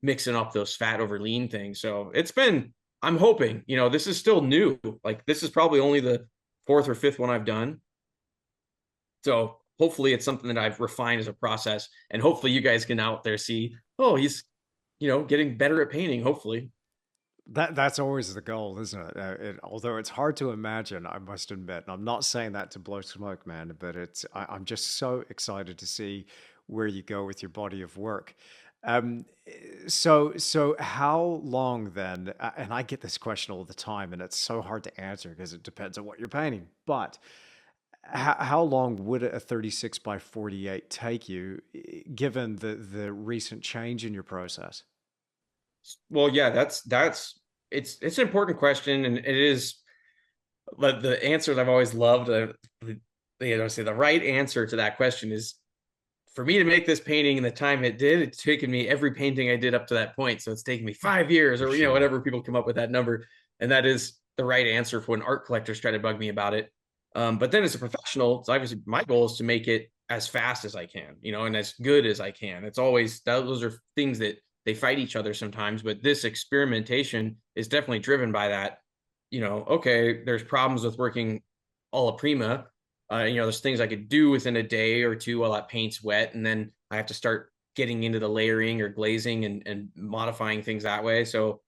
mixing up those fat over lean things. So I'm hoping, this is still new. Like this is probably only the fourth or fifth one I've done. So hopefully it's something that I've refined as a process, and hopefully you guys can out there see, oh, he's, getting better at painting, hopefully. that's always the goal, isn't it? Although it's hard to imagine, I must admit, and I'm not saying that to blow smoke, man, but I'm just so excited to see where you go with your body of work. Um, so how long then? And I get this question all the time, and it's so hard to answer because it depends on what you're painting. But how long would a 36 by 48 take you, given the recent change in your process? Well, yeah, that's it's an important question, and it is. But the answer that I've always loved, say the right answer to that question is for me to make this painting in the time it did. It's taken me every painting I did up to that point, so it's taken me 5 years, For or sure. whatever people come up with that number, and that is the right answer for when art collectors try to bug me about it. But then as a professional, it's obviously my goal is to make it as fast as I can, and as good as I can. It's always those are things that they fight each other sometimes, but this experimentation is definitely driven by that. Okay, there's problems with working alla prima. There's things I could do within a day or two while that paint's wet, and then I have to start getting into the layering or glazing and modifying things that way. So,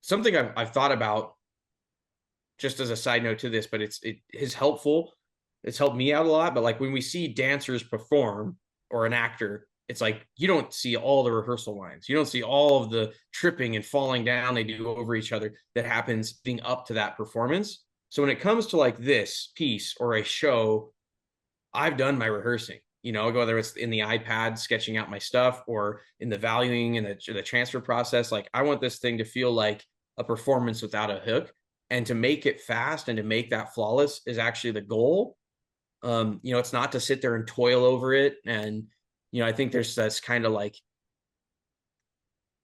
something I've thought about just as a side note to this, but it is helpful. It's helped me out a lot. But like when we see dancers perform or an actor, it's like you don't see all the rehearsal lines. You don't see all of the tripping and falling down they do over each other that happens being up to that performance. So when it comes to like this piece or a show, I've done my rehearsing, whether it's in the iPad sketching out my stuff or in the valuing and the transfer process. Like I want this thing to feel like a performance without a hook, and to make it fast and to make that flawless is actually the goal. It's not to sit there and toil over it. And, I think there's this kind of like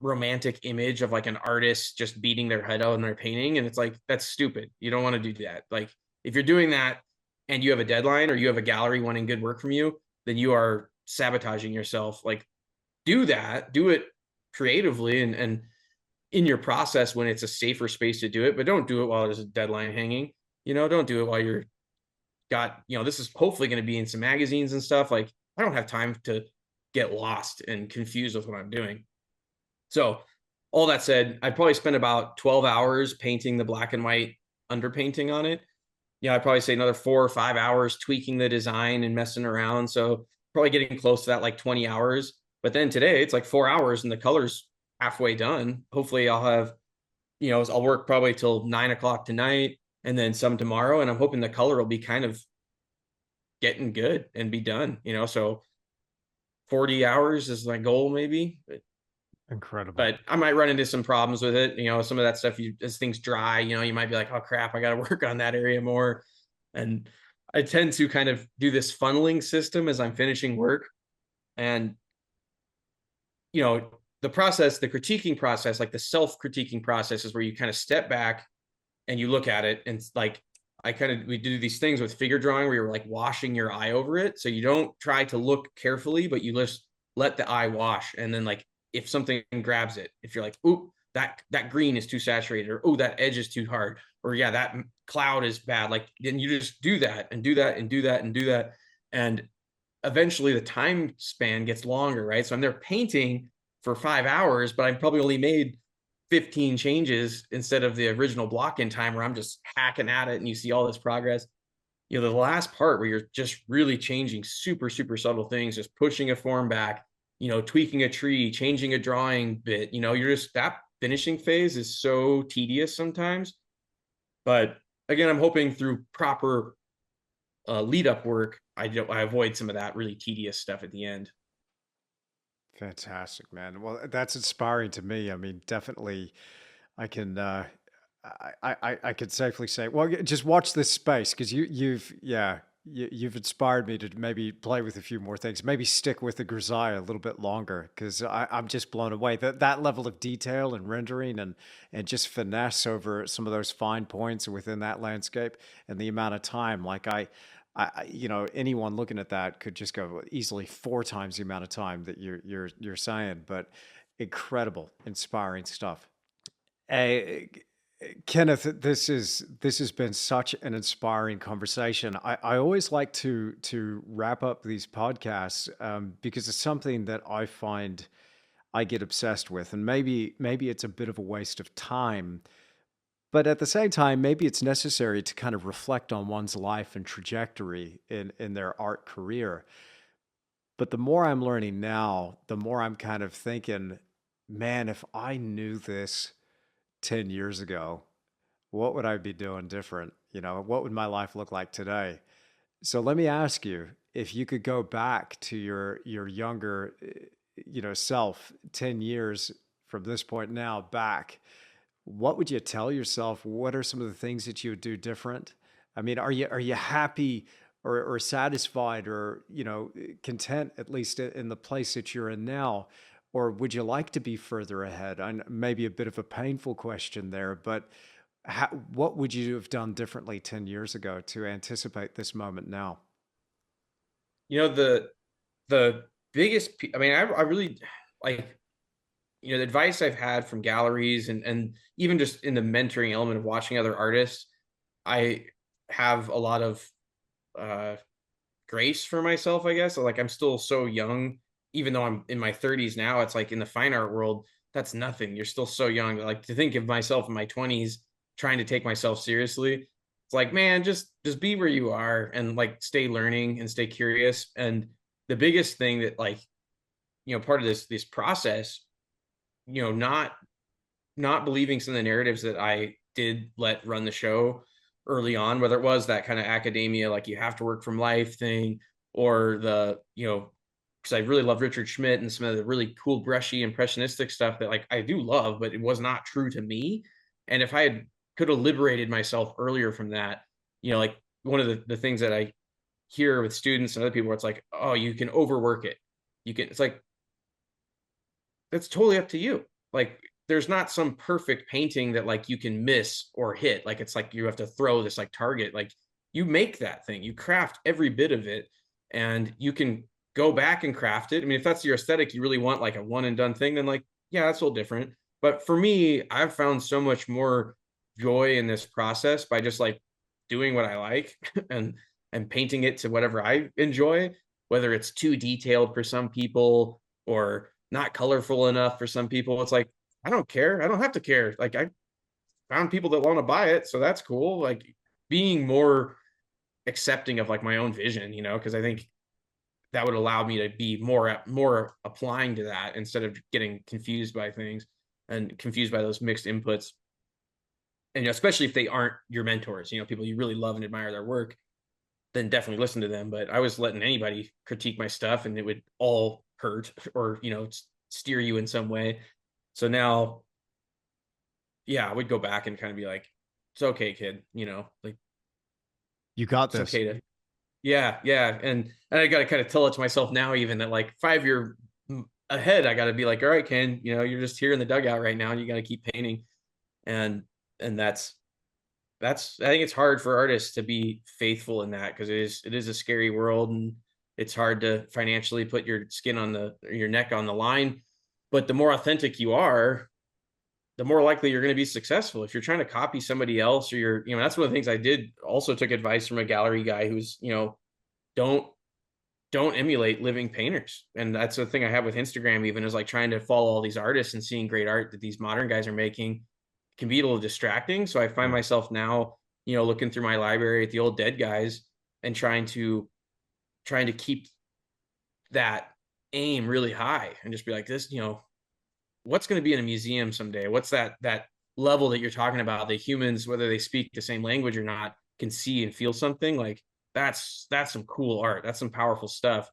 romantic image of like an artist just beating their head out in their painting. And it's like, that's stupid. You don't want to do that. Like if you're doing that and you have a deadline or you have a gallery wanting good work from you, then you are sabotaging yourself. Like do that, do it creatively and in your process when it's a safer space to do it, but don't do it while there's a deadline hanging. Don't do it while you're this is hopefully going to be in some magazines and stuff. Like I don't have time to get lost and confused with what I'm doing. So all that said, I probably spent about 12 hours painting the black and white underpainting on it. I'd probably say another 4 or 5 hours tweaking the design and messing around. So probably getting close to that, like 20 hours. But then today it's like 4 hours and the color's halfway done. Hopefully I'll have, I'll work probably till 9 o'clock tonight and then some tomorrow. And I'm hoping the color will be kind of getting good and be done, so 40 hours is my goal maybe. Incredible. But I might run into some problems with it. Some of that stuff, as things dry, you might be like, oh crap, I got to work on that area more. And I tend to kind of do this funneling system as I'm finishing work. And, the process, the critiquing process, like the self-critiquing process is where you kind of step back and you look at it. And it's like, we do these things with figure drawing where you're like washing your eye over it. So you don't try to look carefully, but you just let the eye wash. And then like, if something grabs it, if you're like, "Ooh, that green is too saturated," or "Oh, that edge is too hard," or "Yeah, that cloud is bad," like then you just do that and do that and do that and do that, and eventually the time span gets longer, right? So I'm there painting for 5 hours, but I've probably only made 15 changes instead of the original block in time where I'm just hacking at it and you see all this progress. The last part where you're just really changing super, super subtle things, just pushing a form back, tweaking a tree, changing a drawing bit, you're just that finishing phase is so tedious sometimes. But again, I'm hoping through proper lead up work, I avoid some of that really tedious stuff at the end. Fantastic, man. Well, that's inspiring to me. I mean, definitely, I can, I could safely say, well, just watch this space because you've inspired me to maybe play with a few more things. Maybe stick with the grisaille a little bit longer because I'm just blown away that level of detail and rendering and just finesse over some of those fine points within that landscape and the amount of time. Like anyone looking at that could just go easily 4 times the amount of time that you're saying, but incredible, inspiring stuff. Hey, Kenneth, this has been such an inspiring conversation. I always like to wrap up these podcasts because it's something that I find I get obsessed with, and maybe it's a bit of a waste of time, but at the same time, maybe it's necessary to kind of reflect on one's life and trajectory in their art career. But the more I'm learning now, the more I'm kind of thinking, man, if I knew this 10 years ago, what would I be doing different? What would my life look like today? So let me ask you, if you could go back to your younger, self 10 years from this point now back, what would you tell yourself? What are some of the things that you would do different? I mean, are you happy or satisfied or, content, at least in the place that you're in now? Or would you like to be further ahead? Maybe a bit of a painful question there, but what would you have done differently 10 years ago to anticipate this moment now? The biggest, I mean, I really like, the advice I've had from galleries and even just in the mentoring element of watching other artists, I have a lot of uh, grace for myself, I guess. Like, I'm still so young, even though I'm in my 30s now. It's like in the fine art world, that's nothing. You're still so young. Like, to think of myself in my 20s trying to take myself seriously, it's like, man, just be where you are and like stay learning and stay curious. And the biggest thing that, like, part of this process, not believing some of the narratives that I did let run the show early on, whether it was that kind of academia, like you have to work from life thing, or because I really love Richard Schmidt and some of the really cool brushy impressionistic stuff that, like, I do love, but it was not true to me. And if I could have liberated myself earlier from that, like one of the things that I hear with students and other people, where it's like, oh, you can overwork it. It's like, that's totally up to you. Like, there's not some perfect painting that like you can miss or hit. Like, it's like you have to throw this like target. Like, you make that thing, you craft every bit of it, and you can go back and craft it. I mean, if that's your aesthetic, you really want like a one and done thing, then like, yeah, that's a little different. But for me, I've found so much more joy in this process by just like doing what I like and painting it to whatever I enjoy, whether it's too detailed for some people or not colorful enough for some people. It's like, I don't care. I don't have to care. Like, I found people that want to buy it, so that's cool. Like, being more accepting of like my own vision, because I think that would allow me to be more applying to that instead of getting confused by things and confused by those mixed inputs. And especially if they aren't your mentors, people you really love and admire their work, then definitely listen to them. But I was letting anybody critique my stuff and it would all hurt or, steer you in some way. So now, yeah, I would go back and kind of be like, it's okay, kid, like, You got it's this. okay to, yeah. And I got to kind of tell it to myself now, even that like 5 year ahead, I got to be like, all right, Ken, you're just here in the dugout right now and you got to keep painting. And that's, I think it's hard for artists to be faithful in that, because it is a scary world, and it's hard to financially put your your neck on the line. But the more authentic you are, the more likely you're going to be successful. If you're trying to copy somebody else, or that's one of the things I did. Also took advice from a gallery guy who's, don't emulate living painters. And that's the thing I have with Instagram, even, is like trying to follow all these artists and seeing great art that these modern guys are making can be a little distracting. So I find myself now, looking through my library at the old dead guys and trying to keep that aim really high and just be like, this, what's going to be in a museum someday? What's that level that you're talking about? The humans, whether they speak the same language or not, can see and feel something. Like, that's some cool art. That's some powerful stuff.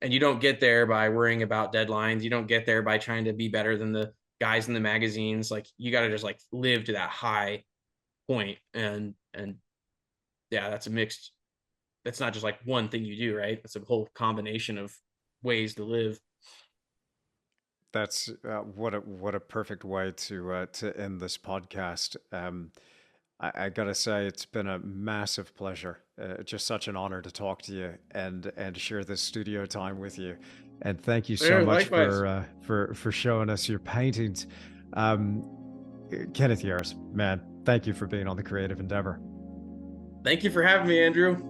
And you don't get there by worrying about deadlines. You don't get there by trying to be better than the guys in the magazines. Like, you got to just like live to that high point. And yeah, that's not just like one thing you do, right? It's a whole combination of ways to live. That's what a perfect way to end this podcast. I gotta say, it's been a massive pleasure. Just such an honor to talk to you and share this studio time with you. And thank you so much for showing us your paintings. Kenneth Yarus, man, thank you for being on the Creative Endeavour. Thank you for having me, Andrew.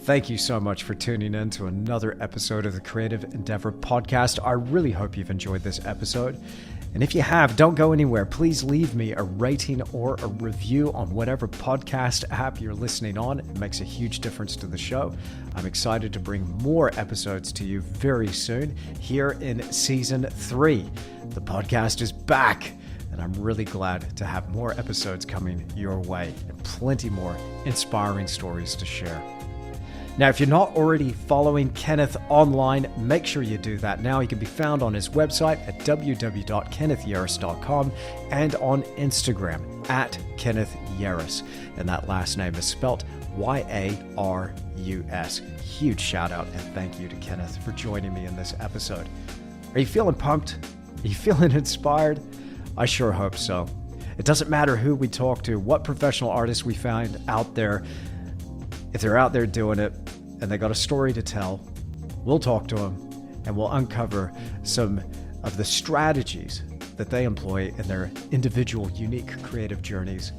Thank you so much for tuning in to another episode of the Creative Endeavour podcast. I really hope you've enjoyed this episode. And if you have, don't go anywhere. Please leave me a rating or a review on whatever podcast app you're listening on. It makes a huge difference to the show. I'm excited to bring more episodes to you very soon here in season 3. The podcast is back, and I'm really glad to have more episodes coming your way and plenty more inspiring stories to share. Now, if you're not already following Kenneth online, make sure you do that now. He can be found on his website at www.kennethyarus.com and on Instagram at Kenneth Yarus. And that last name is spelt Yarus. Huge shout out and thank you to Kenneth for joining me in this episode. Are you feeling pumped? Are you feeling inspired? I sure hope so. It doesn't matter who we talk to, what professional artists we find out there. If they're out there doing it and they got a story to tell, we'll talk to them and we'll uncover some of the strategies that they employ in their individual, unique creative journeys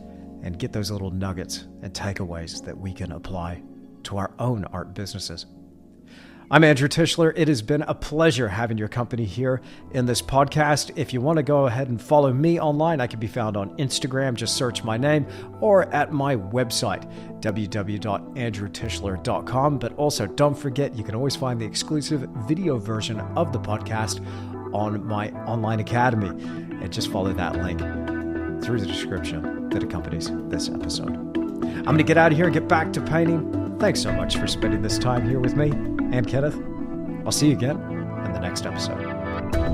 and get those little nuggets and takeaways that we can apply to our own art businesses. I'm Andrew Tischler. It has been a pleasure having your company here in this podcast. If you want to go ahead and follow me online, I can be found on Instagram. Just search my name, or at my website, www.andrewtischler.com. But also, don't forget, you can always find the exclusive video version of the podcast on my online academy. And just follow that link through the description that accompanies this episode. I'm going to get out of here and get back to painting. Thanks so much for spending this time here with me and Kenneth. I'll see you again in the next episode.